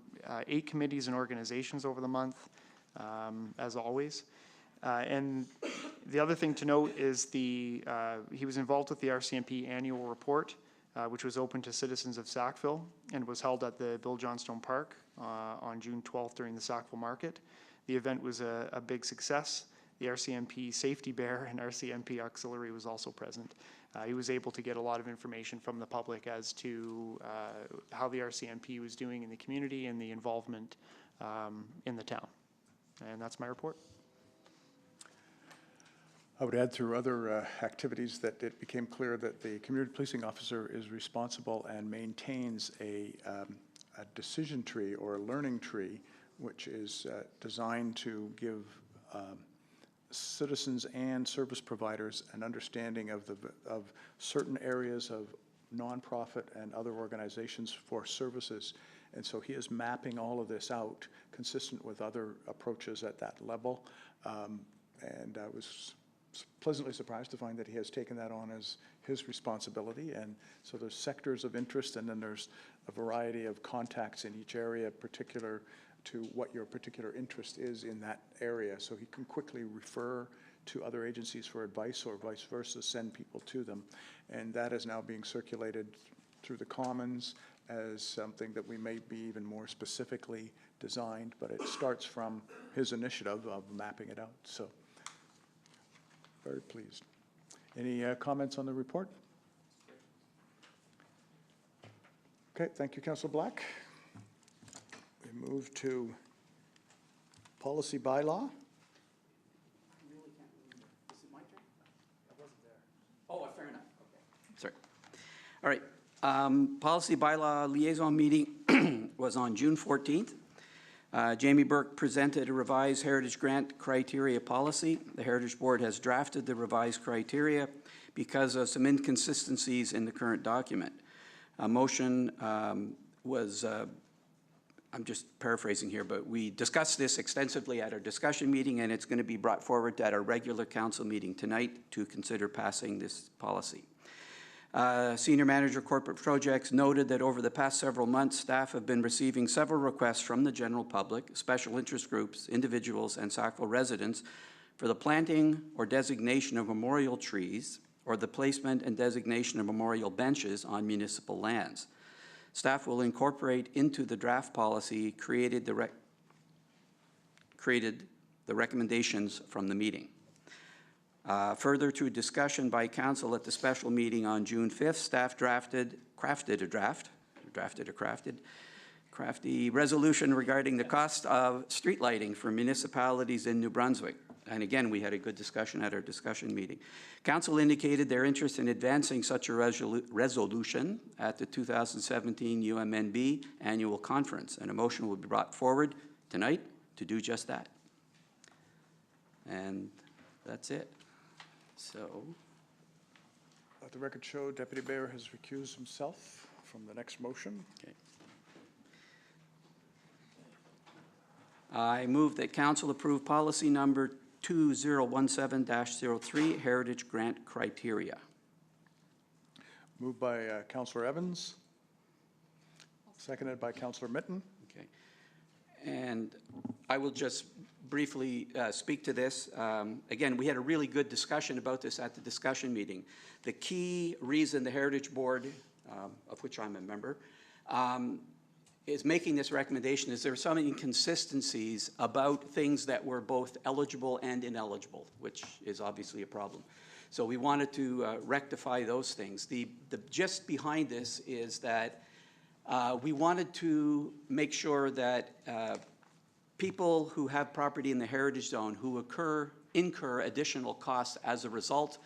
8 committees and organizations over the month, as always. And the other thing to note is he was involved with the RCMP annual report, which was open to citizens of Sackville and was held at the Bill Johnstone Park on June 12th during the Sackville Market. The event was a big success. The RCMP Safety Bear and RCMP Auxiliary was also present. He was able to get a lot of information from the public as to how the RCMP was doing in the community and the involvement in the town. And that's my report. I would add through other activities that it became clear that the community policing officer is responsible and maintains a decision tree or a learning tree, which is designed to give citizens and service providers an understanding of certain areas of nonprofit and other organizations for services. And so he is mapping all of this out consistent with other approaches at that level. And I was pleasantly surprised to find that he has taken that on as his responsibility. And so there's sectors of interest, and then there's a variety of contacts in each area particular to what your particular interest is in that area. So he can quickly refer to other agencies for advice or vice versa, send people to them. And that is now being circulated through the Commons as something that we may be even more specifically designed, but it starts from his initiative of mapping it out. So very pleased. Any comments on the report? Okay, thank you, Councillor Black. We move to policy bylaw. Oh, fair enough. Okay. Sorry. All right. Policy bylaw liaison meeting was on June 14th. Jamie Burke presented a revised Heritage Grant criteria policy. The Heritage Board has drafted the revised criteria because of some inconsistencies in the current document. A motion was, I'm just paraphrasing here, but we discussed this extensively at our discussion meeting, and it's going to be brought forward at our regular council meeting tonight to consider passing this policy. Senior Manager Corporate Projects noted that over the past several months, staff have been receiving several requests from the general public, special interest groups, individuals, and Sackville residents for the planting or designation of memorial trees or the placement and designation of memorial benches on municipal lands. Staff will incorporate into the draft policy created the recommendations from the meeting. Further to discussion by council at the special meeting on June 5th, staff crafted a crafty resolution regarding the cost of street lighting for municipalities in New Brunswick. And again, we had a good discussion at our discussion meeting. Council indicated their interest in advancing such a resolution at the 2017 UMNB annual conference, and a motion will be brought forward tonight to do just that. And that's it. So. Let the record show Deputy Mayor has recused himself from the next motion. Okay. I move that council approve policy number 2017-03, Heritage Grant Criteria. Moved by Councillor Evans, seconded by Councillor Mitten. Okay. And I will just briefly speak to this. Again, we had a really good discussion about this at the discussion meeting. The key reason the Heritage Board, of which I'm a member, is making this recommendation is there are some inconsistencies about things that were both eligible and ineligible, which is obviously a problem. So we wanted to rectify those things. The gist behind this is that we wanted to make sure that people who have property in the heritage zone who incur additional costs as a result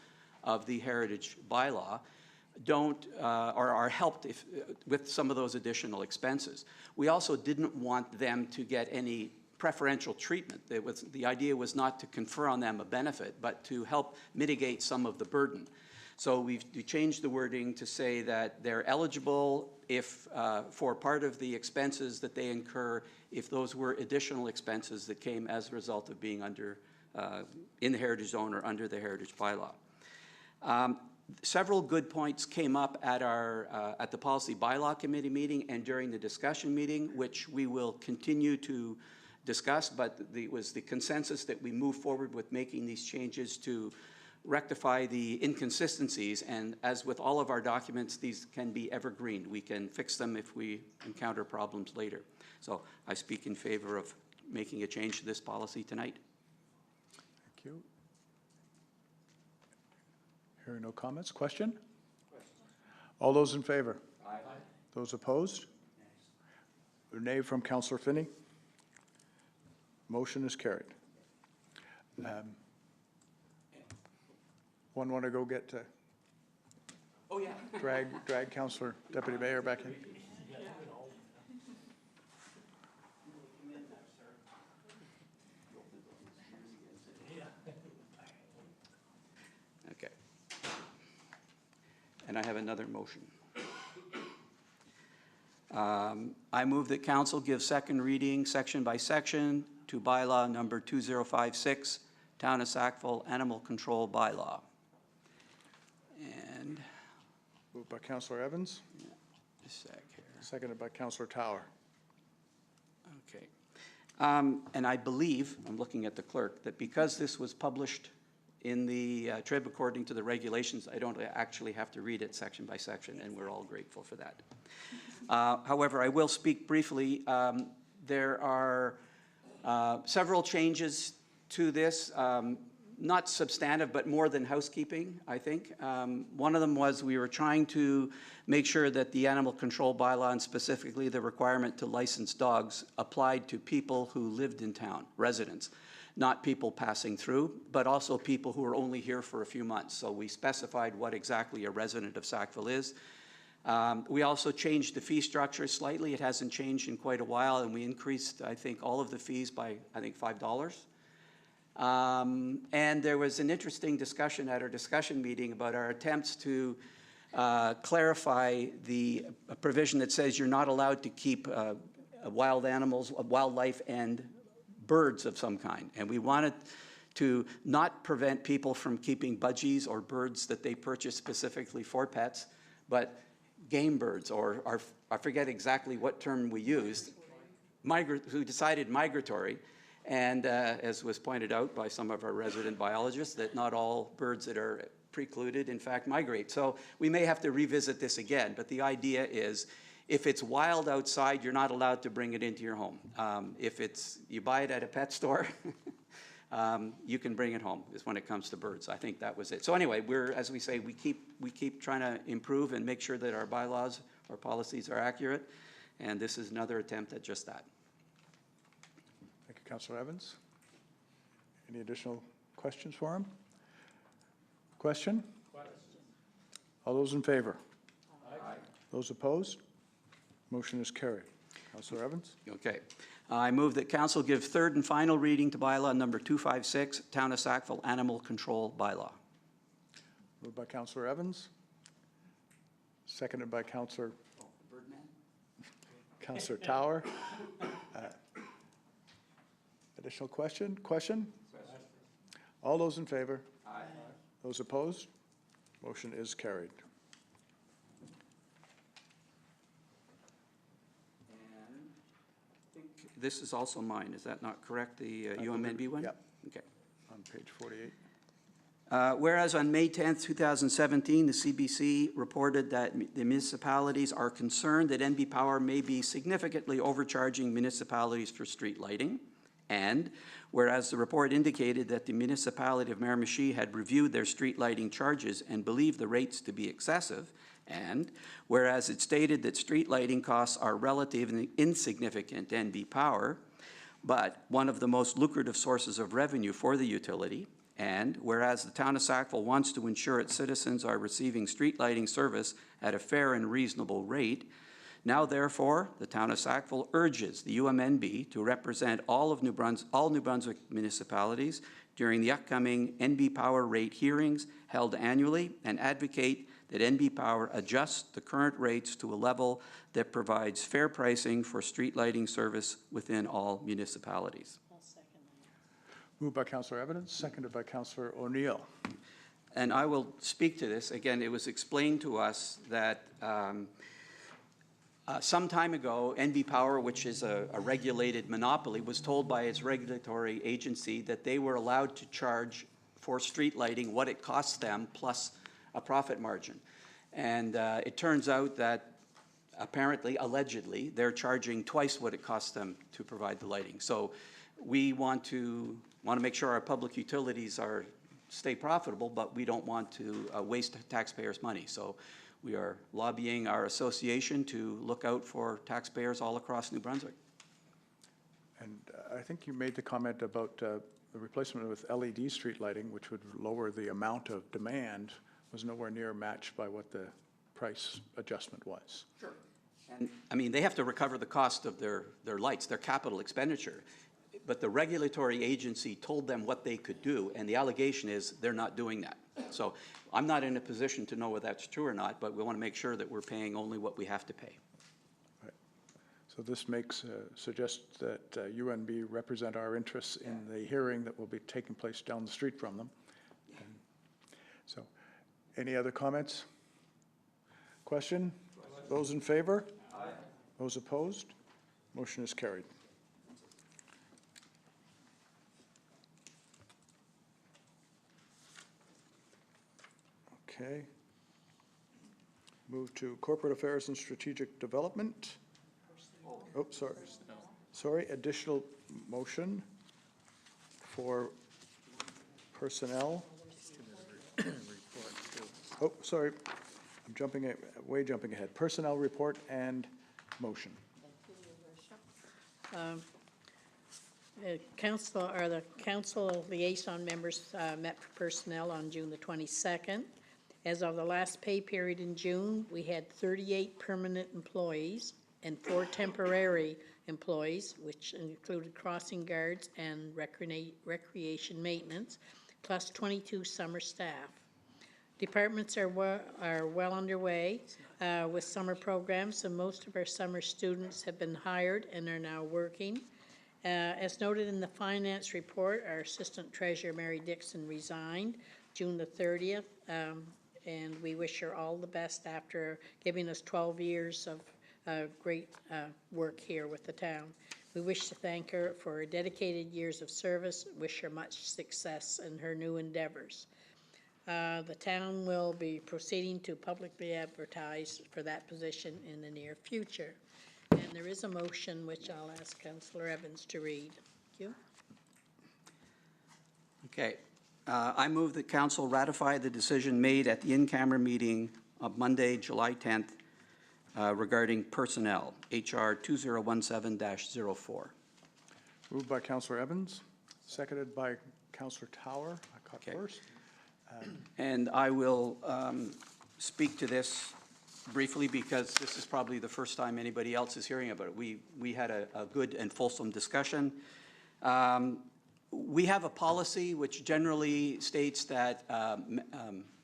of the heritage bylaw don't, or are helped with some of those additional expenses. We also didn't want them to get any preferential treatment. The idea was not to confer on them a benefit, but to help mitigate some of the burden. So we changed the wording to say that they're eligible if, for part of the expenses that they incur, if those were additional expenses that came as a result of being under, in the heritage zone or under the heritage bylaw. Several good points came up at at the Policy Bylaw Committee meeting and during the discussion meeting, which we will continue to discuss, but it was the consensus that we move forward with making these changes to rectify the inconsistencies, and as with all of our documents, these can be evergreen. We can fix them if we encounter problems later. So I speak in favor of making a change to this policy tonight. Thank you. Hearing no comments, question? All those in favor? Aye. Those opposed? Nay from Councillor Finney. Motion is carried. One want to go get, Oh, yeah. drag Councillor Deputy Mayor back in? Okay. And I have another motion. I move that council give second reading, section by section, to bylaw number 2056, Town of Sackville Animal Control Bylaw. And Moved by Councillor Evans, a sec here. seconded by Councillor Tower. Okay. And I believe, I'm looking at the clerk, that because this was published in the Trib according to the regulations, I don't actually have to read it section by section, and we're all grateful for that. However, I will speak briefly. There are several changes to this, not substantive, but more than housekeeping, I think. One of them was we were trying to make sure that the animal control bylaw, and specifically the requirement to license dogs, applied to people who lived in town, residents, not people passing through, but also people who are only here for a few months. So we specified what exactly a resident of Sackville is. We also changed the fee structure slightly. It hasn't changed in quite a while, and we increased, I think, all of the fees by, I think, $5. And there was an interesting discussion at our discussion meeting about our attempts to clarify the provision that says you're not allowed to keep wild animals, wildlife, and birds of some kind. And we wanted to not prevent people from keeping budgies or birds that they purchase specifically for pets, but game birds, or I forget exactly what term we used, who decided migratory. And as was pointed out by some of our resident biologists, that not all birds that are precluded, in fact, migrate. So we may have to revisit this again, but the idea is if it's wild outside, you're not allowed to bring it into your home. If you buy it at a pet store, you can bring it home, is when it comes to birds. I think that was it. So anyway, as we say, we keep trying to improve and make sure that our bylaws, our policies are accurate, and this is another attempt at just that. Thank you, Councillor Evans. Any additional questions for him? Question? All those in favor? Aye. Those opposed? Motion is carried. Councillor Evans? Okay. I move that council give third and final reading to bylaw number 256, Town of Sackville Animal Control Bylaw. Moved by Councillor Evans, seconded by Councillor Tower. Additional question? All those in favor? Aye. Those opposed? Motion is carried. This is also mine, is that not correct, the UMNB one? Yep. Okay. On page 48. Whereas on May 10th, 2017, the CBC reported that the municipalities are concerned that NB Power may be significantly overcharging municipalities for street lighting, and whereas the report indicated that the municipality of Miramichi had reviewed their street lighting charges and believed the rates to be excessive, and whereas it stated that street lighting costs are relatively insignificant to NB Power, but one of the most lucrative sources of revenue for the utility. And whereas the town of Sackville wants to ensure its citizens are receiving street lighting service at a fair and reasonable rate, now therefore, the town of Sackville urges the UMNB to represent all New Brunswick municipalities during the upcoming NB Power rate hearings held annually and advocate that NB Power adjust the current rates to a level that provides fair pricing for street lighting service within all municipalities. Moved by Councillor Evans, seconded by Councillor O'Neill. And I will speak to this. Again, it was explained to us that some time ago, NB Power, which is a regulated monopoly, was told by its regulatory agency that they were allowed to charge for street lighting what it costs them plus a profit margin. And it turns out that apparently, allegedly, they're charging twice what it costs them to provide the lighting. So we want to make sure our public utilities stay profitable, but we don't want to waste taxpayers' money. So we are lobbying our association to look out for taxpayers all across New Brunswick. And I think you made the comment about the replacement with LED street lighting, which would lower the amount of demand, was nowhere near matched by what the price adjustment was. Sure. And I mean, they have to recover the cost of their lights, their capital expenditure. But the regulatory agency told them what they could do, and the allegation is they're not doing that. So I'm not in a position to know whether that's true or not, but we want to make sure that we're paying only what we have to pay. Right. So this suggests that UNB represent our interests in the hearing that will be taking place down the street from them. And so, any other comments? Question? Those in favor? Aye. Those opposed? Motion is carried. Okay. Move to Corporate Affairs and Strategic Development. Oh, sorry. Sorry, additional motion for personnel. Oh, sorry, I'm way jumping ahead. Personnel report and motion. The council liaison members met for personnel on June the 22nd. As of the last pay period in June, we had 38 permanent employees and 4 temporary employees, which included crossing guards and recreation maintenance, plus 22 summer staff. Departments are well underway with summer programs, and most of our summer students have been hired and are now working. As noted in the finance report, our assistant treasurer, Mary Dixon, resigned June the 30th, and we wish her all the best after giving us 12 years of great work here with the town. We wish to thank her for her dedicated years of service, wish her much success in her new endeavors. The town will be proceeding to publicly advertise for that position in the near future. And there is a motion which I'll ask Councillor Evans to read. Thank you. Okay. I move that council ratify the decision made at the in-camera meeting of Monday, July 10th, regarding personnel, HR 2017-04. Moved by Councillor Evans, seconded by Councillor Tower. I caught first. And I will speak to this briefly because this is probably the first time anybody else is hearing about it. We had a good and fulsome discussion. We have a policy which generally states that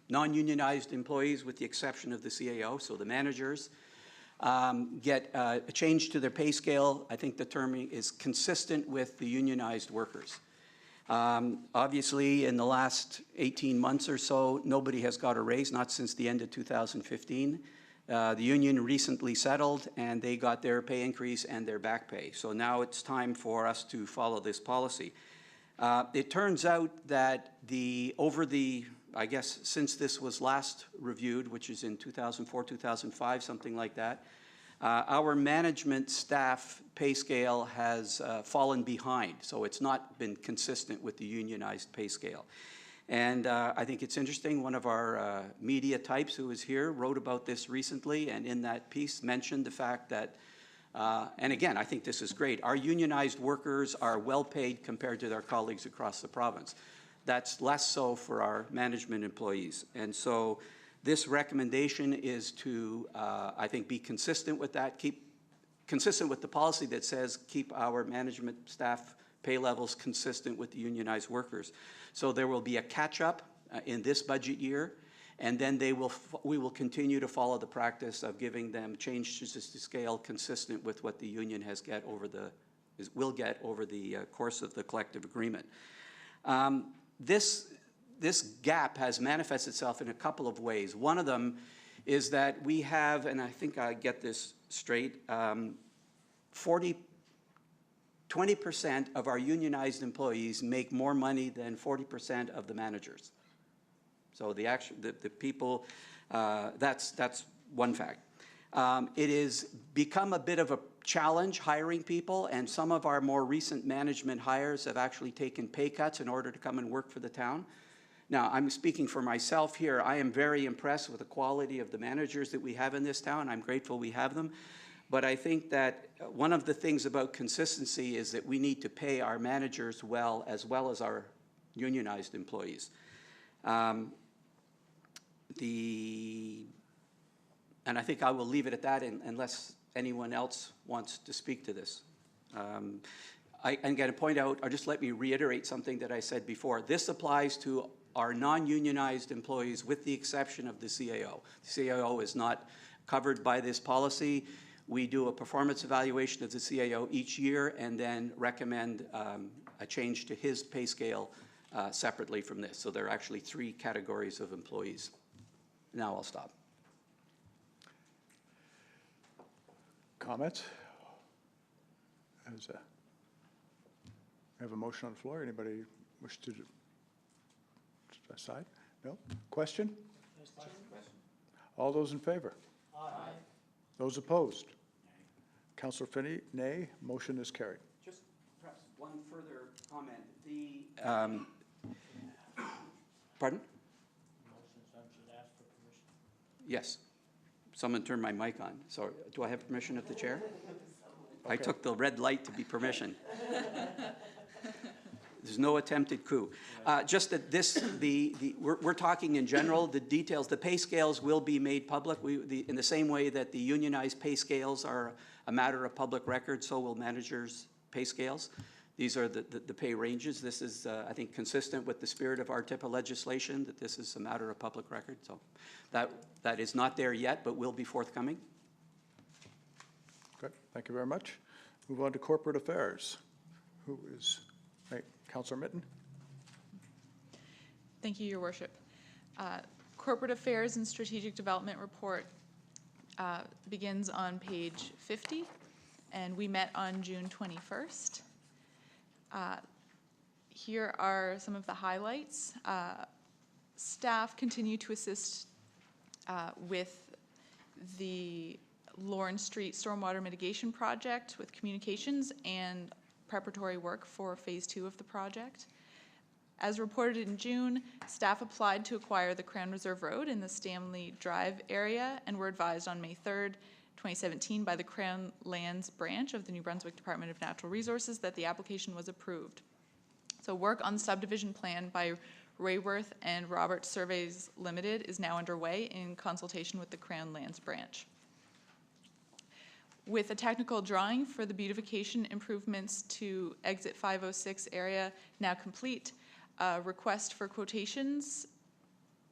non-unionized employees, with the exception of the CAO, so the managers, get a change to their pay scale. I think the term is consistent with the unionized workers. Obviously, in the last 18 months or so, nobody has got a raise, not since the end of 2015. The union recently settled, and they got their pay increase and their back pay. So now it's time for us to follow this policy. It turns out that I guess, since this was last reviewed, which is in 2004, 2005, something like that, our management staff pay scale has fallen behind, so it's not been consistent with the unionized pay scale. And I think it's interesting, one of our media types who is here wrote about this recently, and in that piece mentioned the fact that And again, I think this is great. Our unionized workers are well-paid compared to their colleagues across the province. That's less so for our management employees. And so this recommendation is to, I think, be consistent with that, consistent with the policy that says keep our management staff pay levels consistent with the unionized workers. So there will be a catch-up in this budget year, and then we will continue to follow the practice of giving them changes to scale consistent with what the union will get over the course of the collective agreement. This gap has manifested itself in a couple of ways. One of them is that we have, and I think I get this straight, 20% of our unionized employees make more money than 40% of the managers. So the people, that's one fact. It has become a bit of a challenge hiring people, and some of our more recent management hires have actually taken pay cuts in order to come and work for the town. Now, I'm speaking for myself here. I am very impressed with the quality of the managers that we have in this town. I'm grateful we have them. But I think that one of the things about consistency is that we need to pay our managers well as our unionized employees. And I think I will leave it at that unless anyone else wants to speak to this. I'm going to point out, or just let me reiterate something that I said before. This applies to our non-unionized employees with the exception of the CAO. The CAO is not covered by this policy. We do a performance evaluation of the CAO each year and then recommend a change to his pay scale separately from this. So there are actually 3 categories of employees. Now I'll stop. Comments? I have a motion on the floor. Anybody wish to aside? No? Question? All those in favor? Aye. Those opposed? Councillor Finney, nay. Motion is carried. Just perhaps one further comment. Pardon? Yes. Someone turned my mic on. So do I have permission of the chair? Okay. I took the red light to be permission. There's no attempted coup. Just that we're talking in general, the details, the pay scales will be made public. In the same way that the unionized pay scales are a matter of public record, so will managers' pay scales. These are the pay ranges. This is, I think, consistent with the spirit of our TIPA legislation, that this is a matter of public record. So that is not there yet, but will be forthcoming. Good. Thank you very much. Move on to corporate affairs. Who is... Councillor Mitten. Thank you, Your Worship. Corporate Affairs and Strategic Development Report begins on page 50, and we met on June 21st. Here are some of the highlights. Staff continue to assist with the Lawrence Street Stormwater Mitigation Project with communications and preparatory work for phase 2 of the project. As reported in June, staff applied to acquire the Crown Reserve Road in the Stanley Drive area and were advised on May 3rd, 2017 by the Crown Lands branch of the New Brunswick Department of Natural Resources that the application was approved. So work on the subdivision plan by Rayworth and Roberts Surveys Limited is now underway in consultation with the Crown Lands branch. With a technical drawing for the beautification improvements to exit 506 area now complete, a request for quotations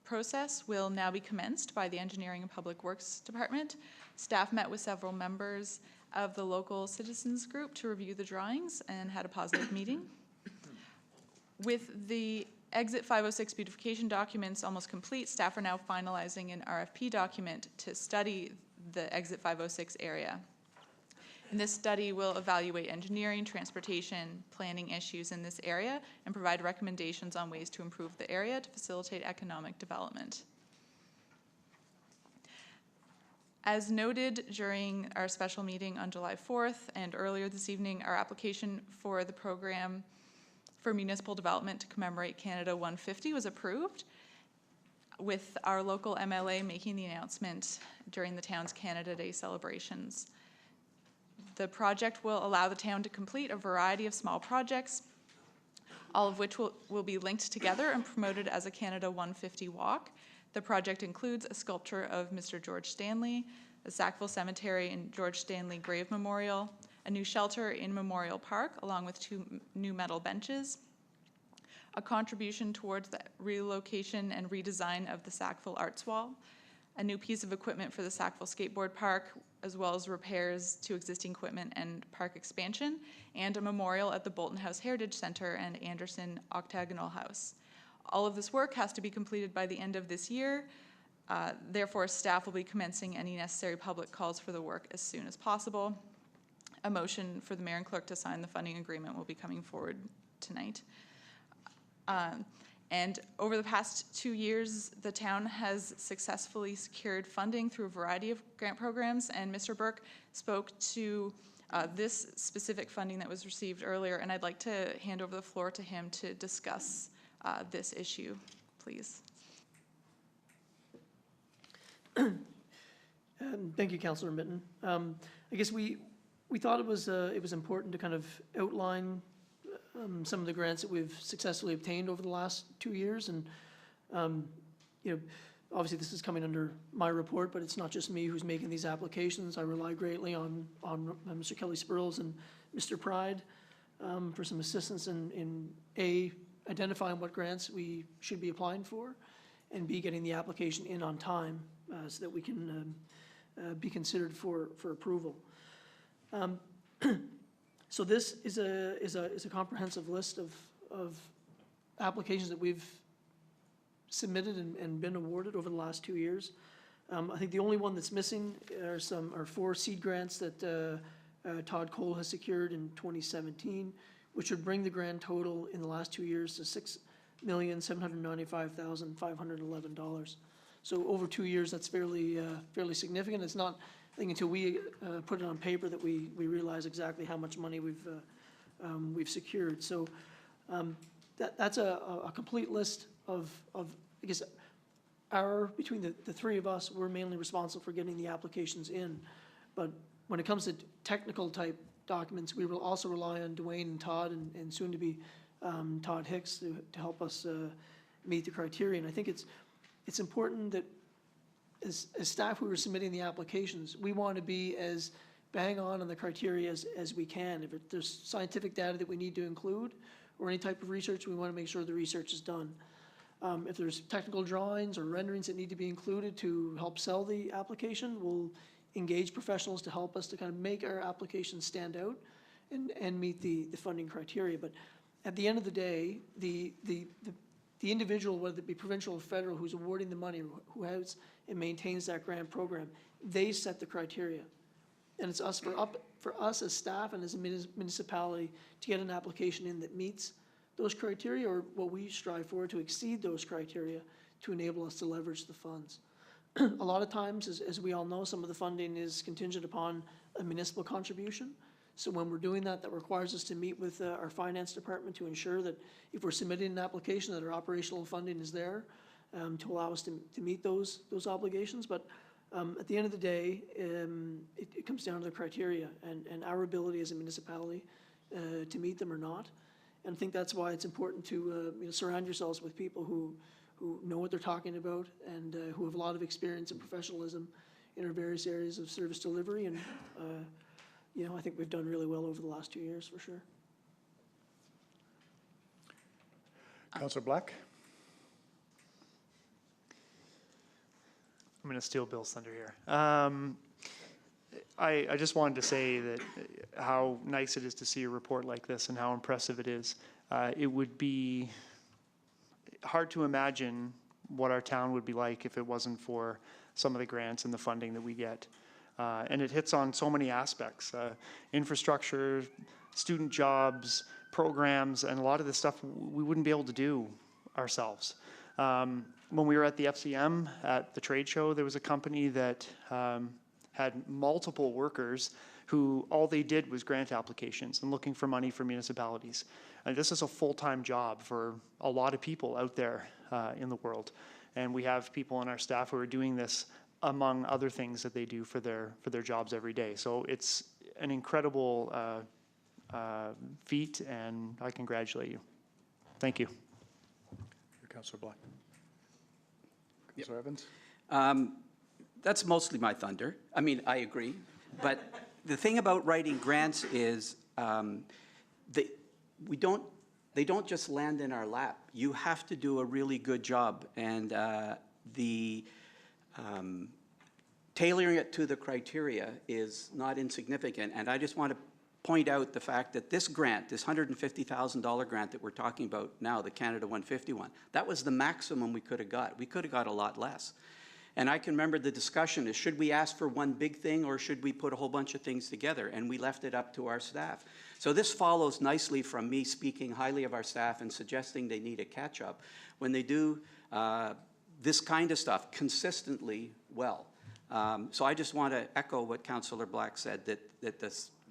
process will now be commenced by the Engineering and Public Works Department. Staff met with several members of the local citizens group to review the drawings and had a positive meeting. With the exit 506 beautification documents almost complete, staff are now finalizing an RFP document to study the exit 506 area. And this study will evaluate engineering, transportation, planning issues in this area and provide recommendations on ways to improve the area to facilitate economic development. As noted during our special meeting on July 4th and earlier this evening, our application for the program for municipal development to commemorate Canada 150 was approved, with our local MLA making the announcement during the town's Canada Day celebrations. The project will allow the town to complete a variety of small projects, all of which will be linked together and promoted as a Canada 150 walk. The project includes a sculpture of Mr. George Stanley, a Sackville Cemetery and George Stanley Grave Memorial, a new shelter in Memorial Park, along with 2 new metal benches, a contribution towards the relocation and redesign of the Sackville Arts Wall, a new piece of equipment for the Sackville Skateboard Park, as well as repairs to existing equipment and park expansion, and a memorial at the Bolton House Heritage Center and Anderson Octagonal House. All of this work has to be completed by the end of this year. Therefore, staff will be commencing any necessary public calls for the work as soon as possible. A motion for the mayor and clerk to sign the funding agreement will be coming forward tonight. And over the past 2 years, the town has successfully secured funding through a variety of grant programs, and Mr. Burke spoke to this specific funding that was received earlier, and I'd like to hand over the floor to him to discuss this issue, please. Thank you, Councillor Mitten. I guess we thought it was important to kind of outline some of the grants that we've successfully obtained over the last 2 years, and you know, obviously this is coming under my report, but it's not just me who's making these applications. I rely greatly on Mr. Kelly Spurls and Mr. Pride for some assistance in identifying what grants we should be applying for, and B, getting the application in on time so that we can be considered for approval. So this is a comprehensive list of applications that we've submitted and been awarded over the last 2 years. I think the only one that's missing are 4 seed grants that Todd Cole has secured in 2017, which would bring the grand total in the last 2 years to $6,795,511. So over 2 years, that's fairly significant. It's not, I think, until we put it on paper that we realize exactly how much money we've secured. So that's a complete list of I guess between the 3 of us, we're mainly responsible for getting the applications in. But when it comes to technical type documents, we will also rely on Dwayne and Todd and soon to be Todd Hicks to help us meet the criteria. And I think it's important that as staff who are submitting the applications, we want to be as bang on the criteria as we can. If there's scientific data that we need to include or any type of research, we want to make sure the research is done. If there's technical drawings or renderings that need to be included to help sell the application, we'll engage professionals to help us to kind of make our application stand out and meet the funding criteria. But at the end of the day, the individual, whether it be provincial or federal, who's awarding the money, who has and maintains that grant program, they set the criteria. And it's for us as staff and as a municipality to get an application in that meets those criteria, or what we strive for, to exceed those criteria to enable us to leverage the funds. A lot of times, as we all know, some of the funding is contingent upon a municipal contribution. So when we're doing that, that requires us to meet with our finance department to ensure that if we're submitting an application, that our operational funding is there to allow us to meet those obligations. But at the end of the day, it comes down to the criteria and our ability as a municipality to meet them or not. And I think that's why it's important to surround yourselves with people who know what they're talking about and who have a lot of experience and professionalism in our various areas of service delivery. And I think we've done really well over the last 2 years, for sure. Councillor Black? I'm going to steal Bill's thunder here. I just wanted to say that how nice it is to see a report like this and how impressive it is. It would be hard to imagine what our town would be like if it wasn't for some of the grants and the funding that we get. And it hits on so many aspects, infrastructure, student jobs, programs, and a lot of this stuff we wouldn't be able to do ourselves. When we were at the FCM at the trade show, there was a company that had multiple workers who all they did was grant applications and looking for money for municipalities. And this is a full-time job for a lot of people out there in the world. And we have people on our staff who are doing this among other things that they do for their jobs every day. So an incredible feat, and I congratulate you. Thank you. Councillor Black. Councillor Evans? That's mostly my thunder. I mean, I agree. But the thing about writing grants is they don't just land in our lap. You have to do a really good job. And tailoring it to the criteria is not insignificant. And I just want to point out the fact that this grant, this $150,000 grant that we're talking about now, the Canada 151, that was the maximum we could have got. We could have got a lot less. And I can remember the discussion is, should we ask for one big thing or should we put a whole bunch of things together? And we left it up to our staff. So this follows nicely from me speaking highly of our staff and suggesting they need a catch-up when they do this kind of stuff consistently well. So I just want to echo what Councillor Black said, that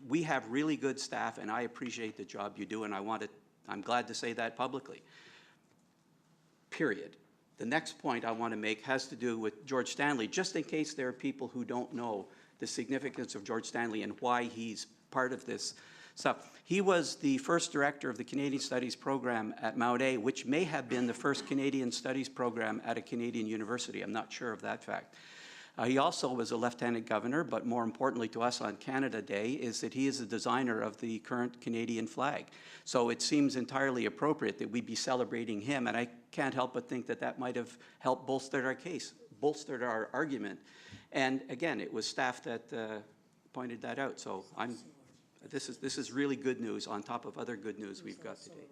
we have really good staff, and I appreciate the job you do, and I'm glad to say that publicly. Period. The next point I want to make has to do with George Stanley, just in case there are people who don't know the significance of George Stanley and why he's part of this stuff. He was the first director of the Canadian Studies program at Mount A, which may have been the first Canadian Studies program at a Canadian university. I'm not sure of that fact. He also was a lieutenant governor, but more importantly to us on Canada Day is that he is the designer of the current Canadian flag. So it seems entirely appropriate that we be celebrating him, and I can't help but think that that might have helped bolster our case, bolstered our argument. And again, it was staff that pointed that out. So this is really good news on top of other good news we've got today.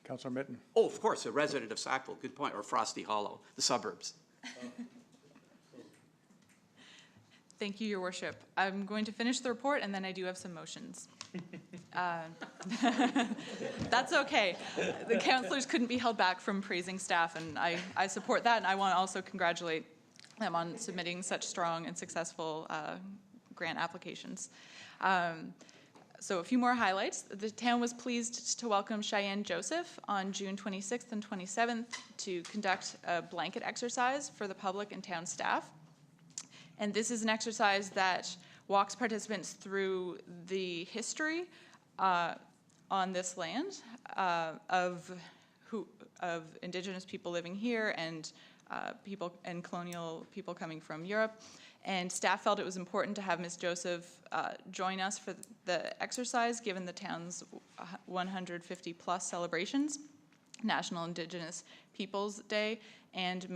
Councillor Mitten. Oh, of course, a resident of Sackville, good point, or Frosty Hollow, the suburbs. Thank you, Your Worship. I'm going to finish the report, and then I do have some motions. That's okay. The councillors couldn't be held back from praising staff, and I support that, and I want to also congratulate them on submitting such strong and successful grant applications. So a few more highlights. The town was pleased to welcome Cheyenne Joseph on June 26th and 27th to conduct a blanket exercise for the public and town staff. And this is an exercise that walks participants through the history on this land of Indigenous people living here and colonial people coming from Europe. And staff felt it was important to have Ms. Joseph join us for the exercise, given the town's 150 plus celebrations, National Indigenous Peoples Day, and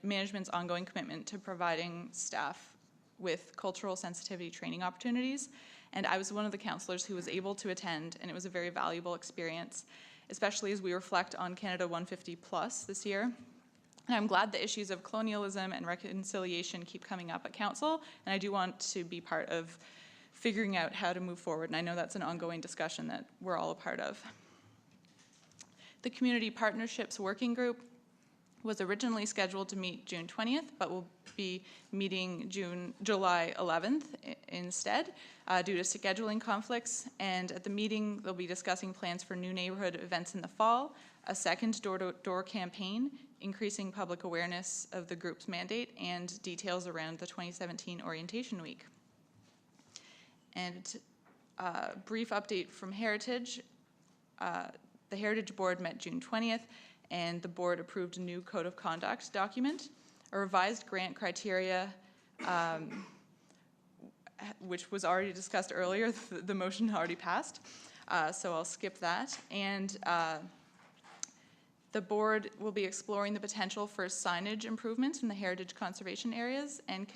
management's ongoing commitment to providing staff with cultural sensitivity training opportunities. And I was one of the councillors who was able to attend, and it was a very valuable experience, especially as we reflect on Canada 150 plus this year. And I'm glad the issues of colonialism and reconciliation keep coming up at council, and I do want to be part of figuring out how to move forward, and I know that's an ongoing discussion that we're all a part of. The Community Partnerships Working Group was originally scheduled to meet June 20th, but will be meeting July 11th instead due to scheduling conflicts. And at the meeting, they'll be discussing plans for new neighborhood events in the fall, a second door-to-door campaign, increasing public awareness of the group's mandate, and details around the 2017 Orientation Week. And a brief update from Heritage. The Heritage Board met June 20th, and the board approved a new code of conduct document, a revised grant criteria, which was already discussed earlier. The motion already passed, so I'll skip that. And the board will be exploring the potential for signage improvements in the heritage conservation areas, and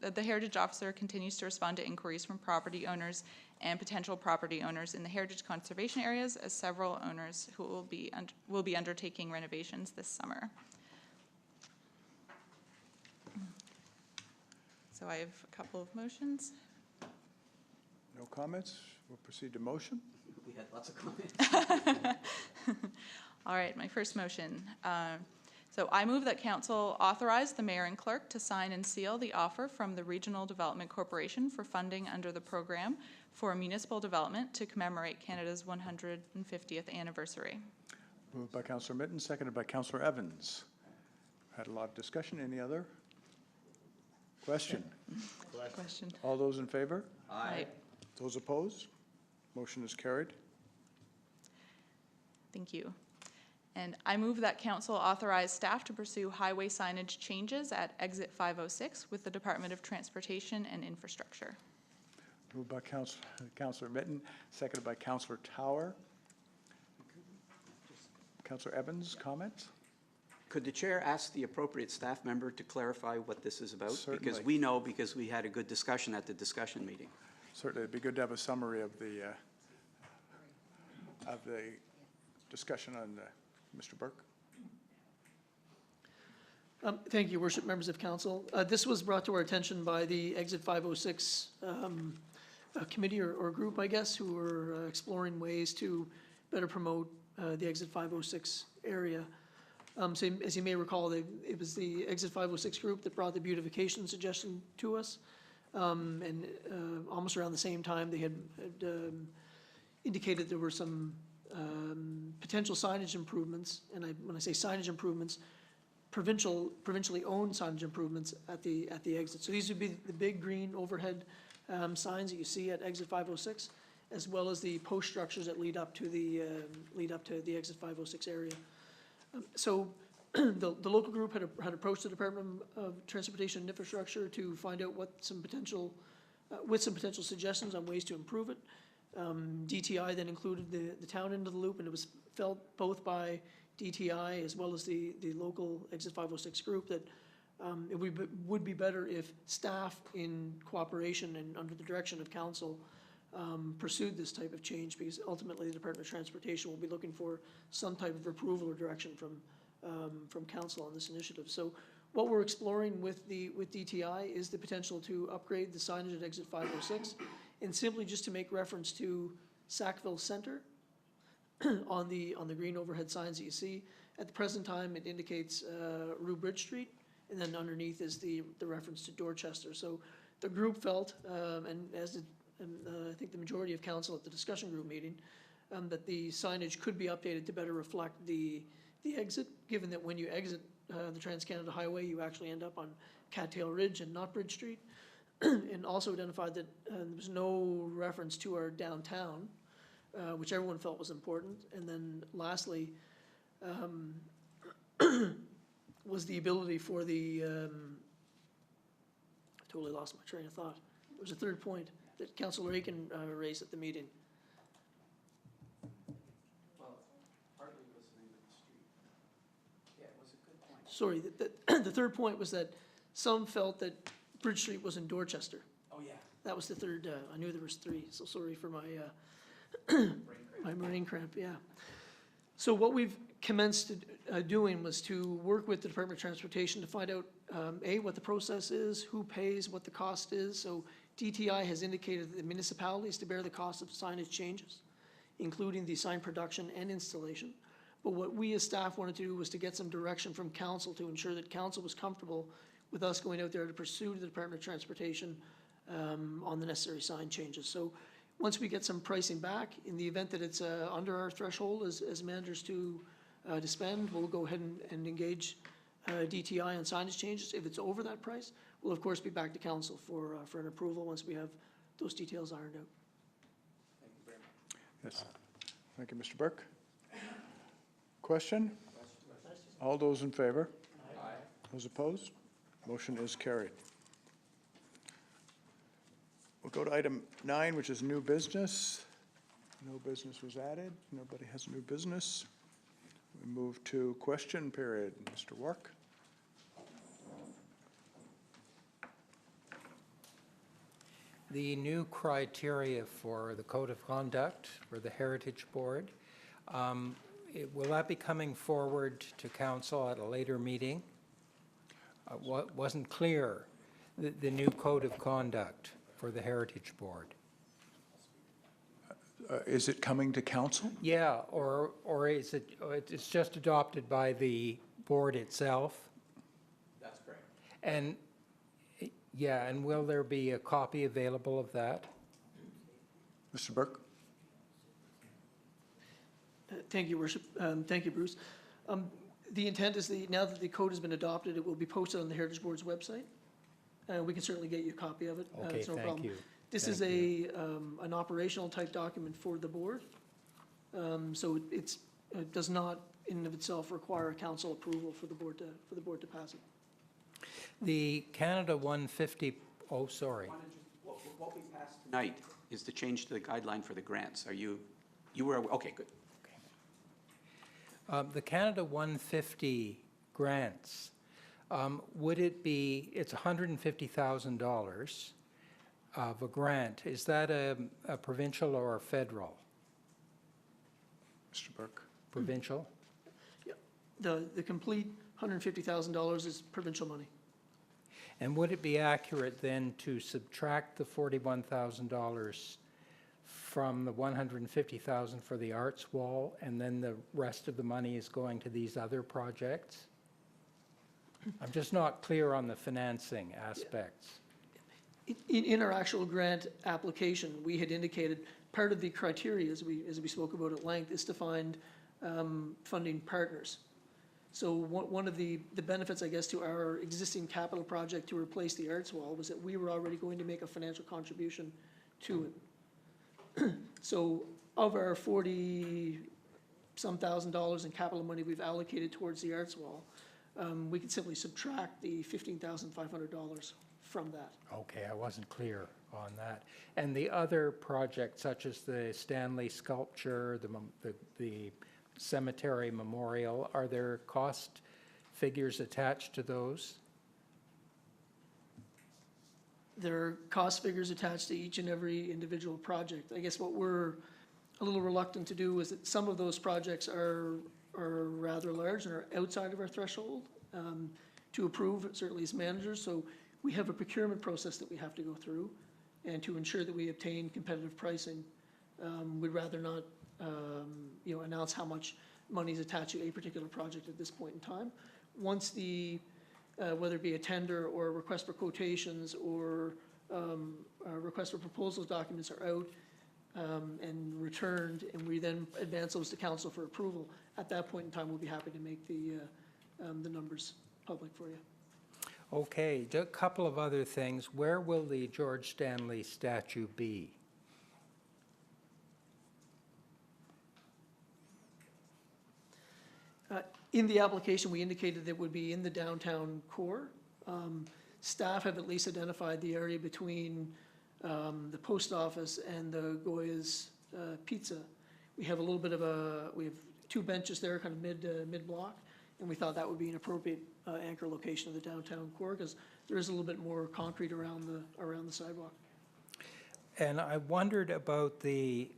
the heritage officer continues to respond to inquiries from property owners and potential property owners in the heritage conservation areas, as several owners who will be undertaking renovations this summer. So I have a couple of motions. No comments? We'll proceed to motion. We had lots of comments. All right, my first motion. So I move that council authorize the mayor and clerk to sign and seal the offer from the Regional Development Corporation for funding under the program for municipal development to commemorate Canada's 150th anniversary. Moved by Councillor Mitten, seconded by Councillor Evans. Had a lot of discussion. Any other? Question? Question. All those in favor? Aye. Those opposed? Motion is carried. Thank you. And I move that council authorize staff to pursue highway signage changes at exit 506 with the Department of Transportation and Infrastructure. Moved by Councillor Mitten, seconded by Councillor Tower. Councillor Evans, comments? Could the chair ask the appropriate staff member to clarify what this is about? Certainly. Because we know, because we had a good discussion at the discussion meeting. Certainly, it'd be good to have a summary of the discussion on Mr. Burke. Thank you, worship members of council. This was brought to our attention by the Exit 506 committee or group, I guess, who were exploring ways to better promote the Exit 506 area. So as you may recall, it was the Exit 506 group that brought the beautification suggestion to us. And almost around the same time, they had indicated there were some potential signage improvements, and when I say signage improvements, provincially owned signage improvements at the exit. So these would be the big green overhead signs that you see at exit 506, as well as the post structures that lead up to the exit 506 area. So the local group had approached the Department of Transportation and Infrastructure to find out what some potential suggestions on ways to improve it. DTI then included the town into the loop, and it was felt both by DTI as well as the local Exit 506 group that it would be better if staff in cooperation and under the direction of council pursued this type of change, because ultimately the Department of Transportation will be looking for some type of approval or direction from council on this initiative. So what we're exploring with DTI is the potential to upgrade the signage at exit 506, and simply just to make reference to Sackville Center on the green overhead signs that you see. At the present time, it indicates Rue Bridge Street, and then underneath is the reference to Dorchester. So the group felt, and as did I think the majority of council at the discussion group meeting, that the signage could be updated to better reflect the exit, given that when you exit the Trans-Canada Highway, you actually end up on Cattail Ridge and not Bridge Street, and also identified that there was no reference to our downtown, which everyone felt was important. And then lastly, was the ability for the, I totally lost my train of thought. There was a third point that Councillor Aiken raised at the meeting. Well, partly was the name of the street. Yeah, it was a good point. Sorry, the third point was that some felt that Bridge Street was in Dorchester. Oh, yeah. That was the third, I knew there was three, so sorry for my, my brain cramp, yeah. So what we've commenced doing was to work with the Department of Transportation to find out, A, what the process is, who pays, what the cost is. So DTI has indicated that the municipalities to bear the cost of signage changes, including the sign production and installation. But what we as staff wanted to do was to get some direction from council to ensure that council was comfortable with us going out there to pursue the Department of Transportation on the necessary sign changes. So once we get some pricing back, in the event that it's under our threshold as managers to spend, we'll go ahead and engage DTI on signage changes. If it's over that price, we'll of course be back to council for an approval once we have those details ironed out. Thank you very much. Yes. Thank you, Mr. Burke. Question? All those in favor? Aye. Those opposed? Motion is carried. We'll go to item 9, which is new business. No business was added. Nobody has new business. We move to question period. Mr. Wark. The new criteria for the Code of Conduct for the Heritage Board, will that be coming forward to council at a later meeting? What wasn't clear, the new Code of Conduct for the Heritage Board. Is it coming to council? Yeah, or is it, it's just adopted by the board itself? That's correct. And, yeah, and will there be a copy available of that? Mr. Burke? Thank you, Worship. Thank you, Bruce. The intent is now that the code has been adopted, it will be posted on the Heritage Board's website. We can certainly get you a copy of it. Okay, it's no thank problem. you. This is an operational type document for the board. So it does not in and of itself require a council approval for the board to pass it. The Canada 150, oh, sorry. What we passed tonight is the change to the guideline for the grants. Are you were, okay, good. The Canada 150 grants, would it be, it's $150,000 of a grant. Is that a provincial or a federal? Mr. Burke? Provincial? Yeah, the complete $150,000 is provincial money. And would it be accurate then to subtract the $41,000 from the $150,000 for the arts wall, and then the rest of the money is going to these other projects? I'm just not clear on the financing aspects. In our actual grant application, we had indicated part of the criteria, as we spoke about at length, is to find funding partners. So one of the benefits, I guess, to our existing capital project to replace the arts wall was that we were already going to make a financial contribution to it. So of our $40-some thousand in capital money we've allocated towards the arts wall, we could simply subtract the $15,500 from that. Okay, I wasn't clear on that. And the other projects, such as the Stanley sculpture, the cemetery memorial, are there cost figures attached to those? There are cost figures attached to each and every individual project. I guess what we're a little reluctant to do is that some of those projects are rather large and are outside of our threshold to approve, certainly as managers. So we have a procurement process that we have to go through, and to ensure that we obtain competitive pricing, we'd rather not announce how much money is attached to a particular project at this point in time. Once the whether it be a tender or a request for quotations or a request for proposals documents are out and returned, and we then advance those to council for approval, at that point in time, we'll be happy to make the numbers public for you. Okay, a couple of other things. Where will the George Stanley statue be? In the application, we indicated that it would be in the downtown core. Staff have at least identified the area between the post office and the Goya's Pizza. We have a little bit of we have two benches there, kind of mid-block, and we thought that would be an appropriate anchor location of the downtown core, because there is a little bit more concrete around the sidewalk. And I wondered about the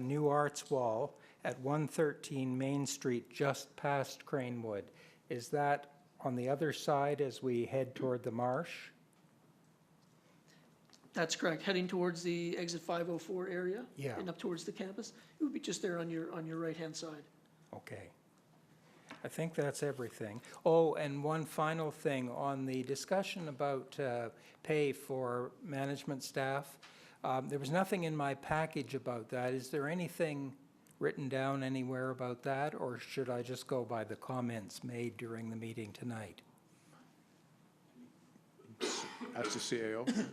new arts wall at 113 Main Street, just past Cranewood. Is that on the other side as we head toward the marsh? That's correct, heading towards the exit 504 area. Yeah. And up towards the campus. It would be just there on your right-hand side. Okay. I think that's everything. Oh, and one final thing on the discussion about pay for management staff. There was nothing in my package about that. Is there anything written down anywhere about that, or should I just go by the comments made during the meeting tonight? That's the CAO.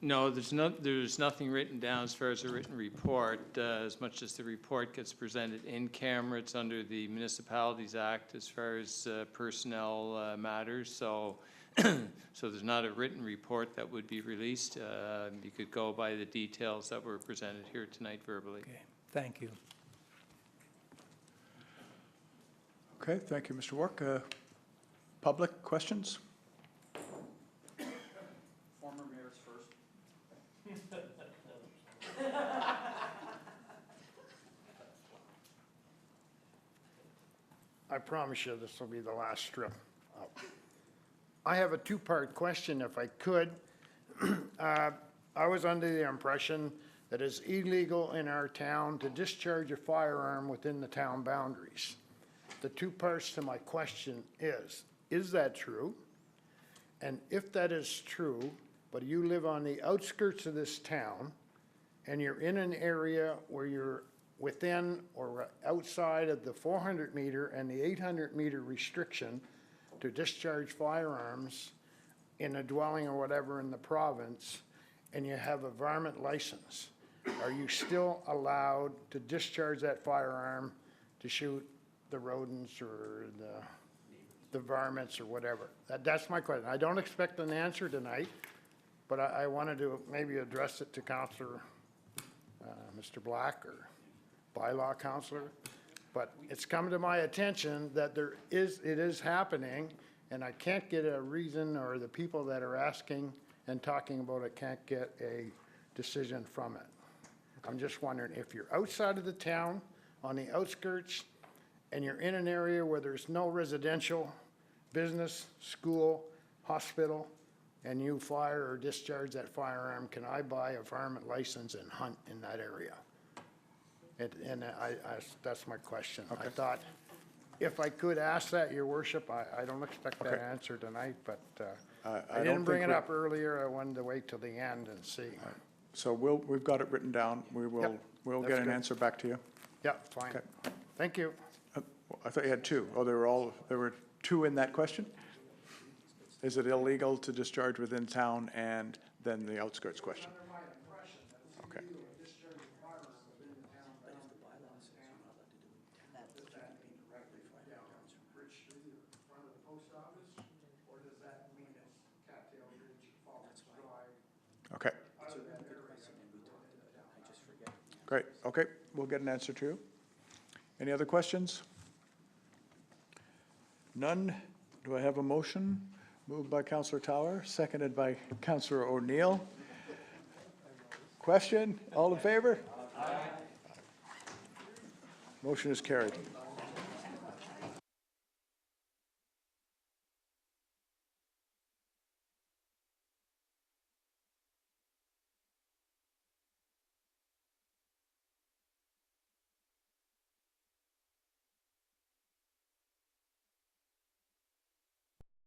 No, there's nothing written down as far as a written report. As much as the report gets presented in camera, it's under the Municipalities Act as far as personnel matters. So there's not a written report that would be released. You could go by the details that were presented here tonight verbally. Okay, thank you. Okay, thank you, Mr. Wark. Public questions? Former mayor's first. I promise you this will be the last strip. I have a two-part question, if I could. I was under the impression that it's illegal in our town to discharge a firearm within the town boundaries. The two parts to my question is that true? And if that is true, but you live on the outskirts of this town, and you're in an area where you're within or outside of the 400-meter and the 800-meter restriction to discharge firearms in a dwelling or whatever in the province, and you have a varmint license, are you still allowed to discharge that firearm to shoot the rodents or the varmints or whatever? That's my question. I don't expect an answer tonight, but I wanted to maybe address it to Counselor, Mr. Black or bylaw counselor. But it's come to my attention that it is happening, and I can't get a reason, or the people that are asking and talking about it can't get a decision from it. I'm just wondering if you're outside of the town, on the outskirts, and you're in an area where there's no residential, business, school, hospital, and you fire or discharge that firearm, can I buy a varmint license and hunt in that area? That's my question. I thought, if I could ask that, your worship, I don't expect that Okay. answer tonight, but I I don't didn't bring think it we- up earlier. I wanted to wait till the end and see. So we've got it written down. We'll that's get an good. answer back to you. Yeah, fine. Okay. Thank you. I thought you had two. Oh, there were two in that question? Is it illegal to discharge within town, and then the outskirts question? Okay. Okay. Great, okay, we'll get an answer to you. Any other questions? None? Do I have a motion? Moved by Councillor Tower, seconded by Councillor O'Neill. Question? All in favor? Motion is carried.